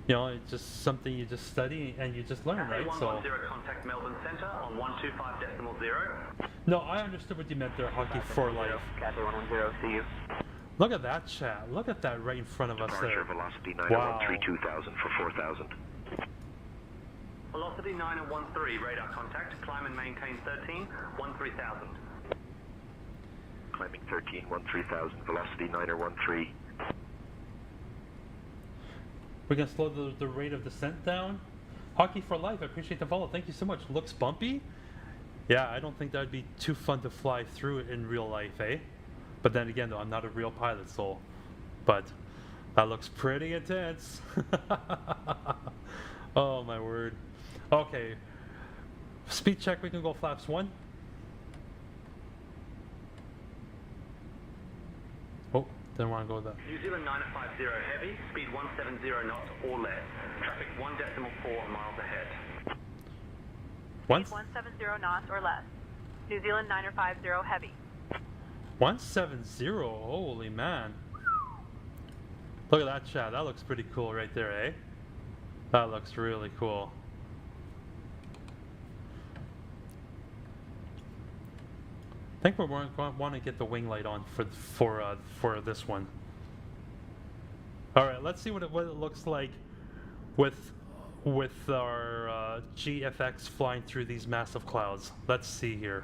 A: it's just something you just study and you just learn, right? So.
I: 110 contact Melbourne Centre on 125.0.
A: No, I understood what you meant there, Hockey for life.
I: Cathay 110, see you.
A: Look at that, chat. Look at that right in front of us there.
I: Velocity
A: Wow.
I: 913 for 4,000. Velocity 913, radar contact. Climb and maintain 13, 13,000. Climbing 13, 13,000. Velocity 913.
A: We're going to slow the rate of descent down. Hockey for life, I appreciate the follow. Thank you so much. Looks bumpy. Yeah, I don't think that would be too fun to fly through it in real life, eh? But then again, though, I'm not a real pilot, so... But that looks pretty intense. Oh, my word. Okay. Speed check, we can go flaps 1. Oh, didn't want to go there.
I: New Zealand 950 heavy, speed 170 knots or less. Traffic 1.4 miles ahead.
A: Once?
H: Speed 170 knots or less. New Zealand 950 heavy.
A: 170, holy man. Look at that, chat. That looks pretty cool right there, eh? That looks really cool. I think we're going to want to get the wing light on for this one. All right, let's see what it looks like with our GFX flying through these massive clouds. Let's see here.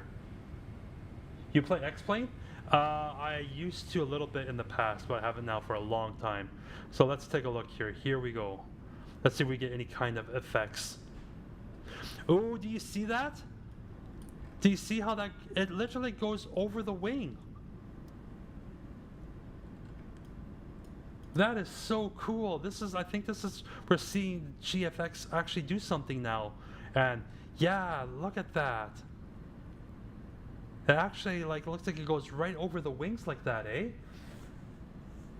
A: You play X-Plane? I used to a little bit in the past, but I haven't now for a long time. So let's take a look here. Here we go. Let's see if we get any kind of effects. Oh, do you see that? Do you see how that, it literally goes over the wing? That is so cool. I think we're seeing GFX actually do something now. And yeah, look at that. It actually looks like it goes right over the wings like that, eh?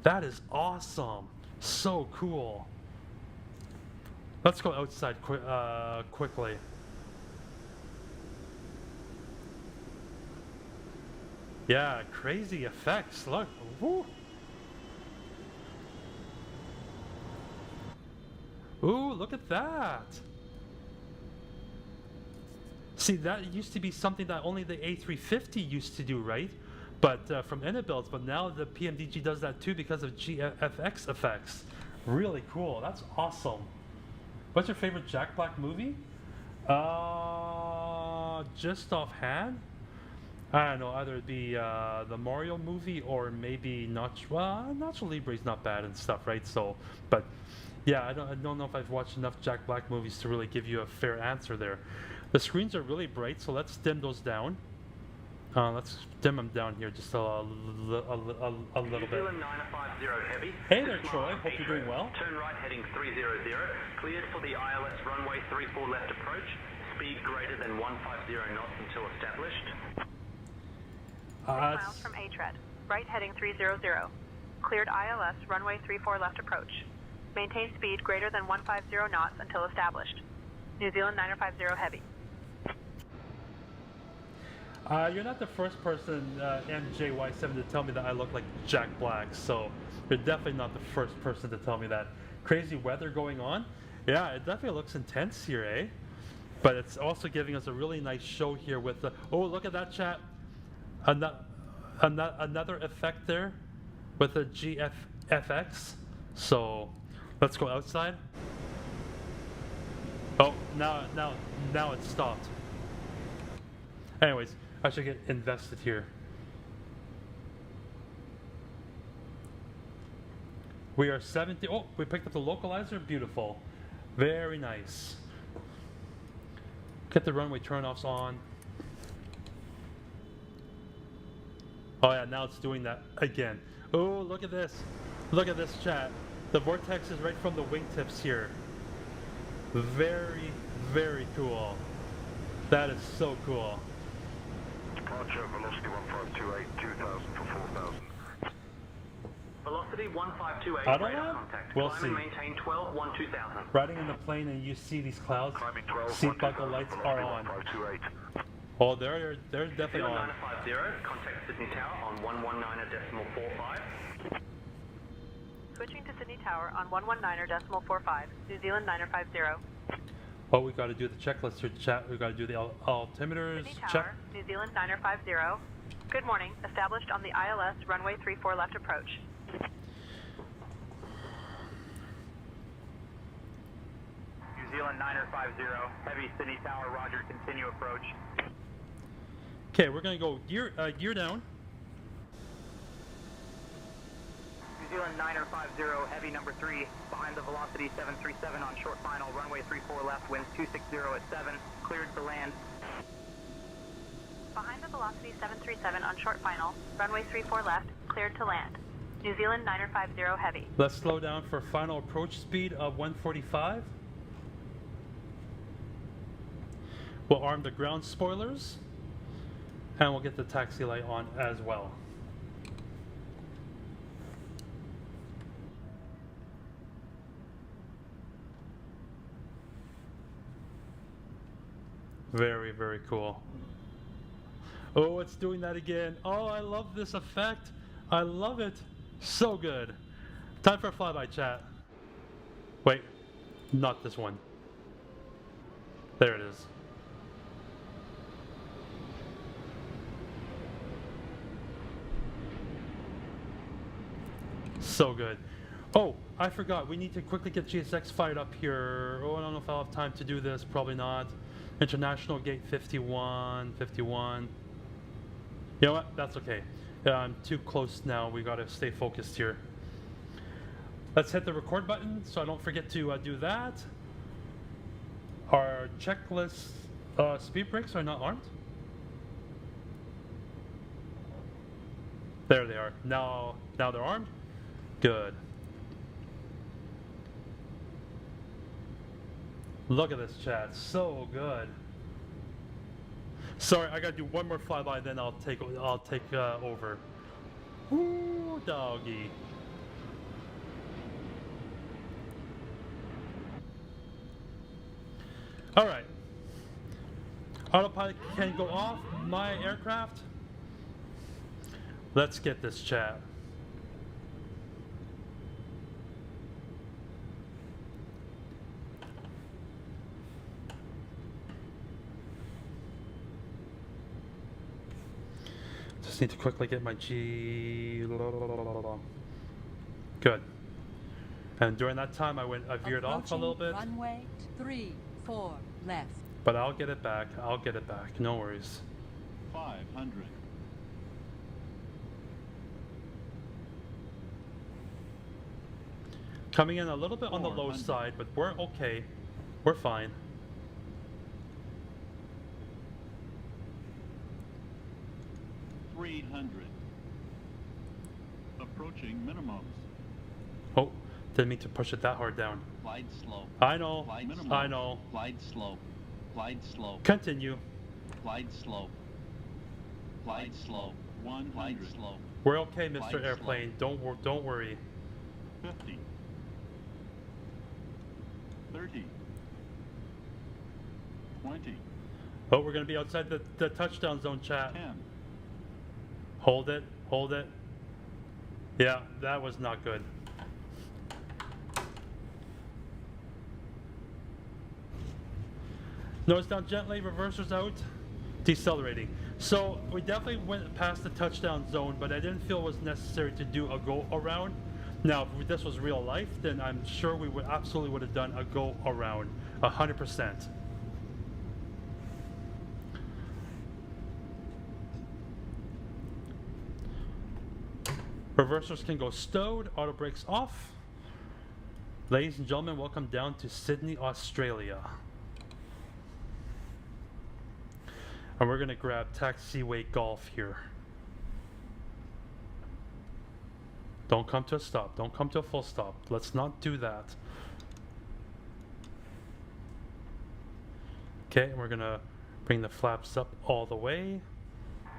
A: That is awesome. So cool. Let's go outside quickly. Yeah, crazy effects. Look. Woo. Ooh, look at that. See, that used to be something that only the A350 used to do, right? But from builds, but now the PMDG does that too because of GFX effects. Really cool. That's awesome. What's your favorite Jack Black movie? Just offhand, I don't know. Either it be the Mario movie or maybe Nacho Libre is not bad and stuff, right? So, but yeah, I don't know if I've watched enough Jack Black movies to really give you a fair answer there. The screens are really bright, so let's dim those down. Let's dim them down here just a little bit.
I: Heavy.
A: Hey there, Troy. Hope you're doing well.
I: Turn right heading 300. Cleared for the ILS runway 34 left approach. Speed greater than 150 knots until established.
H: 6 miles from ATRED. Right heading 300. Cleared ILS runway 34 left approach. Maintain speed greater than 150 knots until established. New Zealand 950 heavy.
A: You're not the first person, NZAA, to tell me that I look like Jack Black, so you're definitely not the first person to tell me that. crazy weather going on. Yeah, it definitely looks intense here, eh? But it's also giving us a really nice show here with the, oh, look at that, chat. Another effect there with the GFX. So let's go outside. Oh, now it's stopped. Anyways, I should get invested here. We are 70. Oh, we picked up the localizer. Beautiful. Very nice. Get the runway turnoffs on. Oh yeah, now it's doing that again. Oh, look at this. Look at this, chat. The vortex is right from the wingtips here. Very, very cool. That is so cool.
G: Departure velocity 1528, 2000 for 4000.
I: Velocity 1528,
A: Addon?
I: radar contact.
A: We'll
I: Climb
A: see.
I: and maintain 12, 2000.
A: Riding in the plane and you see these clouds.
G: Climbing 12,
A: Seat buckle
G: 1000,
A: lights
G: velocity
A: are on.
G: 1528.
A: Oh, they're definitely on.
I: 0950, contact Sydney Tower on 119.45.
H: Switching to Sydney Tower on 119.45, New Zealand 950.
A: Oh, we got to do the checklist here, chat. We got to do the altimeters.
H: Sydney
A: Check.
H: Tower, New Zealand 950. Good morning, established on the ILS runway 34 left approach.
L: New Zealand 950, heavy Sydney Tower, roger, continue approach.
A: Okay, we're gonna go gear down.
L: New Zealand 950, heavy number 3, behind the velocity 737 on short final, runway 34 left, winds 260 at 7, cleared to land.
H: Behind the velocity 737 on short final, runway 34 left, cleared to land. New Zealand 950 heavy.
A: Let's slow down for final approach speed of 145. We'll arm the ground spoilers, and we'll get the taxi light on as well. Very, very cool. Oh, it's doing that again. Oh, I love this effect. I love it. So good. Time for a flyby, chat. Wait, not this one. There it is. So good. Oh, I forgot. We need to quickly get GSX fired up here. Oh, I don't know if I'll have time to do this. Probably not. International gate 51. You know what? That's okay. I'm too close now. We got to stay focused here. Let's hit the record button so I don't forget to do that. Our checklist speed brakes are not armed. There they are. Now they're armed. Good. Look at this, chat. So good. Sorry, I gotta do one more flyby, then I'll take over. Ooh, doggy. All right. Autopilot can go off my aircraft. Let's get this, chat. Just need to quickly get my G. Good. And during that time, I veered off a little bit.
B: Runway 34 left.
A: But I'll get it back. I'll get it back. No worries.
M: 500.
A: Coming in a little bit on the low side, but we're okay. We're fine.
M: Approaching minimums.
A: Oh, didn't mean to push it that hard down.
M: Glide slope.
A: I know.
M: Glide slope.
A: I know.
M: Glide slope. Glide slope.
A: Continue.
M: Glide slope. Glide slope. 100. Glide slope.
A: We're okay, Mr.
M: Glide
A: Airplane. Don't worry.
M: 50. 30. 20.
A: Oh, we're gonna be outside the touchdown zone, chat.
M: 10.
A: Hold it. Hold it. Yeah, that was not good. Nose down gently, reversers out, decelerating. So we definitely went past the touchdown zone, but I didn't feel it was necessary to do a go around. Now, if this was real life, then I'm sure we would absolutely would have done a go around, 100%. Reversers can go stowed, auto brakes off. Ladies and gentlemen, welcome down to Sydney, Australia. And we're gonna grab taxiway golf here. Don't come to a stop. Don't come to a full stop. Let's not do that. Okay, and we're gonna bring the flaps up all the way.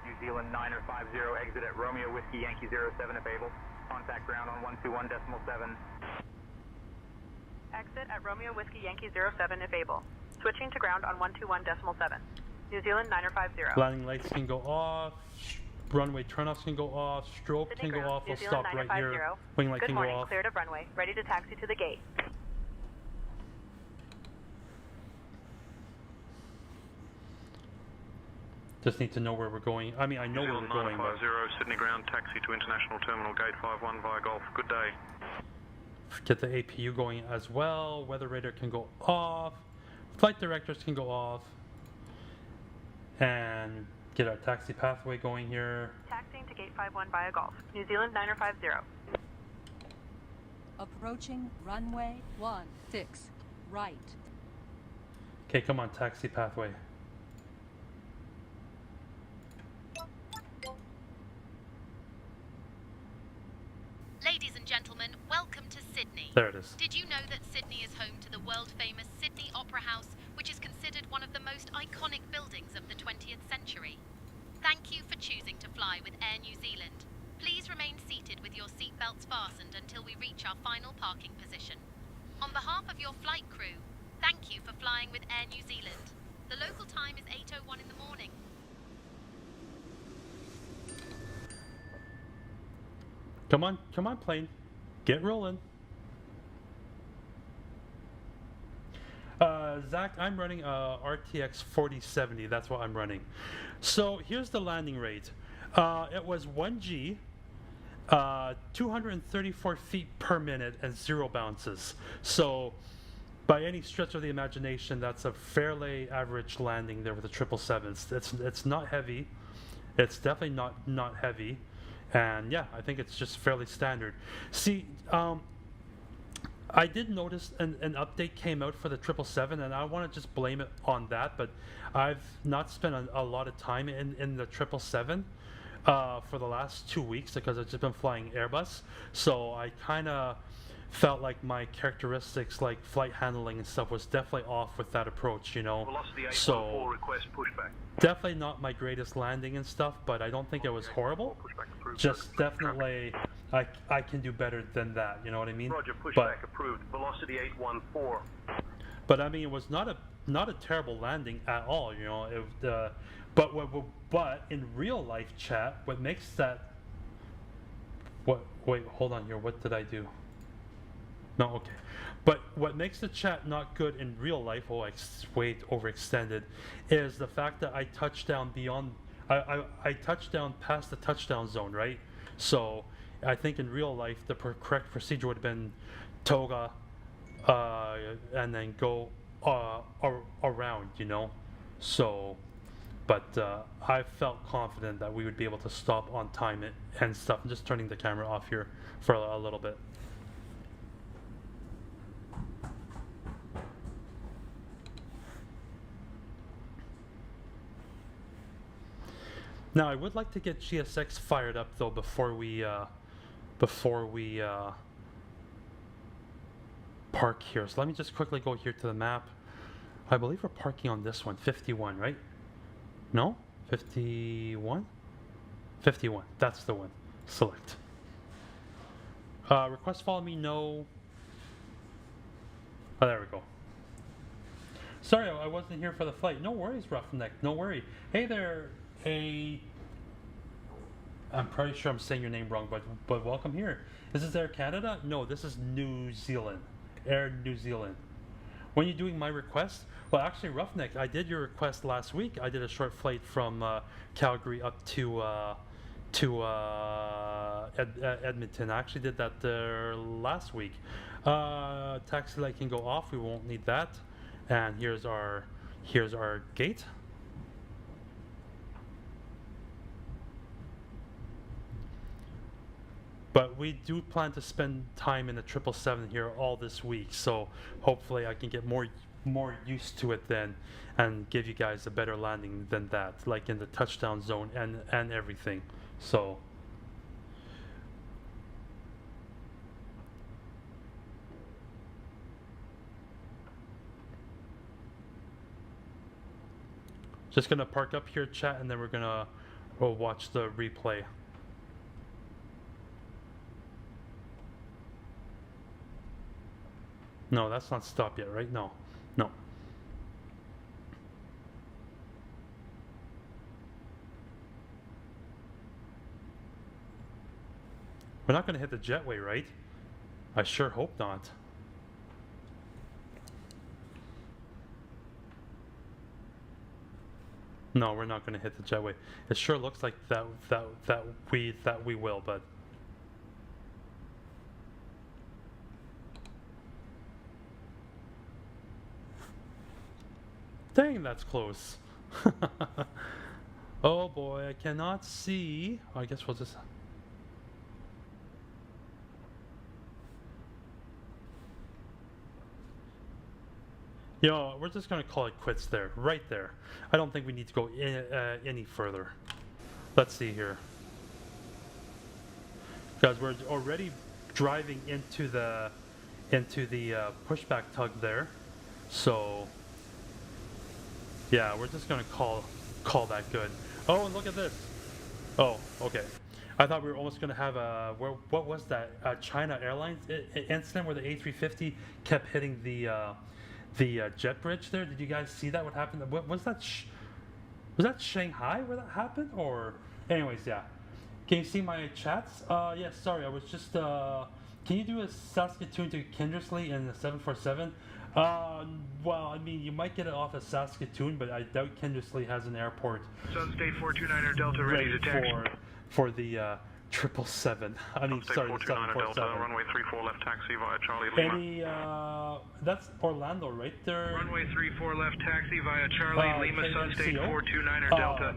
L: New Zealand 950, exit at Romeo Whiskey Yankee 07 if able. Contact ground on 121.7.
H: Exit at Romeo Whiskey Yankee 07 if able. Switching to ground on 121.7. New Zealand 950.
A: Landing lights can go off. Runway turnoffs can go off. Strobe
H: Sydney
A: can go
H: ground,
A: off.
H: New
A: We'll
H: Zealand
A: stop right
H: 950.
A: here. Wing light
H: Good
A: can
H: morning,
A: go off.
H: cleared of runway. Ready to taxi to the gate.
A: Just need to know where we're going. I mean, I know where we're going, but
G: 950, Sydney ground, taxi to International Terminal Gate 51 via Golf. Good day.
A: get the APU going as well. Weather radar can go off. Flight directors can go off. And get our taxi pathway going here.
H: Taxiing to gate 51 via Golf. New Zealand 950.
B: Approaching runway 16, right.
A: Okay, come on, taxi pathway.
D: Ladies and gentlemen, welcome to Sydney.
A: There it is.
D: Did you know that Sydney is home to the world-famous Sydney Opera House, which is considered one of the most iconic buildings of the 20th century? Thank you for choosing to fly with Air New Zealand. Please remain seated with your seatbelts fastened until we reach our final parking position. On behalf of your flight crew, thank you for flying with Air New Zealand. The local time is 8:01 in the morning.
A: Come on, plane. Get rolling. Zach, I'm running RTX4070. That's what I'm running. So here's the landing rate. It was 1G, 234 feet per minute, and 0 bounces. So by any stretch of the imagination, that's a fairly average landing there with the 777s. It's not heavy. It's definitely not heavy. And yeah, I think it's just fairly standard. See, I did notice an update came out for the 777, and I want to just blame it on that, but I've not spent a lot of time in the 777 for the last 2 weeks because I've just been flying Airbus. So I kind of felt like my characteristics, like flight handling and stuff, was definitely off with that approach, you know.
I: Velocity 814,
A: So
I: request pushback.
A: definitely not my greatest landing and stuff, but I don't think it was horrible. Just definitely, I can do better than that, you know what I mean?
I: Roger, pushback
A: But
I: approved. Velocity 814.
A: but I mean, it was not a terrible landing at all, you know. But in real life, chat, what makes that wait, hold on here. What did I do? No, okay. But what makes the chat not good in real life, way overextended, is the fact that I touched down beyond. I touched down past the touchdown zone, right? So I think in real life the correct procedure would have been toga, and then go around, you know. So, but I felt confident that we would be able to stop on time and stuff. I'm just turning the camera off here for a little bit. Now I would like to get GSX fired up though before we park here. So let me just quickly go here to the map. I believe we're parking on this one, 51, right? No? 51? 51, that's the one. Select. Request follow me, no. Oh, there we go. Sorry, I wasn't here for the flight. No worries, Roughneck, no worry. Hey there, I'm pretty sure I'm saying your name wrong, but welcome here. Is this Air Canada? No, this is New Zealand. Air New Zealand. when you're doing my request, well, actually, Roughneck, I did your request last week. I did a short flight from Calgary up to Edmonton. I actually did that last week. Taxi light can go off. We won't need that. And here's our gate. But we do plan to spend time in the 777 here all this week, so hopefully I can get more used to it then and give you guys a better landing than that, like in the touchdown zone and everything. So just gonna park up here, chat, and then we'll watch the replay. No, that's not stopped yet, right? No. We're not going to hit the jetway, right? I sure hope not. No, we're not going to hit the jetway. It sure looks like that we will, but dang, that's close. Oh boy, I cannot see. I guess we'll just... Yo, we're just gonna call it quits there, right there. I don't think we need to go any further. Let's see here. Guys, we're already driving into the pushback tug there. So yeah, we're just gonna call that good. Oh, and look at this. Oh, okay. I thought we were almost gonna have a what was that? China Airlines incident where the A350 kept hitting the jet bridge there. Did you guys see that? What happened? Was that Shanghai where that happened? Or anyways, yeah. Can you see my chats? Yes. Sorry, I was just. Can you do a Saskatoon to Kindersley in the 747? Well, I mean, you might get it off of Saskatoon, but I doubt Kindersley has an airport.
G: Sun State 429er Delta ready to taxi.
A: For the 777. I mean, sorry, the 747.
G: Delta, runway 34 left taxi via Charlie Lima.
A: Any, that's Orlando, right there.
G: Runway 34 left taxi via Charlie Lima, Sun State 429er Delta.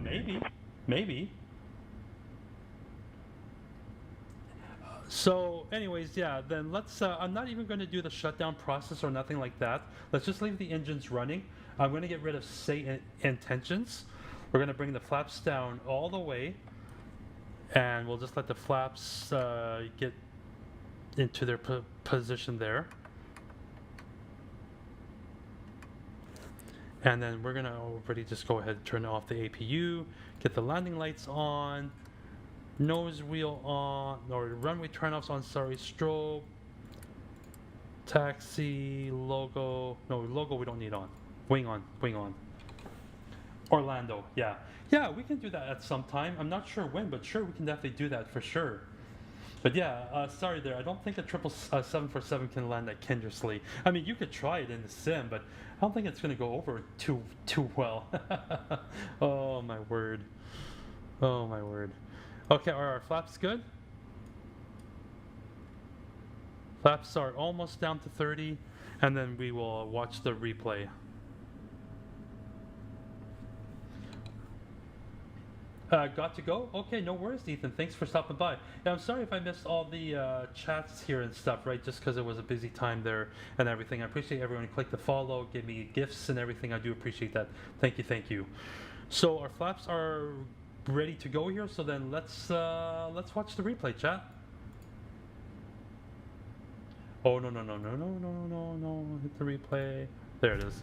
A: Maybe. So, anyways, yeah, then let's, I'm not even going to do the shutdown process or nothing like that. Let's just leave the engines running. I'm going to get rid of say intentions. We're going to bring the flaps down all the way. And we'll just let the flaps get into their position there. And then we're going to already just go ahead and turn off the APU, get the landing lights on, nose wheel on, or runway turn-offs on, sorry, strobe, taxi, logo, no, logo we don't need on, wing on. Orlando, yeah. Yeah, we can do that at some time. I'm not sure when, but sure, we can definitely do that for sure. But yeah, sorry there. I don't think a 747 can land at Kindersley. I mean, you could try it in the sim, but I don't think it's going to go over too well. Oh my word. Okay, are our flaps good? Flaps are almost down to 30, and then we will watch the replay. Got to go? Okay, no worries, Ethan. Thanks for stopping by. Yeah, I'm sorry if I missed all the chats here and stuff, right? Just because it was a busy time there and everything. I appreciate everyone who clicked the follow, give me gifts and everything. I do appreciate that. Thank you. So our flaps are ready to go here. So then let's watch the replay, chat. Oh no! Hit the replay. There it is.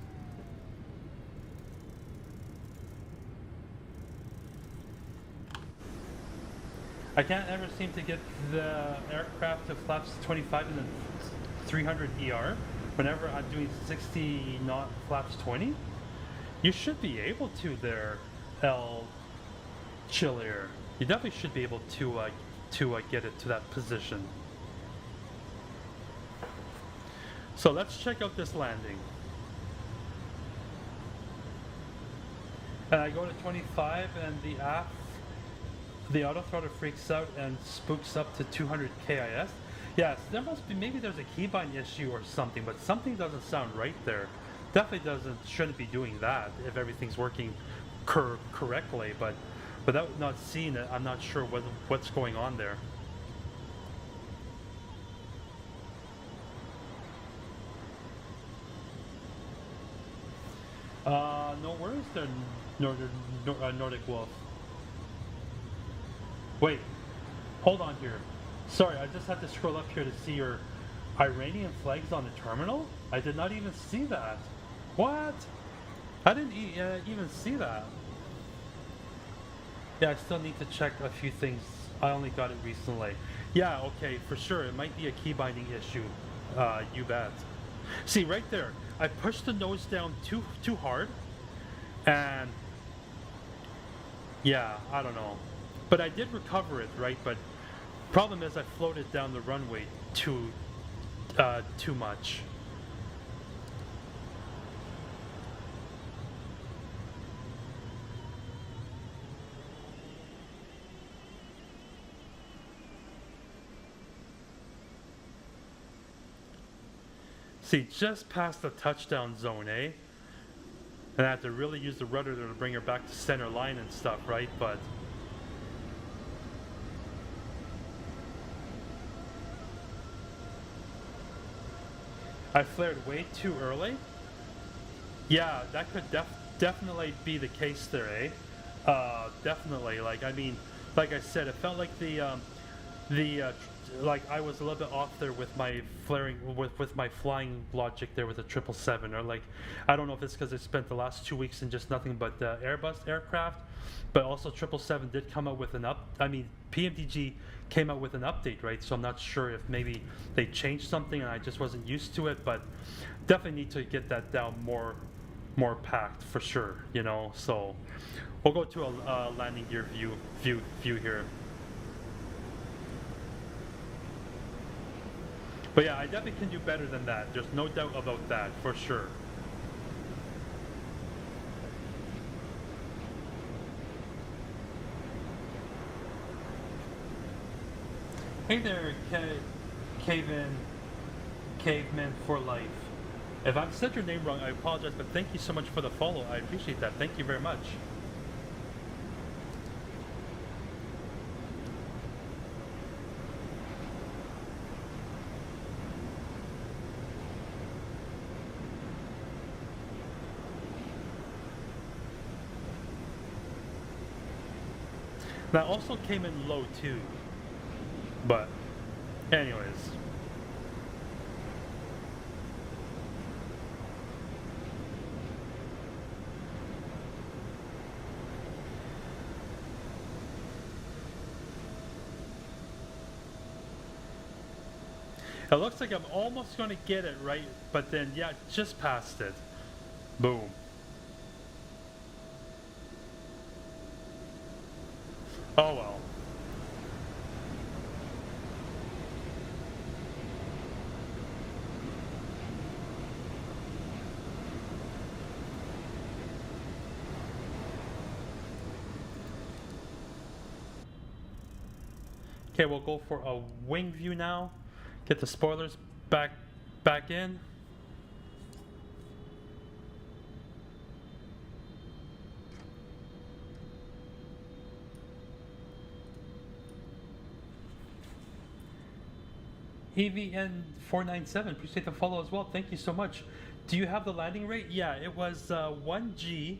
A: I can't ever seem to get the aircraft to flaps 25 in the 300 ER whenever I'm doing 60 knot flaps 20. You should be able to there, L Chillier. You definitely should be able to get it to that position. So let's check out this landing. and I go to 25 and the auto throtter freaks out and spooks up to 200 KIS. Yes, there must be, maybe there's a keybind issue or something, but something doesn't sound right there. Definitely shouldn't be doing that if everything's working correctly, but without not seeing it, I'm not sure what's going on there. No, where is the Nordic Wolf? Wait, hold on here. Sorry, I just had to scroll up here to see your Iranian flags on the terminal. I did not even see that. What? I didn't even see that. Yeah, I still need to check a few things. I only got it recently. Yeah, okay, for sure. It might be a key binding issue. You bet. See, right there, I pushed the nose down too hard, and yeah, I don't know. But I did recover it, right? But problem is I floated down the runway too much. See, just past the touchdown zone, eh? And I have to really use the rudder to bring her back to center line and stuff, right? But I flared way too early. Yeah, that could definitely be the case there, eh? Definitely. Like, I mean, like I said, it felt like like I was a little bit off there with my flaring, with my flying logic there with the 777, or like, I don't know if it's because I spent the last 2 weeks in just nothing but Airbus aircraft, but also 777 did come out with PMDG came out with an update, right? So I'm not sure if maybe they changed something and I just wasn't used to it, but definitely need to get that down more packed for sure, you know. So we'll go to a landing gear view here. But yeah, I definitely can do better than that. There's no doubt about that, for sure. Hey there, Caveman for life. If I've said your name wrong, I apologize, but thank you so much for the follow. I appreciate that. Thank you very much. That also came in low too, but anyways. It looks like I'm almost going to get it right, but then yeah, just past it. Boom. Oh well. Okay, we'll go for a wing view now. Get the spoilers back in. EVN497, appreciate the follow as well. Thank you so much. Do you have the landing rate? Yeah, it was 1G,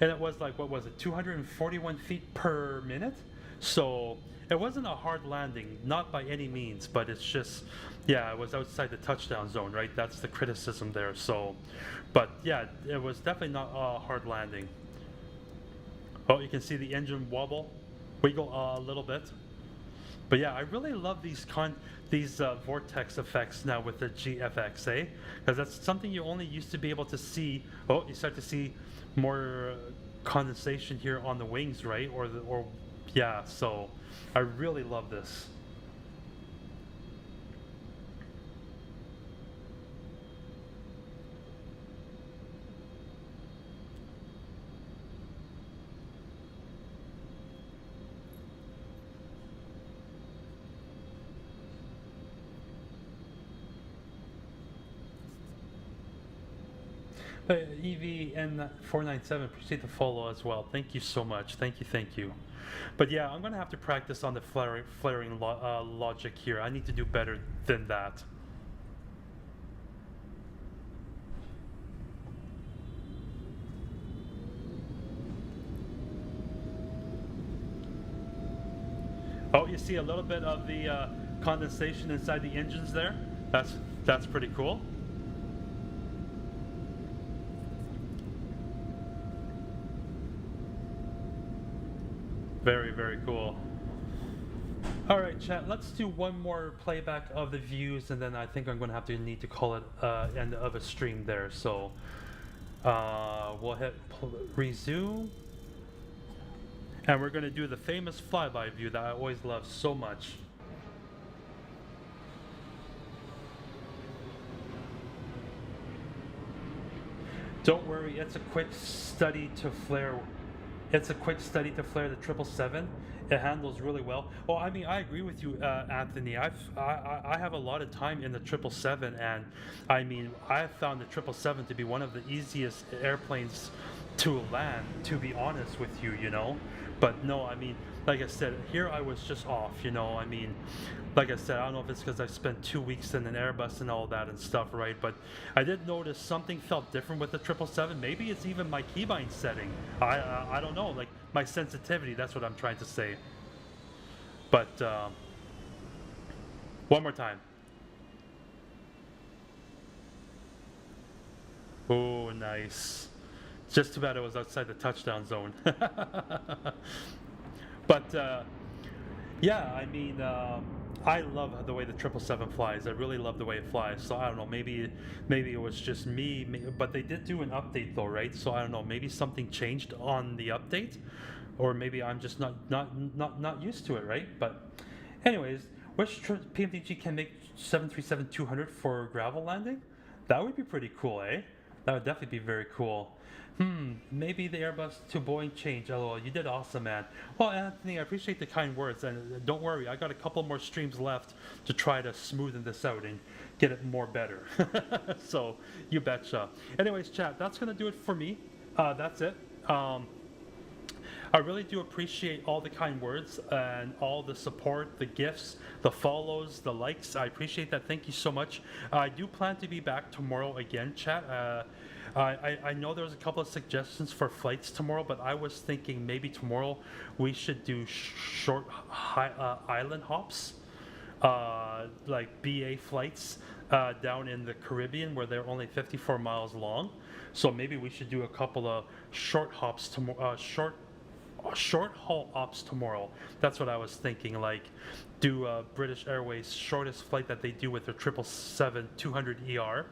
A: and it was like, what was it, 241 feet per minute? So it wasn't a hard landing, not by any means, but it's just, yeah, it was outside the touchdown zone, right? That's the criticism there. So, but yeah, it was definitely not a hard landing. Oh, you can see the engine wiggle a little bit. But yeah, I really love these vortex effects now with the GFX, eh? Because that's something you only used to be able to see. Oh, you start to see more condensation here on the wings, right? Or yeah. So I really love this. EV N497, appreciate the follow as well. Thank you so much. Thank you. But yeah, I'm gonna have to practice on the flaring logic here. I need to do better than that. Oh, you see a little bit of the condensation inside the engines there. That's pretty cool. Very, very cool. All right, chat, let's do one more playback of the views, and then I think I'm going to have to need to call it end of a stream there. So we'll hit resume, and we're going to do the famous flyby view that I always love so much. Don't worry, it's a quick study to flare. It's a quick study to flare the 777. It handles really well. Well, I mean, I agree with you, Anthony. I have a lot of time in the 777, and I mean, I have found the 777 to be one of the easiest airplanes to land, to be honest with you, you know. But no, I mean, like I said, here I was just off, you know. I mean, like I said, I don't know if it's because I spent 2 weeks in an Airbus and all that and stuff, right? But I did notice something felt different with the 777. Maybe it's even my keybind setting. I don't know, like my sensitivity. That's what I'm trying to say. But one more time. Oh, nice. Just too bad it was outside the touchdown zone. But yeah, I mean, I love the way the 777 flies. I really love the way it flies. So I don't know, maybe it was just me, but they did do an update though, right? So I don't know, maybe something changed on the update, or maybe I'm just not used to it, right? But anyways, which PMDG can make 737-200 for gravel landing? That would be pretty cool, eh? That would definitely be very cool. Maybe the Airbus to Boeing change. LOL, you did awesome, man. Well, Anthony, I appreciate the kind words, and don't worry, I got a couple more streams left to try to smoothen this out and get it more better. So you betcha. Anyways, chat, that's gonna do it for me. That's it. I really do appreciate all the kind words and all the support, the gifts, the follows, the likes. I appreciate that. Thank you so much. I do plan to be back tomorrow again, chat. I know there was a couple of suggestions for flights tomorrow, but I was thinking maybe tomorrow we should do short island hops, like BA flights down in the Caribbean where they're only 54 miles long. So maybe we should do a couple of short hops tomorrow, short haul ops tomorrow. That's what I was thinking, like do British Airways shortest flight that they do with their 777-200ER,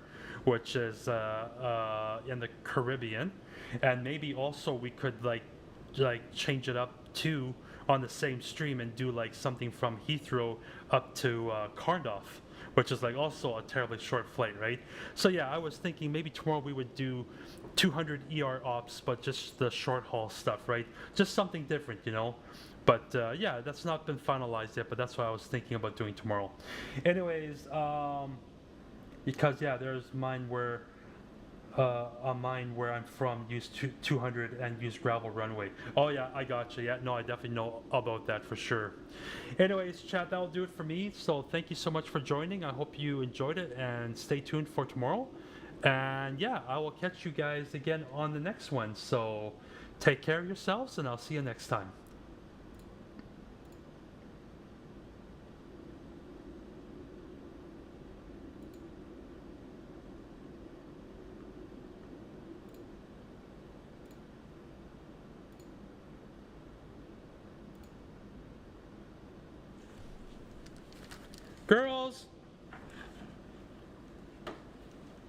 A: which is in the Caribbean, and maybe also we could like change it up too on the same stream and do like something from Heathrow up to Cardiff, which is like also a terribly short flight, right? So yeah, I was thinking maybe tomorrow we would do 200 ER ops, but just the short haul stuff, right? Just something different, you know? But yeah, that's not been finalized yet, but that's what I was thinking about doing tomorrow. Anyways, because yeah, there's mine where I'm from use 200 and use gravel runway. Oh yeah, I gotcha. Yeah, no, I definitely know about that for sure. Anyways, chat, that'll do it for me. So thank you so much for joining. I hope you enjoyed it, and stay tuned for tomorrow. And yeah, I will catch you guys again on the next one. So take care of yourselves, and I'll see you next time.